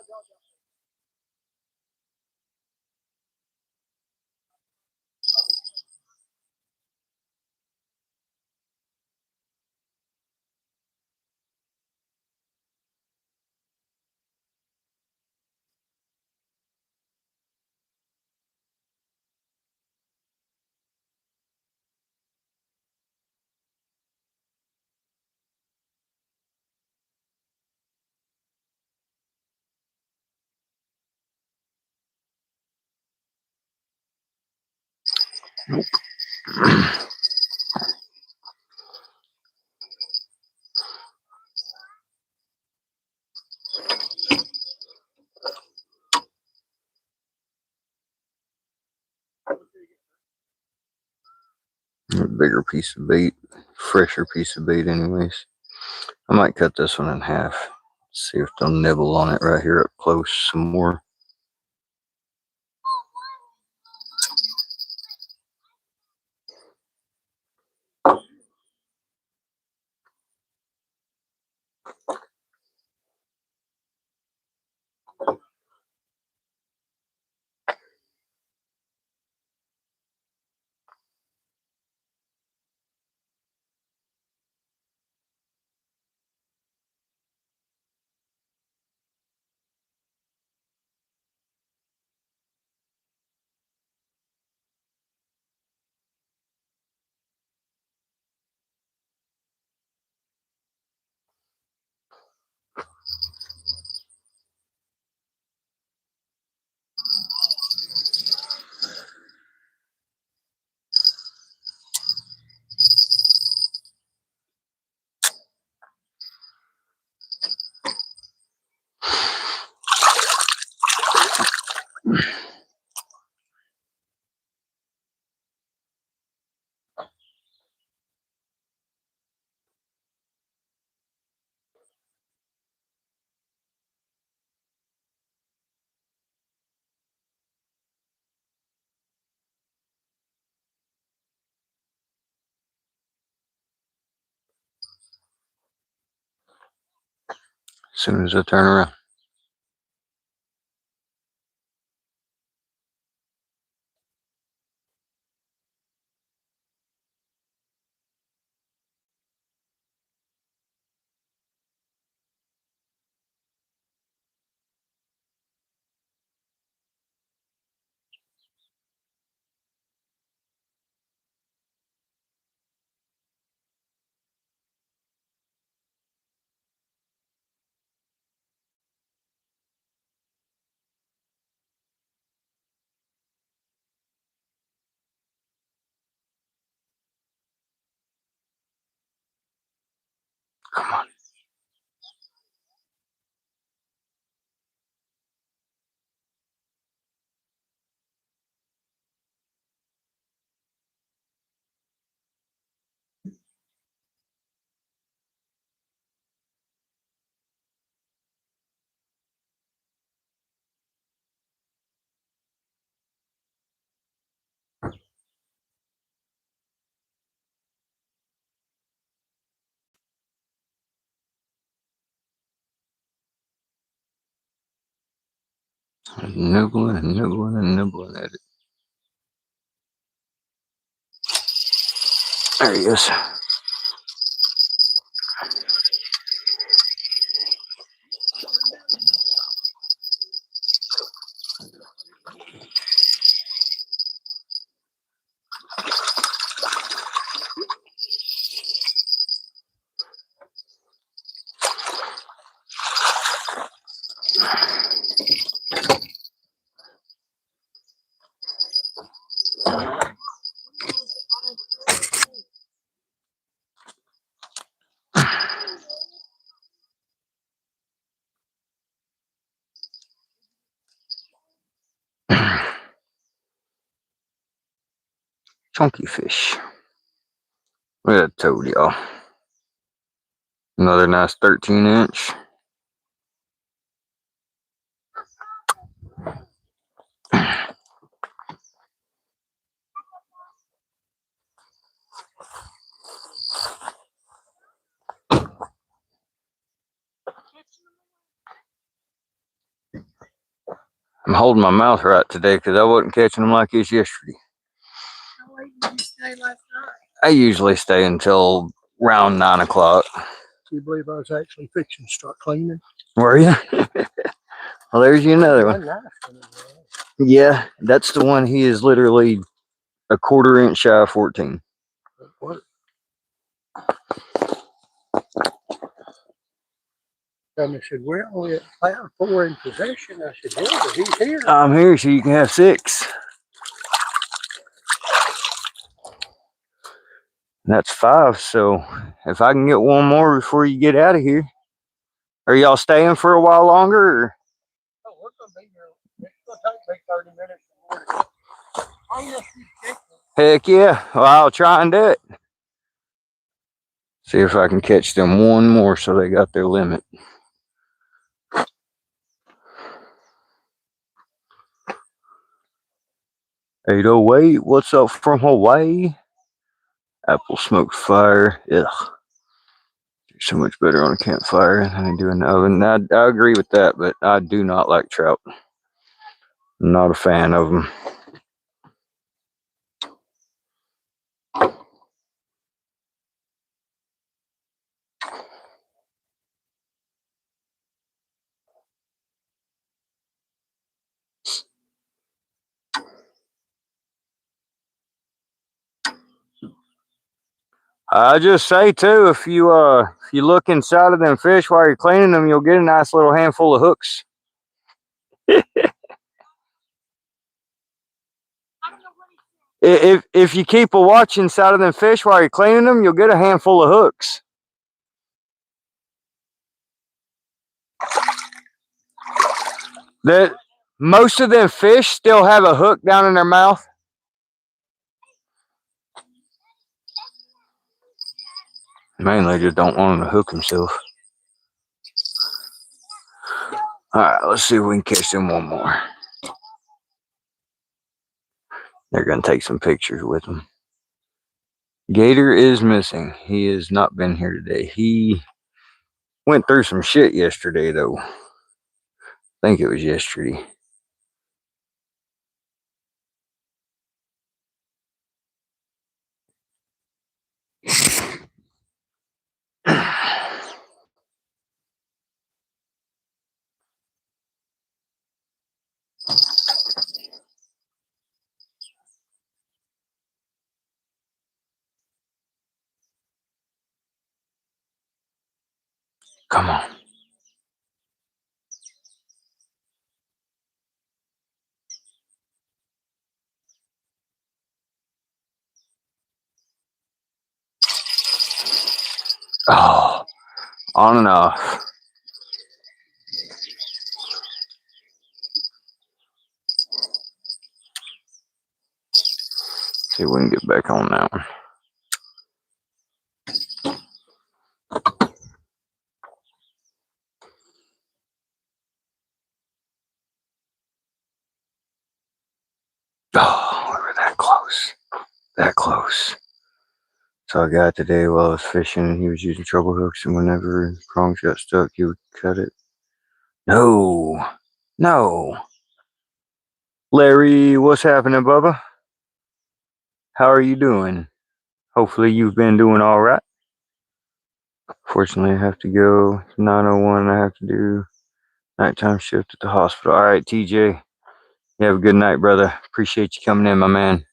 Speaker 1: Nope. A bigger piece of bait, fresher piece of bait anyways. I might cut this one in half. See if they'll nibble on it right here up close some more. As soon as I turn around. Come on. Nibbling and nibbling and nibbling at it. There he is. Chunky fish. Look at that toad, y'all. Another nice 13-inch. I'm holding my mouth right today because I wasn't catching them like this yesterday.
Speaker 3: How late did you stay last night?
Speaker 1: I usually stay until around 9 o'clock.
Speaker 2: Do you believe I was actually fixing to start cleaning?
Speaker 1: Were you? Well, there's you another one.
Speaker 2: Nice one as
Speaker 1: Yeah, that's the one. He is literally a quarter inch shy of 14.
Speaker 2: well. And they said, we're only at 4 in possession. I said, yeah, but he's here.
Speaker 1: I'm here so you can have 6. That's 5. So if I can get one more before you get out of here, are y'all staying for a while longer? Or?
Speaker 2: Oh, we're going to be here. It's going to take me 30 minutes. Oh, yes, you check it.
Speaker 1: Heck yeah. Well, I'll try and do it. See if I can catch them one more so they got their limit. "808, what's up from Hawaii?" Apple smoked fire. Ugh. So much better on a campfire than I do in the oven. I agree with that, but I do not like trout. I'm not a fan of them. I just say too, if you look inside of them fish while you're cleaning them, you'll get a nice little handful of hooks.
Speaker 3: I don't know what he said.
Speaker 1: If you keep a watch inside of them fish while you're cleaning them, you'll get a handful of hooks. That most of them fish still have a hook down in their mouth. Mainly just don't want him to hook himself. All right, let's see if we can catch them one more. They're going to take some pictures with them. Gator is missing. He has not been here today. He went through some shit yesterday, though. I think it was yesterday. Come on. Oh, on and off. See if we can get back on that one. Oh, we were that close. That close. So I got today while I was fishing. He was using treble hooks, and whenever prongs got stuck, he would cut it. No. No. Larry, what's happening, Bubba? How are you doing? Hopefully you've been doing all right. Fortunately, I have to go 9:01. I have to do nighttime shift at the hospital. All right, TJ. You have a good night, brother. Appreciate you coming in, my man.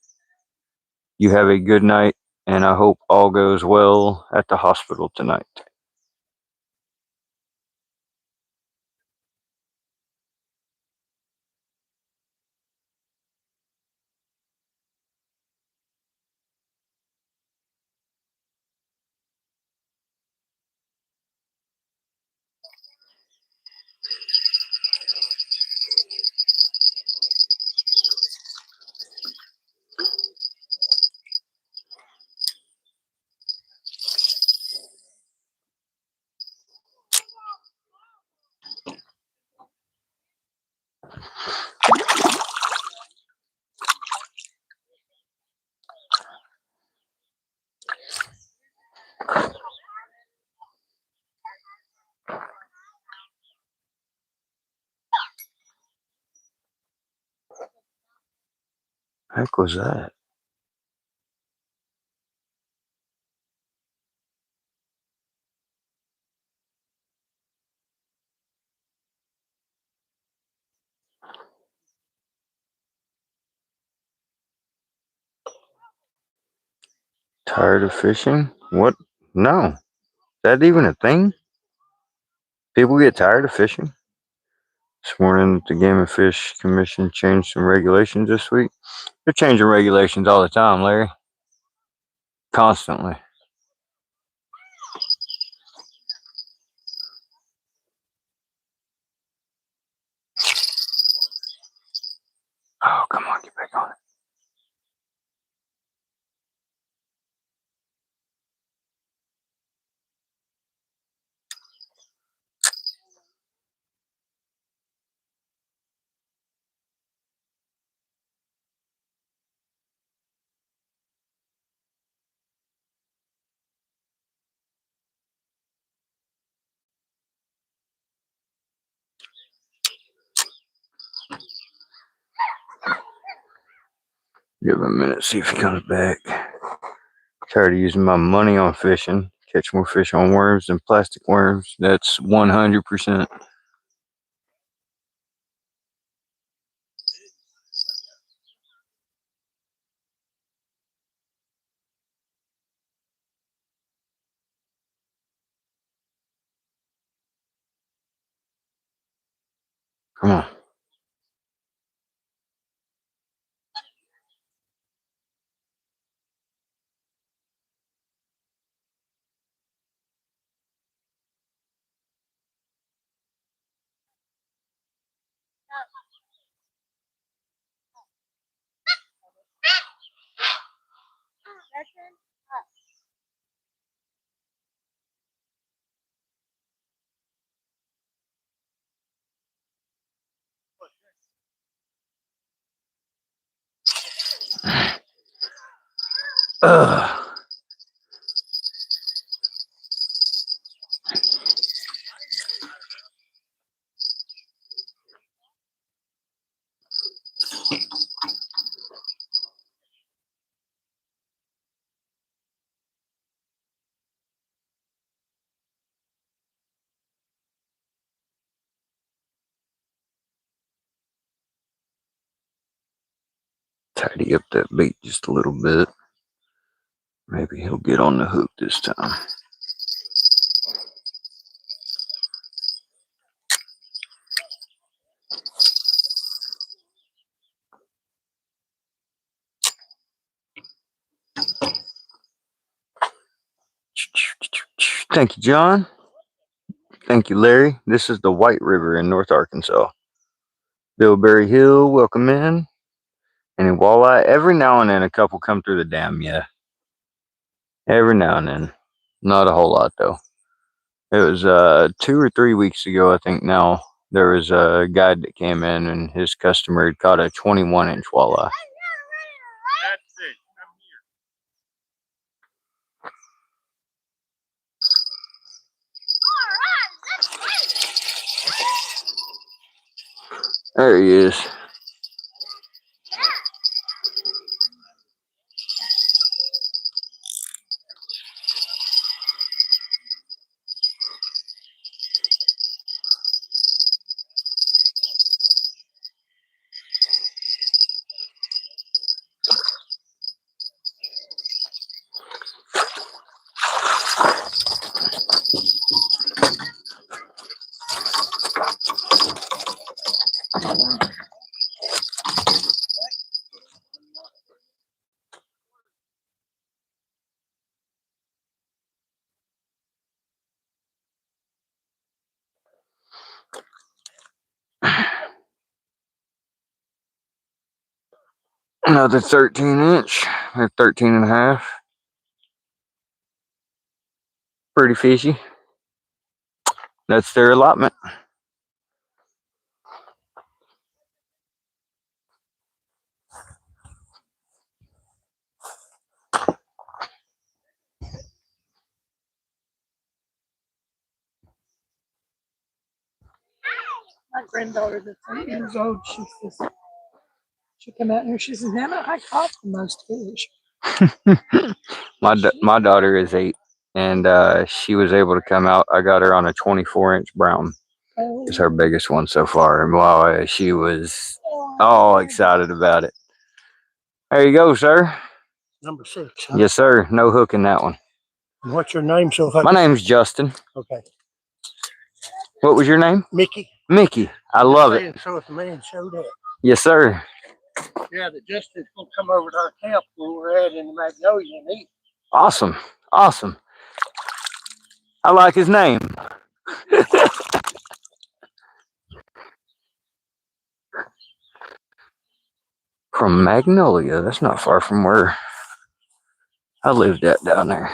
Speaker 1: You have a good night, and I hope all goes well at the hospital tonight. Heck was that? Tired of fishing? What? No. Is that even a thing? People get tired of fishing? This morning, the Game and Fish Commission changed some regulations this week. They're changing regulations all the time, Larry. Constantly. Oh, come on, get back on it. Give him a minute, see if he comes back. Tired of using my money on fishing. Catch more fish on worms than plastic worms. That's 100%. Come on. Ugh. Tidy up that bait just a little bit. Maybe he'll get on the hook this time. Thank you, John. Thank you, Larry. This is the White River in North Arkansas. Billberry Hill, welcome in. Any walleye? Every now and then a couple come through the dam, yeah. Every now and then. Not a whole lot, though. It was 2 or 3 weeks ago, I think now. There was a guide that came in and his customer had caught a 21-inch walleye.
Speaker 4: That's it. Come here.
Speaker 1: There he is. Another 13-inch, or 13 and a half. Pretty fishy. That's their allotment.
Speaker 2: My granddaughter that's 8 years old, she says
Speaker 3: She come out here. She says, "Nana, I caught the most fish."
Speaker 1: My daughter is 8, and she was able to come out. I got her on a 24-inch brown. It's her biggest one so far, and wow, she was all excited about it. There you go, sir.
Speaker 2: Number 6. Huh?
Speaker 1: Yes, sir. No hook in that one.
Speaker 2: And what's your name? So if I
Speaker 1: My name's Justin.
Speaker 2: okay,
Speaker 1: What was your name?
Speaker 2: Mickey.
Speaker 1: Mickey. I love it.
Speaker 2: So if the man showed up,
Speaker 1: Yes, sir.
Speaker 2: yeah, that Justin's gonna come over to our camp where we're at in the Magnolia and eat.
Speaker 1: Awesome. Awesome. I like his name. From Magnolia. That's not far from where I lived at down there.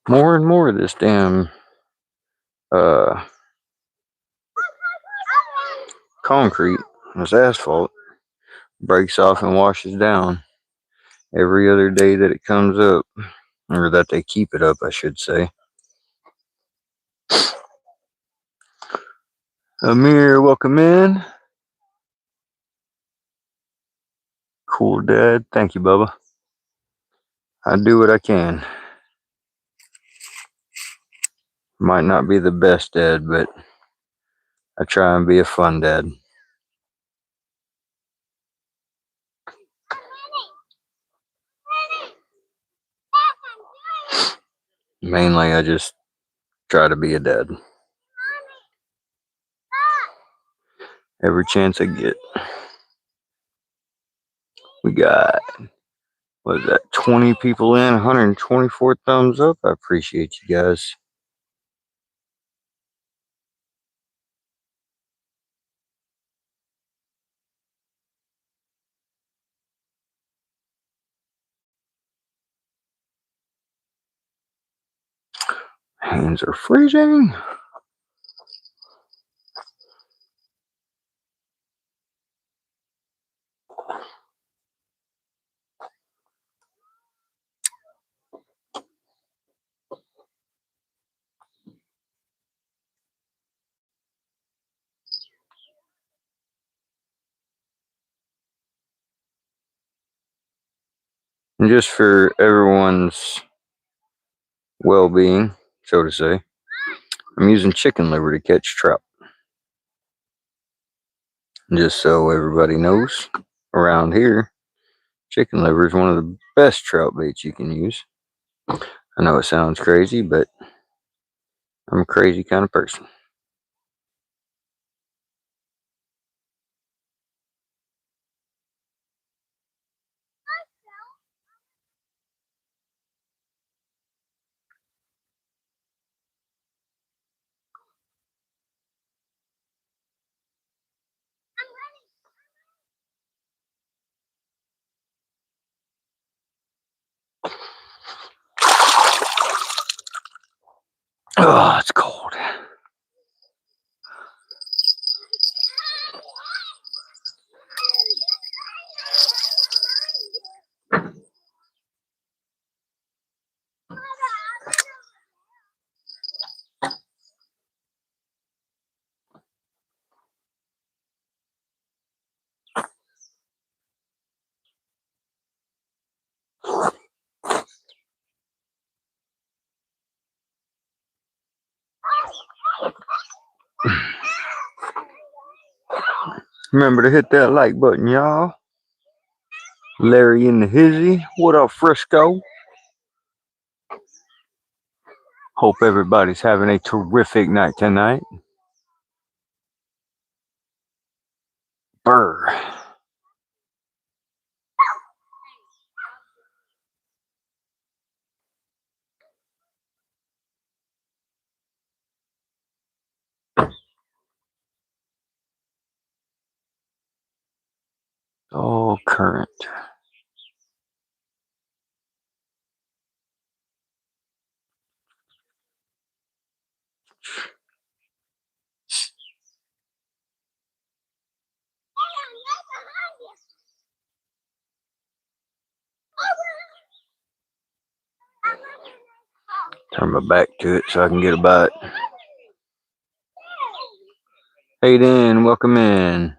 Speaker 1: More and more of this damn concrete, this asphalt, breaks off and washes down every other day that it comes up, or that they keep it up, I should say. Amir, welcome in. Cool, Dad. Thank you, Bubba. I do what I can. Might not be the best dad, but I try and be a fun dad. Mainly, I just try to be a dad. Every chance I get. We got, what is that, 20 people in, 124 thumbs up. I appreciate you guys. Hands are freezing. And just for everyone's well-being, so to say, I'm using chicken liver to catch trout. Just so everybody knows, around here, chicken liver is one of the best trout baits you can use. I know it sounds crazy, but I'm a crazy kind of person. Oh, it's cold. Remember to hit that like button, y'all. Larry in the hizzy. What up, Frisco? Hope everybody's having a terrific night tonight. Brr. Oh, current. Turn my back to it so I can get a bite. Hayden, welcome in.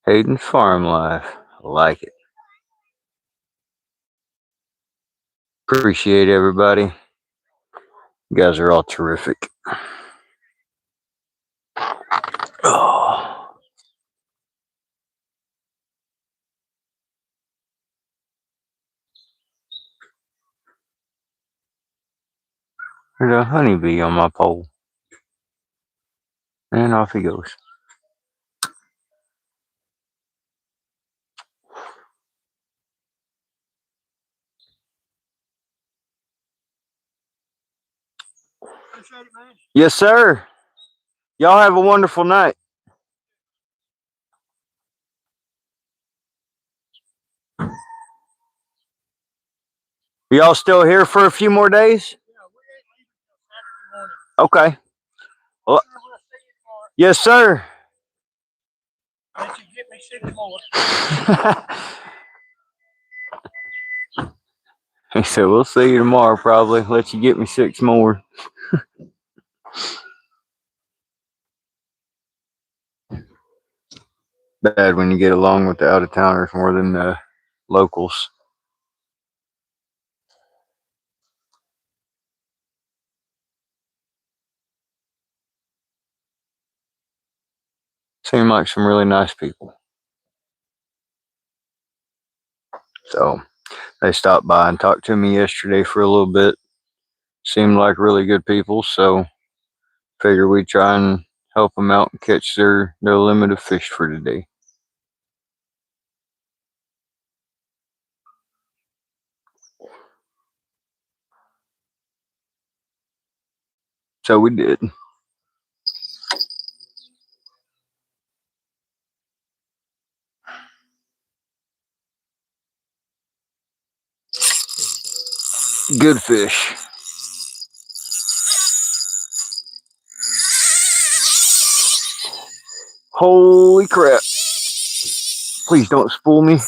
Speaker 1: Hayden's Farm Life. I like it. Appreciate everybody. You guys are all terrific. Oh. There's a honeybee on my pole. And off he goes.
Speaker 2: Appreciate it, man.
Speaker 1: Yes, sir. Y'all have a wonderful night. Y'all still here for a few more days?
Speaker 2: Yeah, we ain't leaving till Saturday morning.
Speaker 1: Okay. Well,
Speaker 2: Sure, we'll see you tomorrow.
Speaker 1: yes, sir.
Speaker 2: Let you get me 6 more.
Speaker 1: He said, we'll see you tomorrow probably. Let you get me 6 more. Bad when you get along with the out-of-towners more than the locals. Seem like some really nice people. So they stopped by and talked to me yesterday for a little bit. Seemed like really good people, so figure we try and help them out and catch their limit of fish for today. So we did. Good fish. Holy crap. Please don't spool me.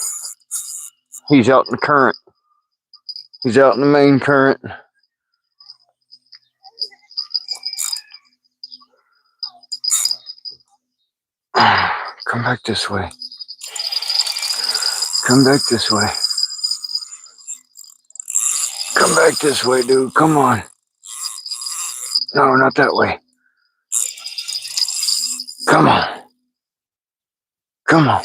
Speaker 1: He's out in the current. He's out in the main current. Come back this way. Come back this way. Come back this way, dude. Come on. No, not that way. Come on. Come on.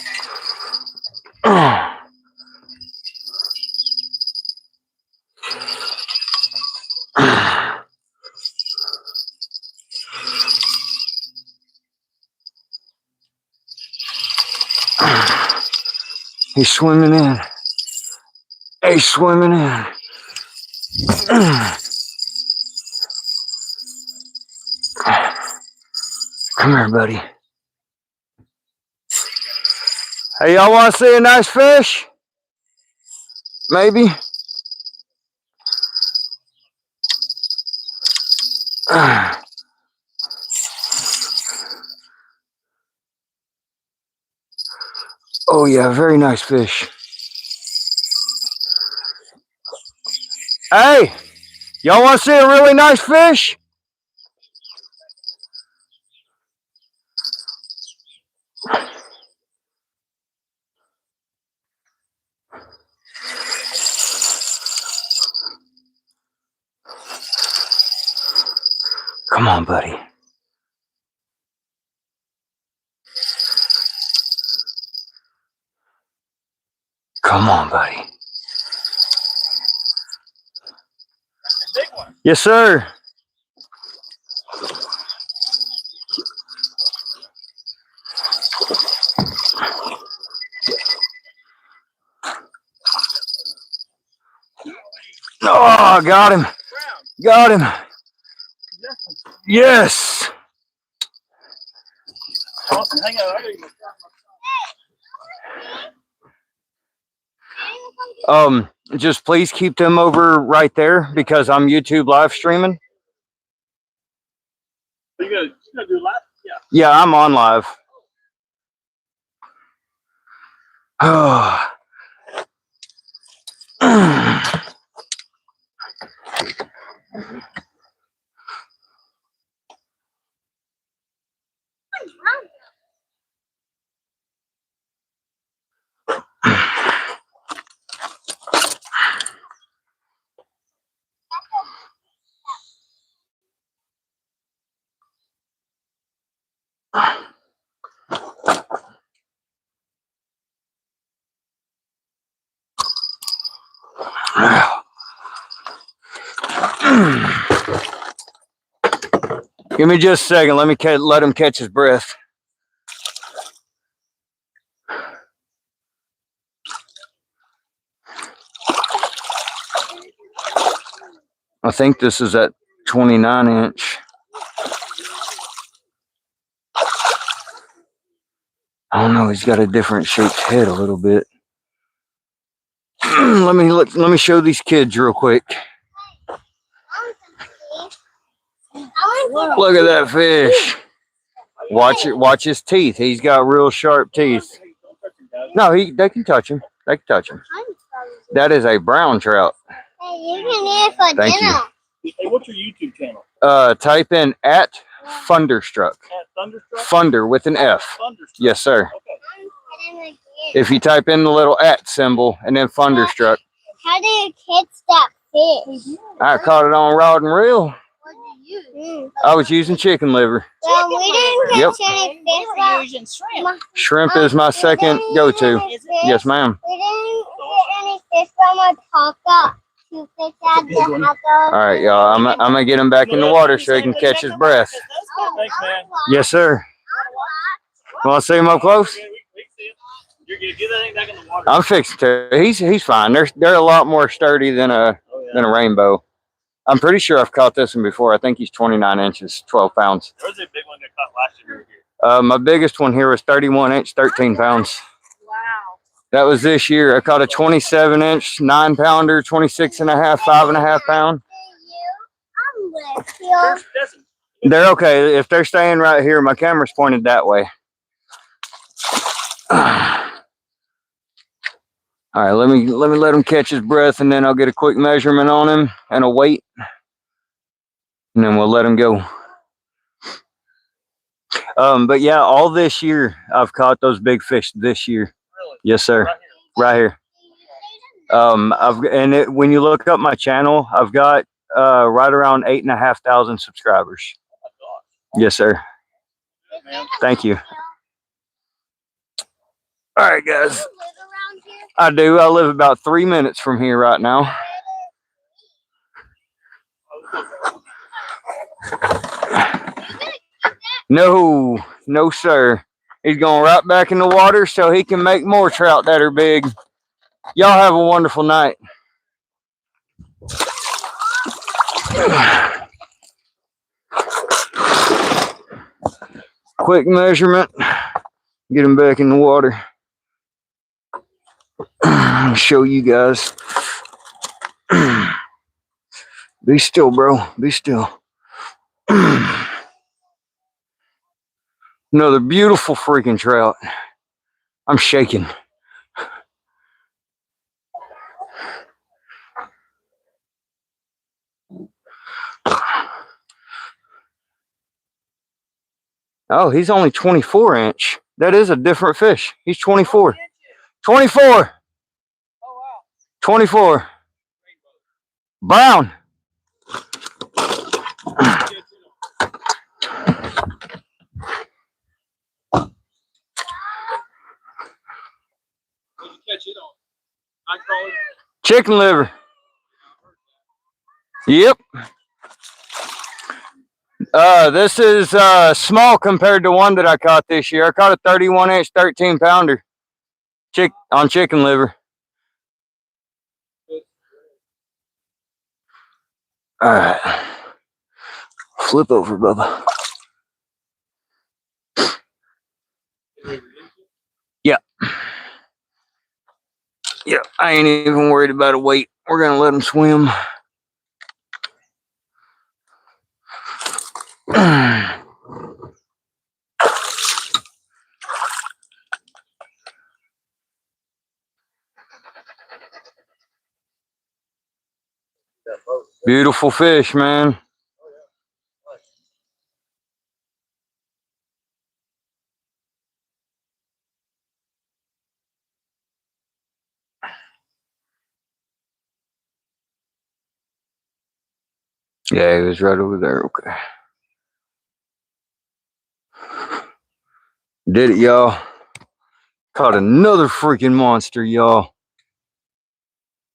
Speaker 1: He's swimming in. He's swimming in. Come here, buddy. Hey, y'all want to see a nice fish? Maybe. Oh yeah, very nice fish. Hey, y'all want to see a really nice fish? Come on, buddy. Come on, buddy.
Speaker 2: That's a big one.
Speaker 1: Yes, sir. Oh, I got him. Got him. Yes.
Speaker 2: Awesome. Hang on. I gotta go.
Speaker 1: Just please keep them over right there because I'm YouTube live streaming.
Speaker 2: You gonna do live? Yeah.
Speaker 1: Yeah, I'm on live. Oh. Give me just a second. Let me let him catch his breath. I think this is at 29 inch. I don't know. He's got a different shaped head a little bit. Let me show these kids real quick. Look at that fish. Watch his teeth. He's got real sharp teeth. No, they can touch him. They can touch him. That is a brown trout.
Speaker 5: Hey, you can eat it for
Speaker 1: Thank
Speaker 5: dinner.
Speaker 4: Hey, what's your YouTube channel?
Speaker 1: Type in at Funderstruck.
Speaker 4: At Thunderstruck?
Speaker 1: Funder with an F.
Speaker 4: Thunderstruck.
Speaker 1: Yes, sir.
Speaker 4: Okay.
Speaker 1: If you type in the little at symbol and then Funderstruck.
Speaker 5: How do you catch that fish?
Speaker 1: I caught it on rod and reel.
Speaker 5: What do you use?
Speaker 1: I was using chicken liver.
Speaker 5: Well, we didn't
Speaker 1: Yep.
Speaker 5: catch any
Speaker 3: We
Speaker 5: fish.
Speaker 3: were using shrimp.
Speaker 1: Shrimp is my second go-to. Yes, ma'am.
Speaker 5: We didn't get any fish from a taco. To fish at the taco.
Speaker 1: All right, y'all. I'm gonna get him back in the water so he can catch his breath.
Speaker 4: Thanks, man.
Speaker 1: Yes, sir. Want to see him up close?
Speaker 4: Okay, we can see it. You're gonna get that thing back in the water.
Speaker 1: I'm fixing to. He's fine. They're a lot more sturdy than a rainbow. I'm pretty sure I've caught this one before. I think he's 29 inches, 12 pounds.
Speaker 4: There was a big one that caught last year here.
Speaker 1: My biggest one here was 31 inch, 13 pounds.
Speaker 3: Wow.
Speaker 1: That was this year. I caught a 27 inch, 9 pounder, 26 and a half, 5.5 pound.
Speaker 5: I'm with you.
Speaker 4: That's
Speaker 1: They're okay. If they're staying right here, my camera's pointed that way. All right, let me let him catch his breath, and then I'll get a quick measurement on him and a weight, and then we'll let him go. But yeah, all this year I've caught those big fish this year.
Speaker 4: really
Speaker 1: Yes, sir.
Speaker 4: right here.
Speaker 1: Right here. When you look up my channel, I've got right around 8,500 subscribers.
Speaker 4: Oh my
Speaker 1: Yes, sir.
Speaker 4: gosh, man.
Speaker 1: Thank you. All right, guys.
Speaker 5: You live around here?
Speaker 1: I do. I live about 3 minutes from here right now. No, sir. He's going right back in the water so he can make more trout that are big. Y'all have a wonderful night. Quick measurement. Get him back in the water. Show you guys. Be still, bro. Be still. Another beautiful freaking trout. I'm shaking. Oh, he's only 24 inch. That is a different fish. He's 24. 24.
Speaker 3: Oh, wow.
Speaker 1: 24. Brown.
Speaker 4: What'd you catch it on? Nightcrawler?
Speaker 1: Chicken liver. Yep. This is small compared to one that I caught this year. I caught a 31 inch, 13 pounder on chicken liver. All right. Flip over, Bubba. Yeah. Yeah, I ain't even worried about a weight. We're going to let him swim. Beautiful fish, man. Yeah, he was right over there. Okay. Did it, y'all. Caught another freaking monster, y'all.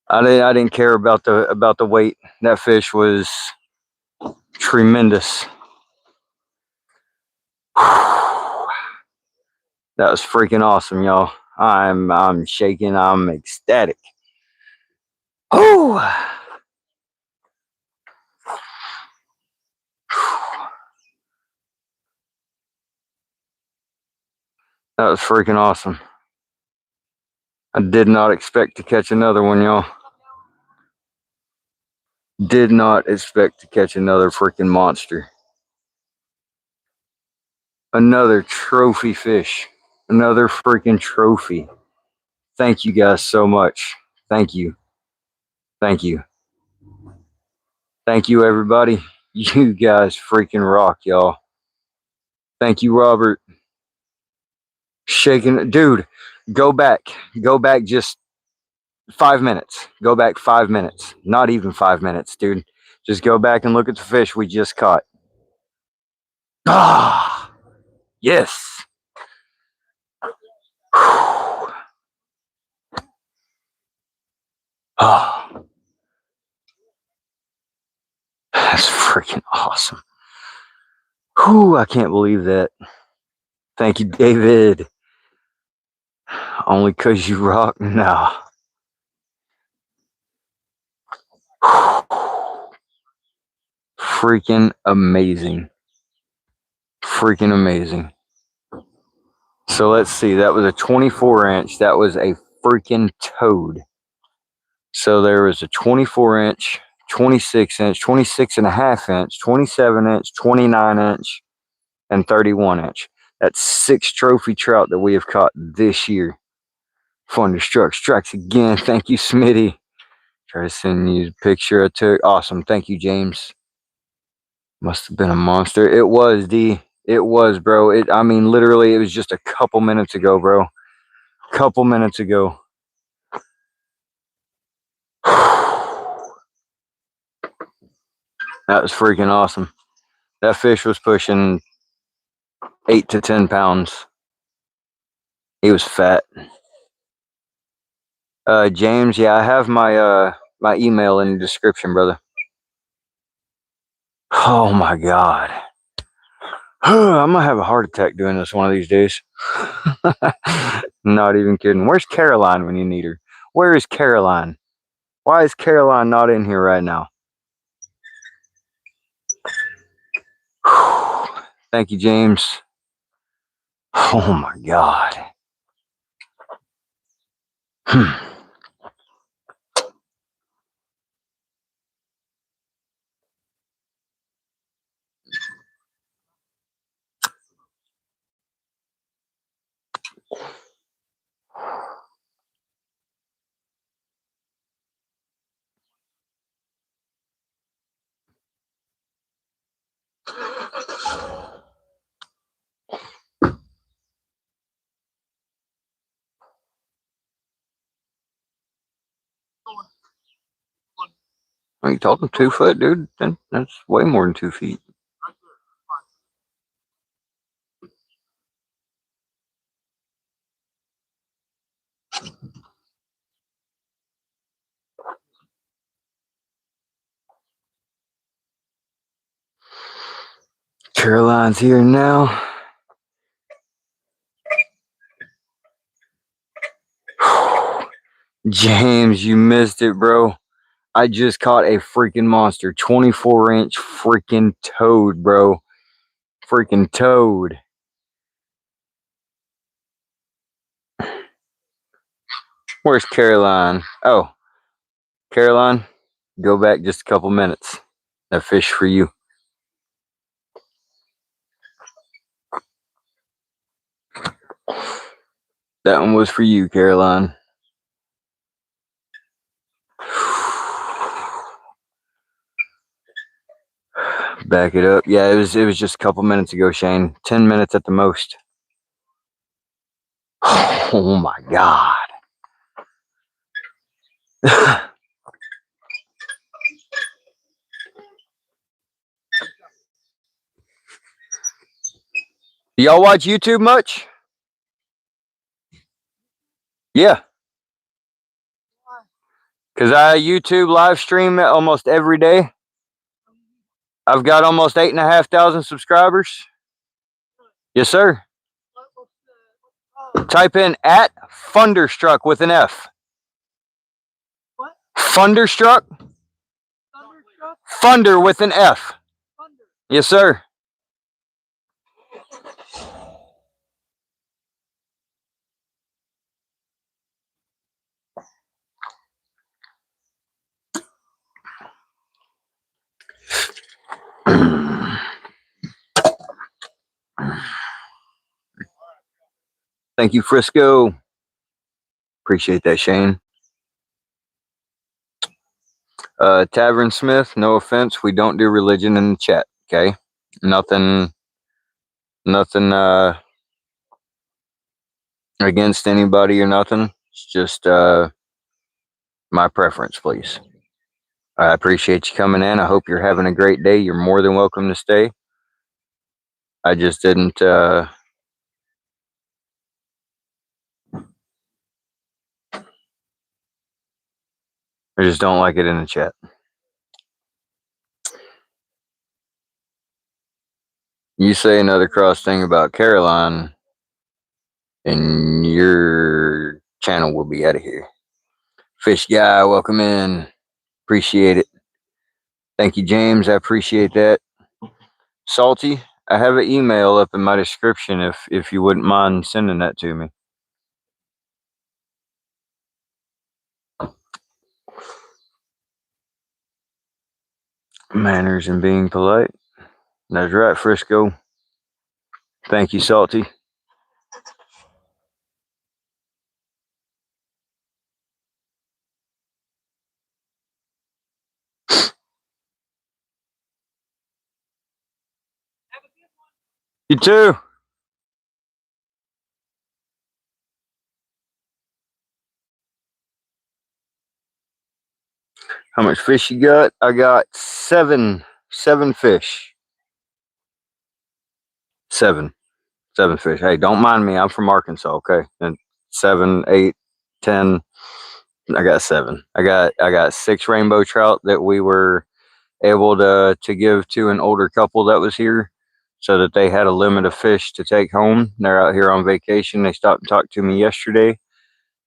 Speaker 1: I didn't care about the weight. That fish was tremendous. That was freaking awesome, y'all. I'm shaking. I'm ecstatic. Oh, that was freaking awesome. I did not expect to catch another one, y'all. Did not expect to catch another freaking monster. Another trophy fish. Another freaking trophy. Thank you guys so much. Thank you. Thank you. Thank you, everybody. You guys freaking rock, y'all. Thank you, Robert. Shaking. Dude, go back. Go back just 5 minutes. Go back 5 minutes. Not even 5 minutes, dude. Just go back and look at the fish we just caught. Ah, yes. Oh, that's freaking awesome. Whew, I can't believe that. Thank you, David. Only 'cause you rock? Nah. Freaking amazing. Freaking amazing. So let's see. That was a 24-inch. That was a freaking toad. So there was a 24-inch, 26-inch, 26.5-inch, 27-inch, 29-inch, and 31-inch. That's 6 trophy trout that we have caught this year. Thunderstruck strikes again. Thank you, Smitty. Try to send you a picture I took. Awesome. Thank you, James. Must have been a monster. It was, D. It was, bro. I mean, literally, it was just a couple minutes ago, bro. Couple minutes ago. That was freaking awesome. That fish was pushing 8 to 10 pounds. He was fat. James, yeah, I have my my email in the description, brother. Oh my god. I'm gonna have a heart attack doing this one of these days. Not even kidding. Where's Caroline when you need her? Where is Caroline? Why is Caroline not in here right now? Thank you, James. Oh my god. Are you talking 2 foot, dude? That's way more than 2 feet. Caroline's here now. James, you missed it, bro. I just caught a freaking monster. 24-inch freaking toad, bro. Freaking toad. Where's Caroline? Oh, Caroline, go back just a couple minutes. That fish for you. That one was for you, Caroline. Back it up. Yeah, it was just a couple minutes ago, Shane. 10 minutes at the most. Oh my god. Do y'all watch YouTube much? Yeah. Because I YouTube live stream almost every day. I've got almost 8,500 subscribers. Yes, sir. Type in at Thunderstruck with an F.
Speaker 2: What?
Speaker 1: Thunderstruck.
Speaker 2: Thunderstruck?
Speaker 1: Thunder with an F.
Speaker 2: Thunder.
Speaker 1: Yes, sir. Thank you, Frisco. Appreciate that, Shane. Tavern Smith, no offense, we don't do religion in the chat, okay? Nothing against anybody or nothing. It's just my preference, please. I appreciate you coming in. I hope you're having a great day. You're more than welcome to stay. I just didn't I just don't like it in the chat. You say another cross thing about Caroline, and your channel will be out of here. Fish guy, welcome in. Appreciate it. Thank you, James. I appreciate that. Salty, I have an email up in my description if you wouldn't mind sending that to me. Manners and being polite. That's right, Frisco. Thank you, Salty. You too. How much fish you got? I got seven fish. Seven fish. Hey, don't mind me. I'm from Arkansas. Okay, and 7, 8, 10. I got 7. I got 6 rainbow trout that we were able to give to an older couple that was here, so that they had a limit of fish to take home. They're out here on vacation. They stopped and talked to me yesterday.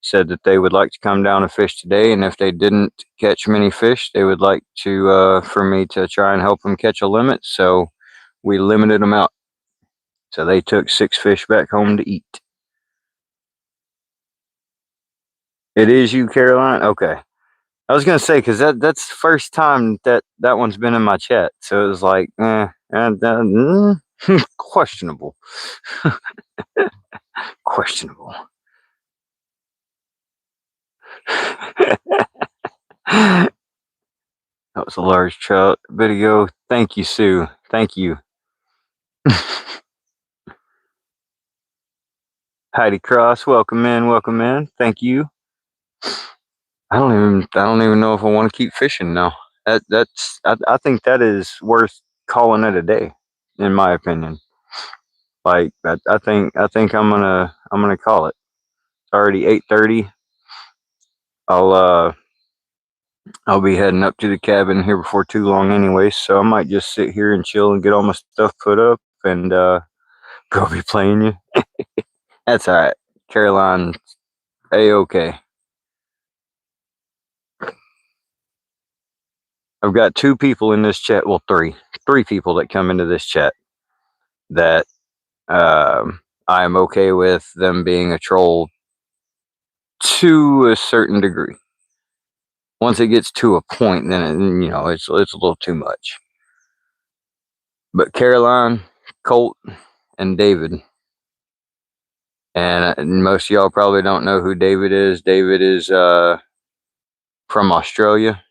Speaker 1: Said that they would like to come down and fish today, and if they didn't catch many fish, they would like to for me to try and help them catch a limit. So we limited them out. So they took 6 fish back home to eat. It is you, Caroline? Okay. I was gonna say, because that's the first time that one's been in my chat, so it was like, questionable. Questionable. That was a large trout video. Thank you, Sue. Thank you. Heidi Cross, welcome in, welcome in. Thank you. I don't even know if I want to keep fishing now. I think that is worth calling it a day, in my opinion. Like I think I'm gonna call it. It's already 8:30. I'll be heading up to the cabin here before too long anyway, so I might just sit here and chill and get all my stuff put up and go be playing you. That's all right. Caroline, A-okay. I've got 2 people in this chat. Well, 3 people that come into this chat that I am okay with them being a troll to a certain degree. Once it gets to a point, then it's a little too much. But Caroline, Colt, and David, and most of y'all probably don't know who David is. David is from Australia,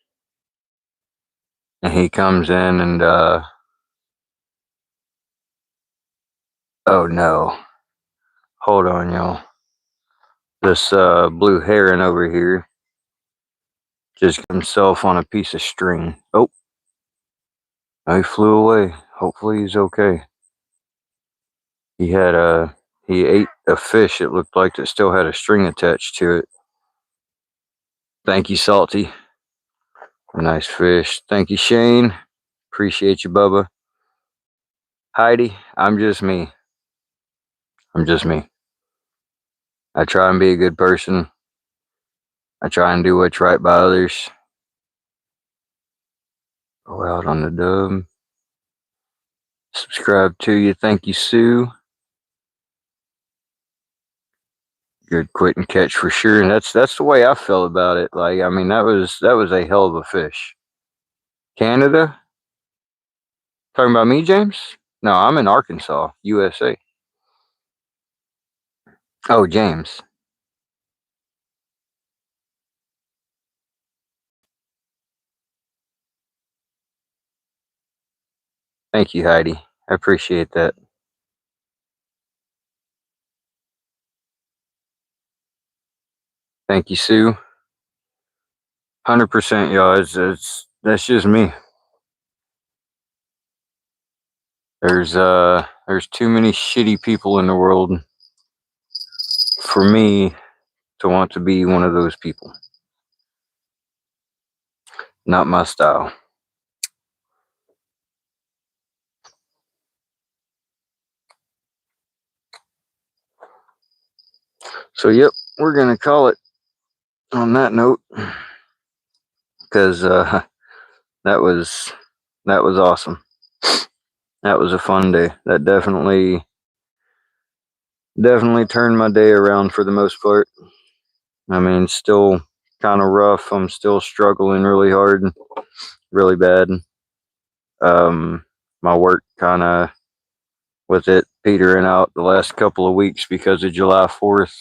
Speaker 1: and he comes in and oh no, hold on, y'all. This blue heron over here just got himself on a piece of string. Oh, he flew away. Hopefully he's okay. He ate a fish, it looked like, that still had a string attached to it. Thank you, Salty. Nice fish. Thank you, Shane. Appreciate you, Bubba. Heidi, I'm just me. I'm just me. I try and be a good person. I try and do what's right by others. Go out on the dub. Subscribe to you. Thank you, Sue. Good quit and catch for sure. And that's the way I felt about it. Like, I mean, that was a hell of a fish. Canada? Talking about me, James? No, I'm in Arkansas, USA. Oh, James. Thank you, Heidi. I appreciate that. Thank you, Sue. 100%, y'all. That's just me. There's too many shitty people in the world for me to want to be one of those people. Not my style. So, yep, we're gonna call it on that note, because that was awesome. That was a fun day. That definitely turned my day around for the most part. I mean, still kind of rough. I'm still struggling really hard, really bad. My work kind of with it petering out the last couple of weeks because of July 4th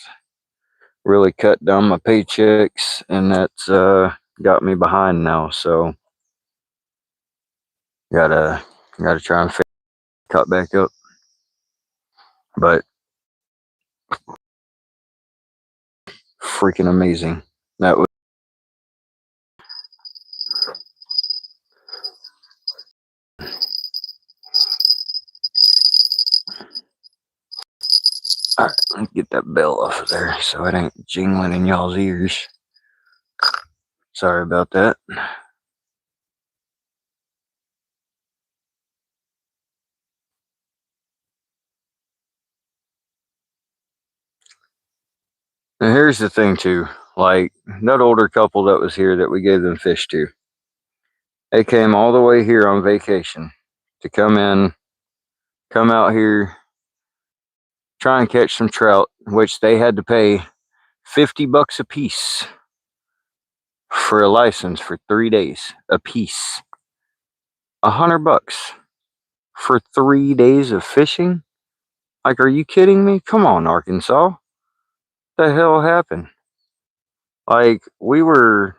Speaker 1: really cut down my paychecks, and that's got me behind now. So gotta try and cut back up. But freaking amazing. That was all right. Let's get that bell off of there so it ain't jingling in y'all's ears. Sorry about that. And here's the thing too, like that older couple that was here that we gave them fish to, they came all the way here on vacation to come out here, try and catch some trout, which they had to pay $50 a piece for a license for 3 days a piece. $100 for 3 days of fishing? Like, are you kidding me? Come on, Arkansas. What the hell happened? Like, we were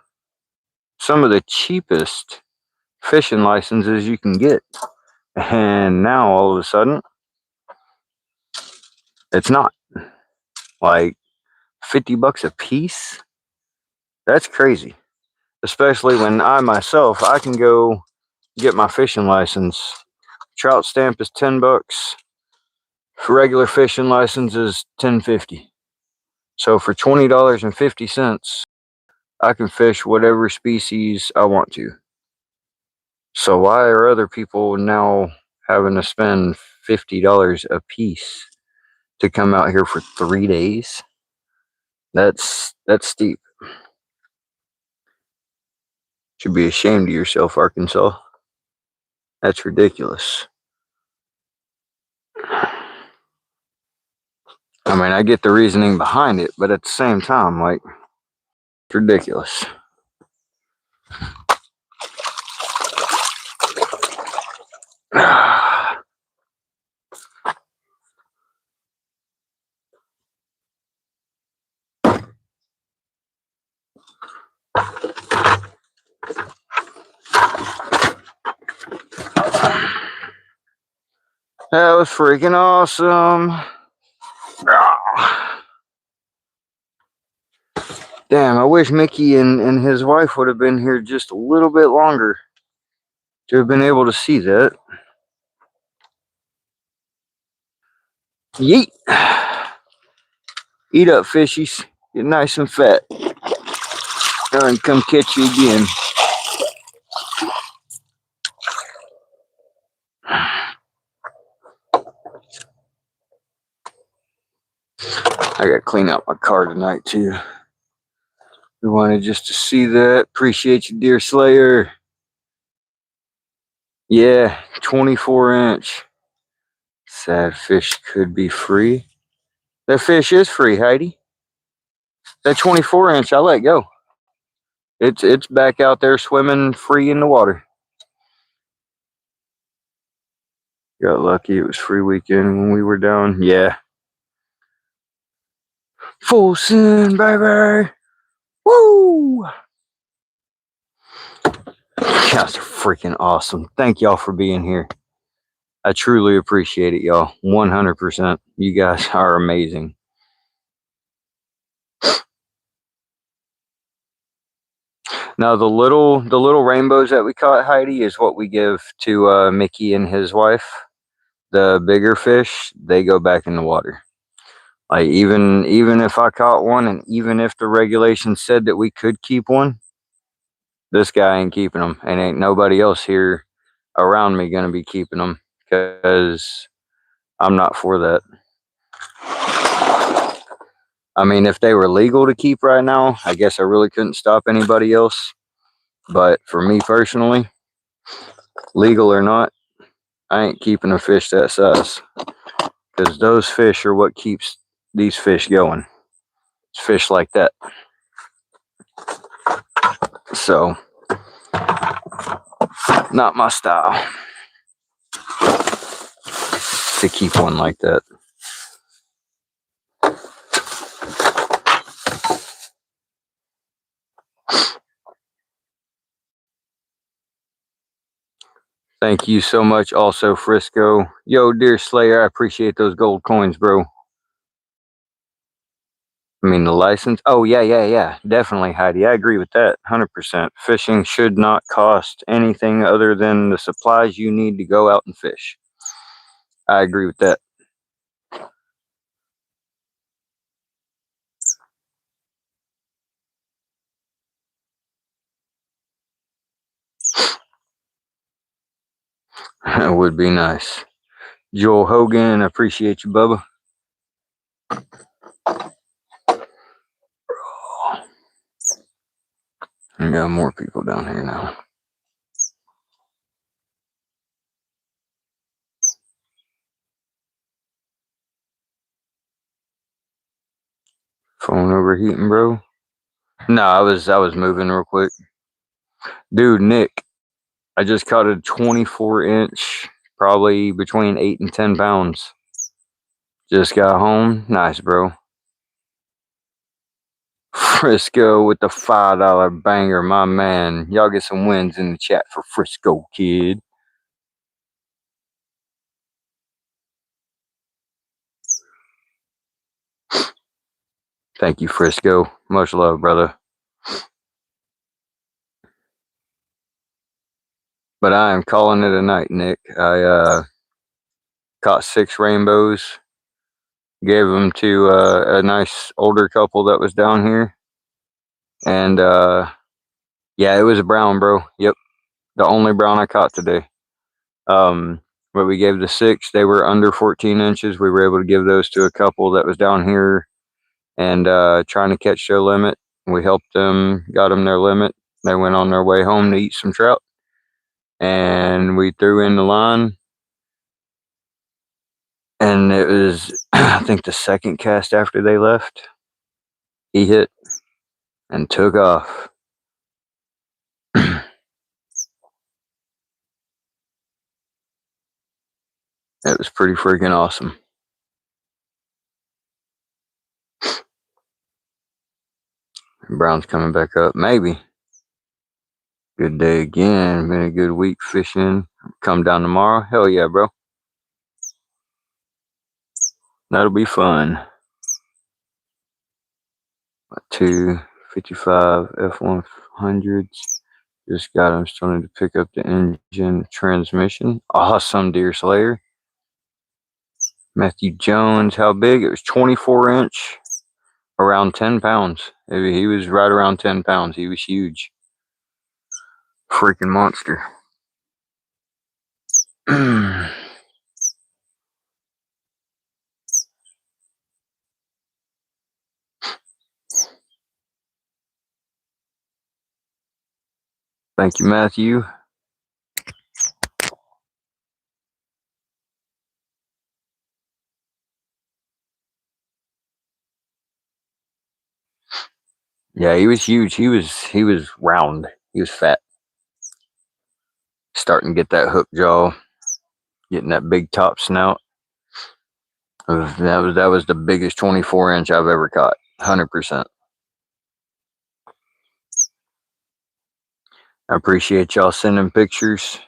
Speaker 1: some of the cheapest fishing licenses you can get. And now all of a sudden, it's not. Like, $50 a piece? That's crazy. Especially when I can go get my fishing license. Trout stamp is $10. Regular fishing license is $10.50. So for $20.50, I can fish whatever species I want to. So why are other people now having to spend $50 a piece to come out here for 3 days? That's steep. Should be ashamed of yourself, Arkansas. That's ridiculous. I mean, I get the reasoning behind it, but at the same time, like, it's ridiculous. That was freaking awesome. Damn, I wish Mickey and his wife would have been here just a little bit longer to have been able to see that. Yeet. Eat up, fishies. Get nice and fat. And come catch you again. I gotta clean out my car tonight too. We wanted just to see that. Appreciate you, Deer Slayer. Yeah, 24-inch. Sad fish could be free. That fish is free, Heidi. That 24-inch, I let go. It's back out there swimming free in the water. Got lucky. It was free weekend when we were down. Yeah. Full send, baby. Woo! That's freaking awesome. Thank y'all for being here. I truly appreciate it, y'all. 100%. You guys are amazing. Now the little rainbows that we caught, Heidi, is what we give to Mickey and his wife. The bigger fish, they go back in the water. Like even if I caught one, and even if the regulations said that we could keep one, this guy ain't keeping them, and ain't nobody else here around me gonna be keeping them because I'm not for that. I mean, if they were legal to keep right now, I guess I really couldn't stop anybody else. But for me personally, legal or not, I ain't keeping a fish that size because those fish are what keeps these fish going. It's fish like that. So, not my style to keep one like that. Thank you so much also, Frisco. Yo, Deer Slayer, I appreciate those gold coins, bro. I mean, the license. Oh, yeah. Definitely, Heidi. I agree with that 100%. Fishing should not cost anything other than the supplies you need to go out and fish. I agree with that. That would be nice. Joel Hogan, I appreciate you, Bubba. I got more people down here now. Phone overheating, bro. No, I was moving real quick. Dude, Nick, I just caught a 24-inch, probably between 8 and 10 pounds. Just got home. Nice, bro. Frisco with the $5 banger, my man. Y'all get some wins in the chat for Frisco, kid. Thank you, Frisco. Much love, brother. But I am calling it a night, Nick. I caught 6 rainbows. Gave them to a nice older couple that was down here. And yeah, it was a brown, bro. Yep. The only brown I caught today. But we gave the 6. They were under 14 inches. We were able to give those to a couple that was down here and trying to catch their limit. We helped them, got them their limit. They went on their way home to eat some trout. And we threw in the line. And it was, I think, the second cast after they left. He hit and took off. It was pretty freaking awesome. Brown's coming back up. Maybe. Good day again. Been a good week fishing. Come down tomorrow. Hell yeah, bro. That'll be fun. 255 F100s. Just got them. Starting to pick up the engine transmission. Awesome, Deer Slayer. Matthew Jones. How big? It was 24-inch. Around 10 pounds. He was right around 10 pounds. He was huge. Freaking monster. Brown's Thank you, Matthew. Yeah, he was huge. He was round. He was fat. Starting to get that hook jaw, getting that big top snout. That was the biggest 24-inch I've ever caught. 100%. I appreciate y'all sending pictures.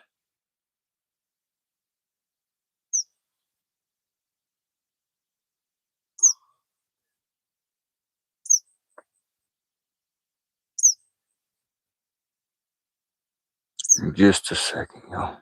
Speaker 1: Just a second, y'all.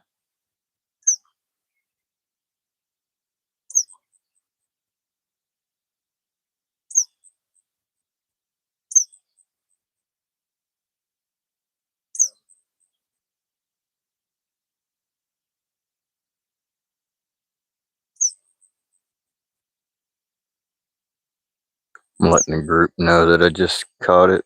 Speaker 1: I'm letting the group know that I just caught it.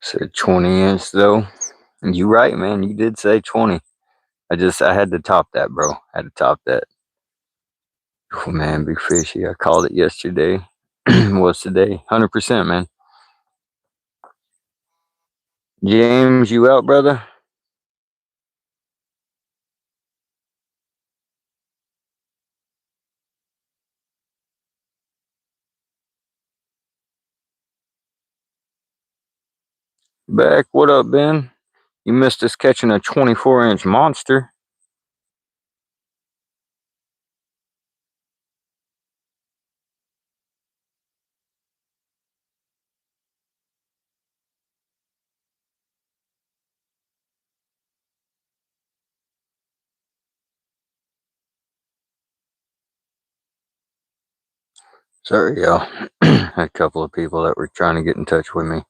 Speaker 1: Said 20-inch though. And you right, man. You did say 20. I had to top that, bro. I had to top that. Oh man, big fishy. I called it yesterday. What's today? 100%, man. James, you out, brother? Back. What up, Ben? You missed us catching a 24-inch monster. Sorry, y'all. Had a couple of people that were trying to get in touch with me.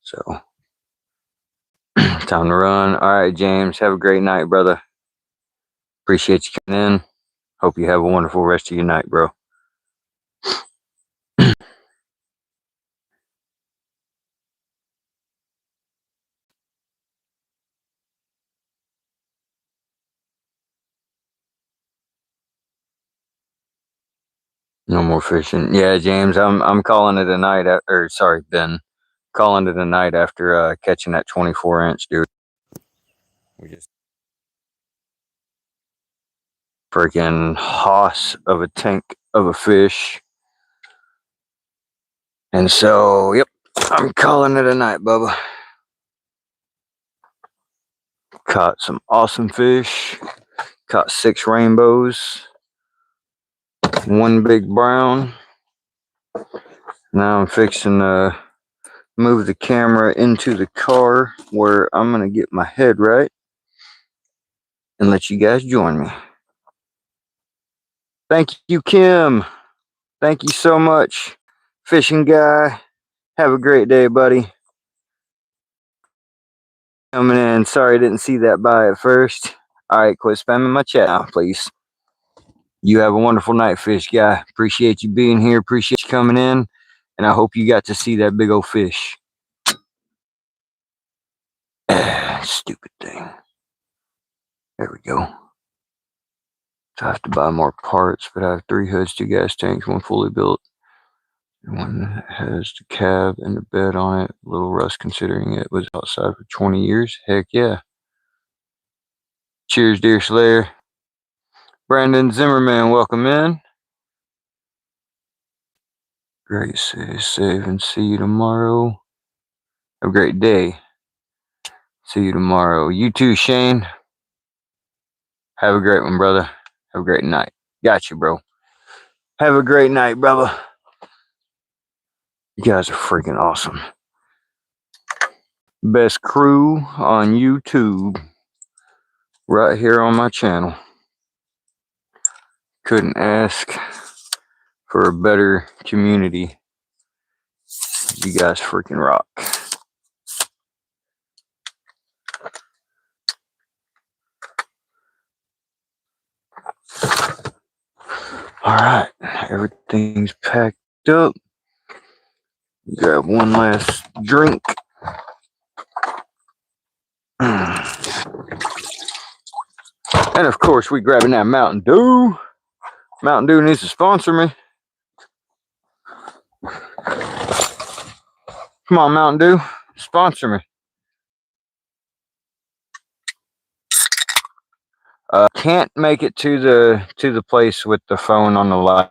Speaker 1: So, time to run. All right, James. Have a great night, brother. Appreciate you coming in. Hope you have a wonderful rest of your night, bro. No more fishing. Yeah, James, I'm calling it a night. Sorry, Ben, calling it a night after catching that 24-inch, dude. We just freaking hoss of a tank of a fish, and so yep, I'm calling it a night, Bubba. Caught some awesome fish. Caught 6 rainbows, 1 big brown. Now I'm fixing to move the camera into the car where I'm gonna get my head right and let you guys join me. Thank you, Kim. Thank you so much, fishing guy. Have a great day, buddy. Coming in. Sorry I didn't see that by at first. All right, quit spamming my chat now, please. You have a wonderful night, fish guy. Appreciate you being here. Appreciate you coming in. And I hope you got to see that big old fish. Stupid thing. There we go. So I have to buy more parts, but I have 3 hoods, 2 gas tanks, 1 fully built. One that has the cab and the bed on it. A little rust considering it was outside for 20 years. Heck yeah. Cheers, dear Slayer. Brandon Zimmerman, welcome in. Great, stay safe and see you tomorrow. Have a great day. See you tomorrow. You too, Shane. Have a great one, brother. Have a great night. Got you, bro. Have a great night, brother. You guys are freaking awesome. Best crew on YouTube, right here on my channel. Couldn't ask for a better community. You guys freaking rock. All right, everything's packed up. Grab one last drink. And of course, we grabbing that Mountain Dew. Mountain Dew needs to sponsor me. Come on, Mountain Dew, sponsor me. Can't make it to the place with the phone on the live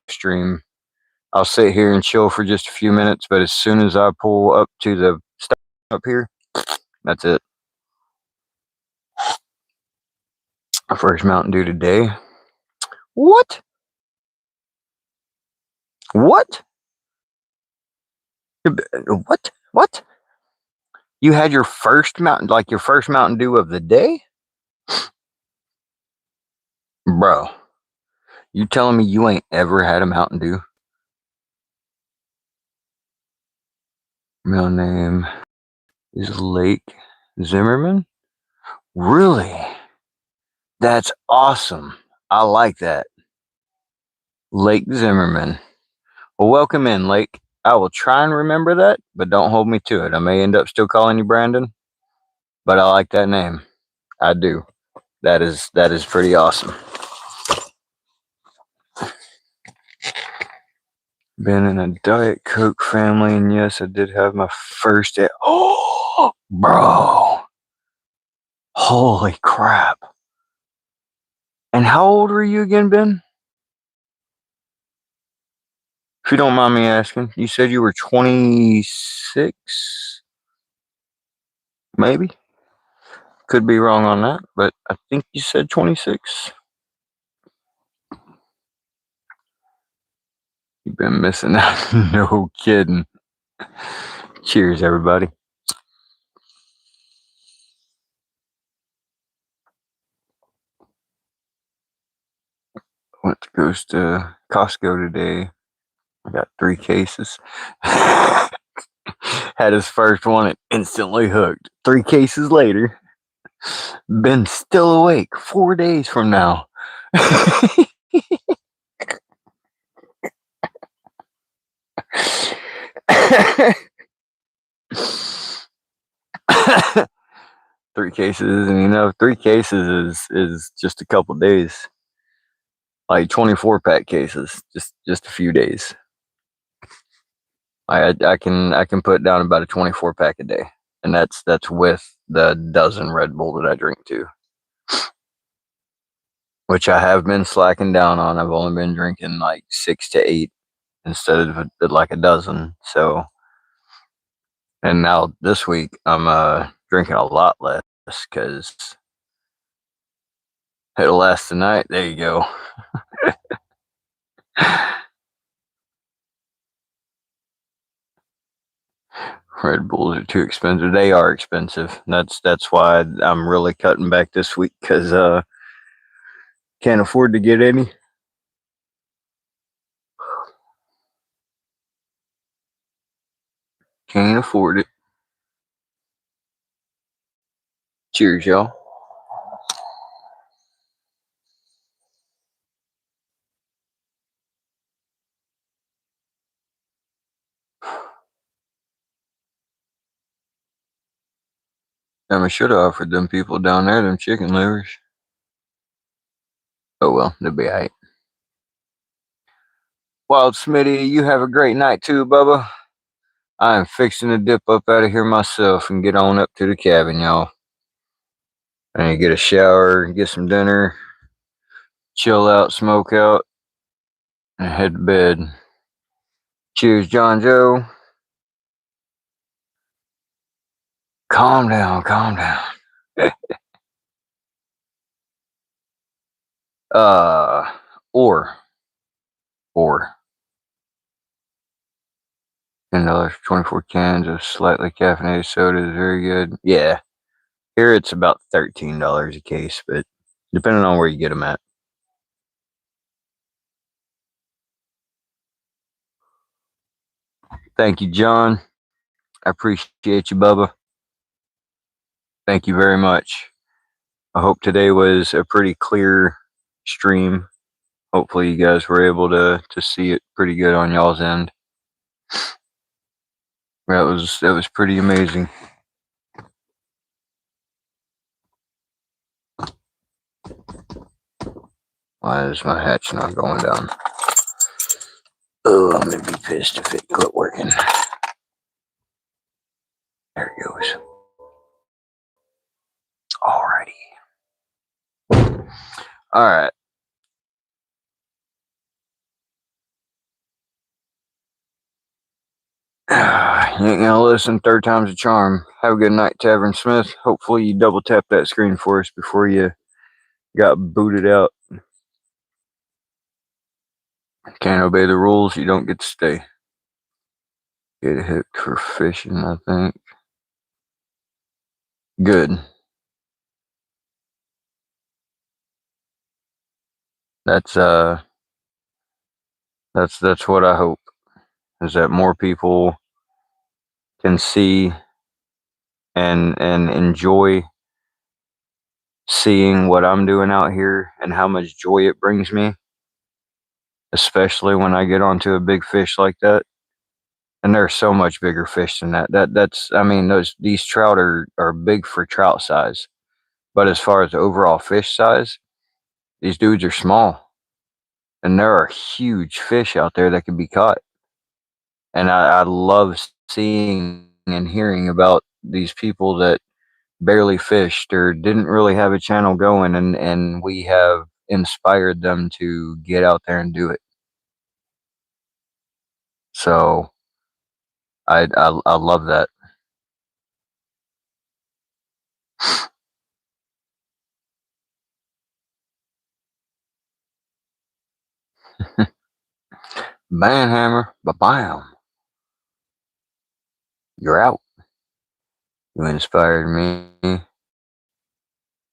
Speaker 1: stream. I'll sit here and chill for just a few minutes, but as soon as I pull up to the stop up here, that's it. Our first Mountain Dew today. What? What? What? What? You had your first Mountain Dew of the day? Bro, you telling me you ain't ever had a Mountain Dew? Real name is Lake Zimmerman? Really? That's awesome. I like that. Lake Zimmerman. Well, welcome in, Lake. I will try and remember that, but don't hold me to it. I may end up still calling you Brandon, but I like that name. I do. That is pretty awesome. Been in a Diet Coke family, and yes, I did have my first. Oh, bro! Holy crap! And how old were you again, Ben? If you don't mind me asking, you said you were 26, maybe? Could be wrong on that, but I think you said 26. You've been missing out. No kidding. Cheers, everybody. Went to goes to Costco today. I got 3 cases. Had his first one and instantly hooked. 3 cases later, been still awake 4 days from now. 3 cases isn't enough. 3 cases is just a couple days. Like 24-pack cases, just a few days. I can put down about a 24-pack a day, and that's with the dozen Red Bull that I drink too, which I have been slacking down on. I've only been drinking like 6 to 8 instead of like a dozen. So, and now this week I'm drinking a lot less because it'll last the night. There you go. Red Bulls are too expensive. They are expensive. That's why I'm really cutting back this week because can't afford to get any. Can't afford it. Cheers, y'all. Damn, I should have offered them people down there them chicken livers. Oh well, they'll be alright. Wild Smitty, you have a great night too, Bubba. I am fixing to dip up out of here myself and get on up to the cabin, y'all. I need to get a shower, get some dinner, chill out, smoke out, and head to bed. Cheers, John Joe. Calm down, calm down. Or. $10 for 24 cans of slightly caffeinated soda is very good. Yeah. Here it's about $13 a case, but depending on where you get them at. Thank you, John. I appreciate you, Bubba. Thank you very much. I hope today was a pretty clear stream. Hopefully you guys were able to see it pretty good on y'all's end. That was pretty amazing. Why is my hatch not going down? Oh, I'm gonna be pissed if it quit working. There it goes. Alrighty. Alright. You ain't gonna listen, third time's a charm. Have a good night, Tavern Smith. Hopefully you double tap that screen for us before you got booted out. Can't obey the rules, you don't get to stay. Get hooked for fishing, I think. Good. That's what I hope, is that more people can see and enjoy seeing what I'm doing out here and how much joy it brings me, especially when I get onto a big fish like that. And there's so much bigger fish than that. That's I mean, these trout are big for trout size. But as far as overall fish size, these dudes are small. And there are huge fish out there that can be caught. And I love seeing and hearing about these people that barely fished or didn't really have a channel going, and we have inspired them to get out there and do it. So I love that. Banhammer, ba-bam. You're out. You inspired me.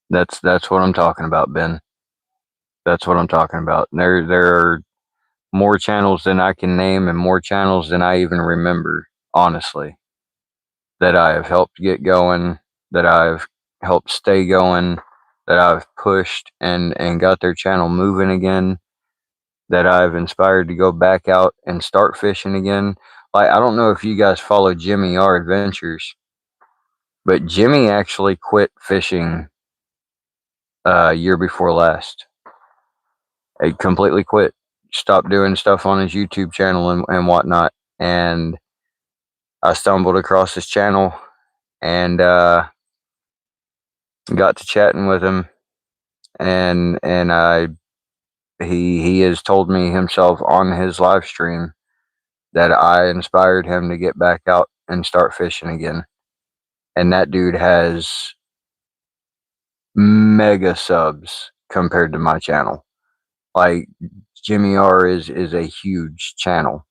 Speaker 1: That's what I'm talking about, Ben. That's what I'm talking about. There are more channels than I can name and more channels than I even remember, honestly, that I have helped get going, that I've helped stay going, that I've pushed and got their channel moving again, that I've inspired to go back out and start fishing again. Like, I don't know if you guys follow Jimmy R Adventures, but Jimmy actually quit fishing year before last. He completely quit, stopped doing stuff on his YouTube channel and whatnot. And I stumbled across his channel and got to chatting with him, and he has told me himself on his live stream that I inspired him to get back out and start fishing again. And that dude has mega subs compared to my channel. Like, Jimmy R is a huge channel.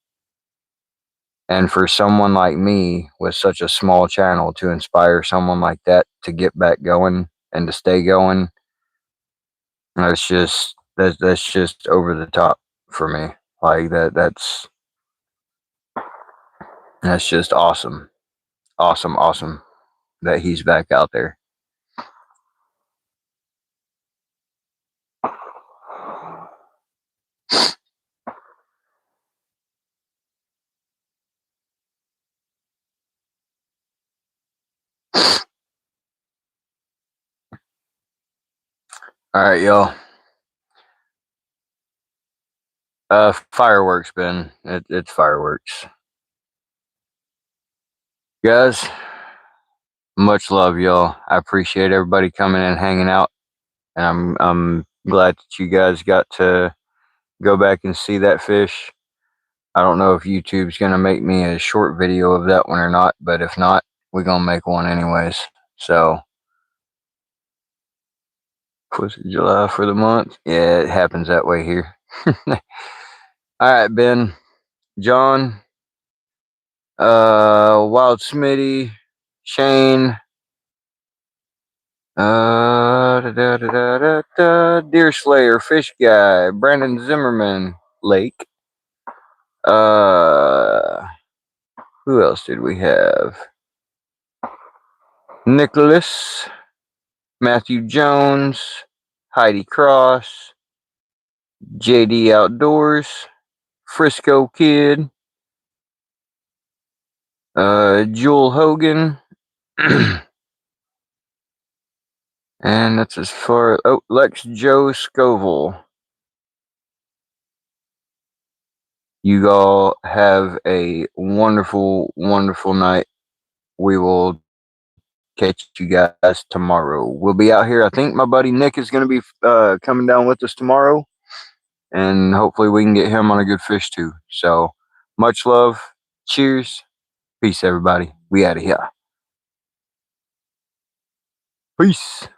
Speaker 1: And for someone like me with such a small channel to inspire someone like that to get back going and to stay going, that's just over the top for me. Like, that's just awesome. Awesome that he's back out there. All right, y'all. Fireworks, Ben. It's fireworks. Guys, much love, y'all. I appreciate everybody coming and hanging out. And I'm glad that you guys got to go back and see that fish. I don't know if YouTube's gonna make me a short video of that one or not, but if not, we're gonna make one anyways. So, 4th of July for the month. Yeah, it happens that way here. All right, Ben, John, Wild Smitty, Shane, Deer Slayer, Fish Guy, Brandon Zimmerman, Lake. Who else did we have? Nicholas, Matthew Jones, Heidi Cross, JD Outdoors, Frisco Kid, Jewel Hogan, and that's as far. Oh, Lex Joe Scoville. You all have a wonderful, wonderful night. We will catch you guys tomorrow. We'll be out here. I think my buddy Nick is going to be coming down with us tomorrow, and hopefully we can get him on a good fish too. So much love. Cheers. Peace, everybody. We out of here. Peace.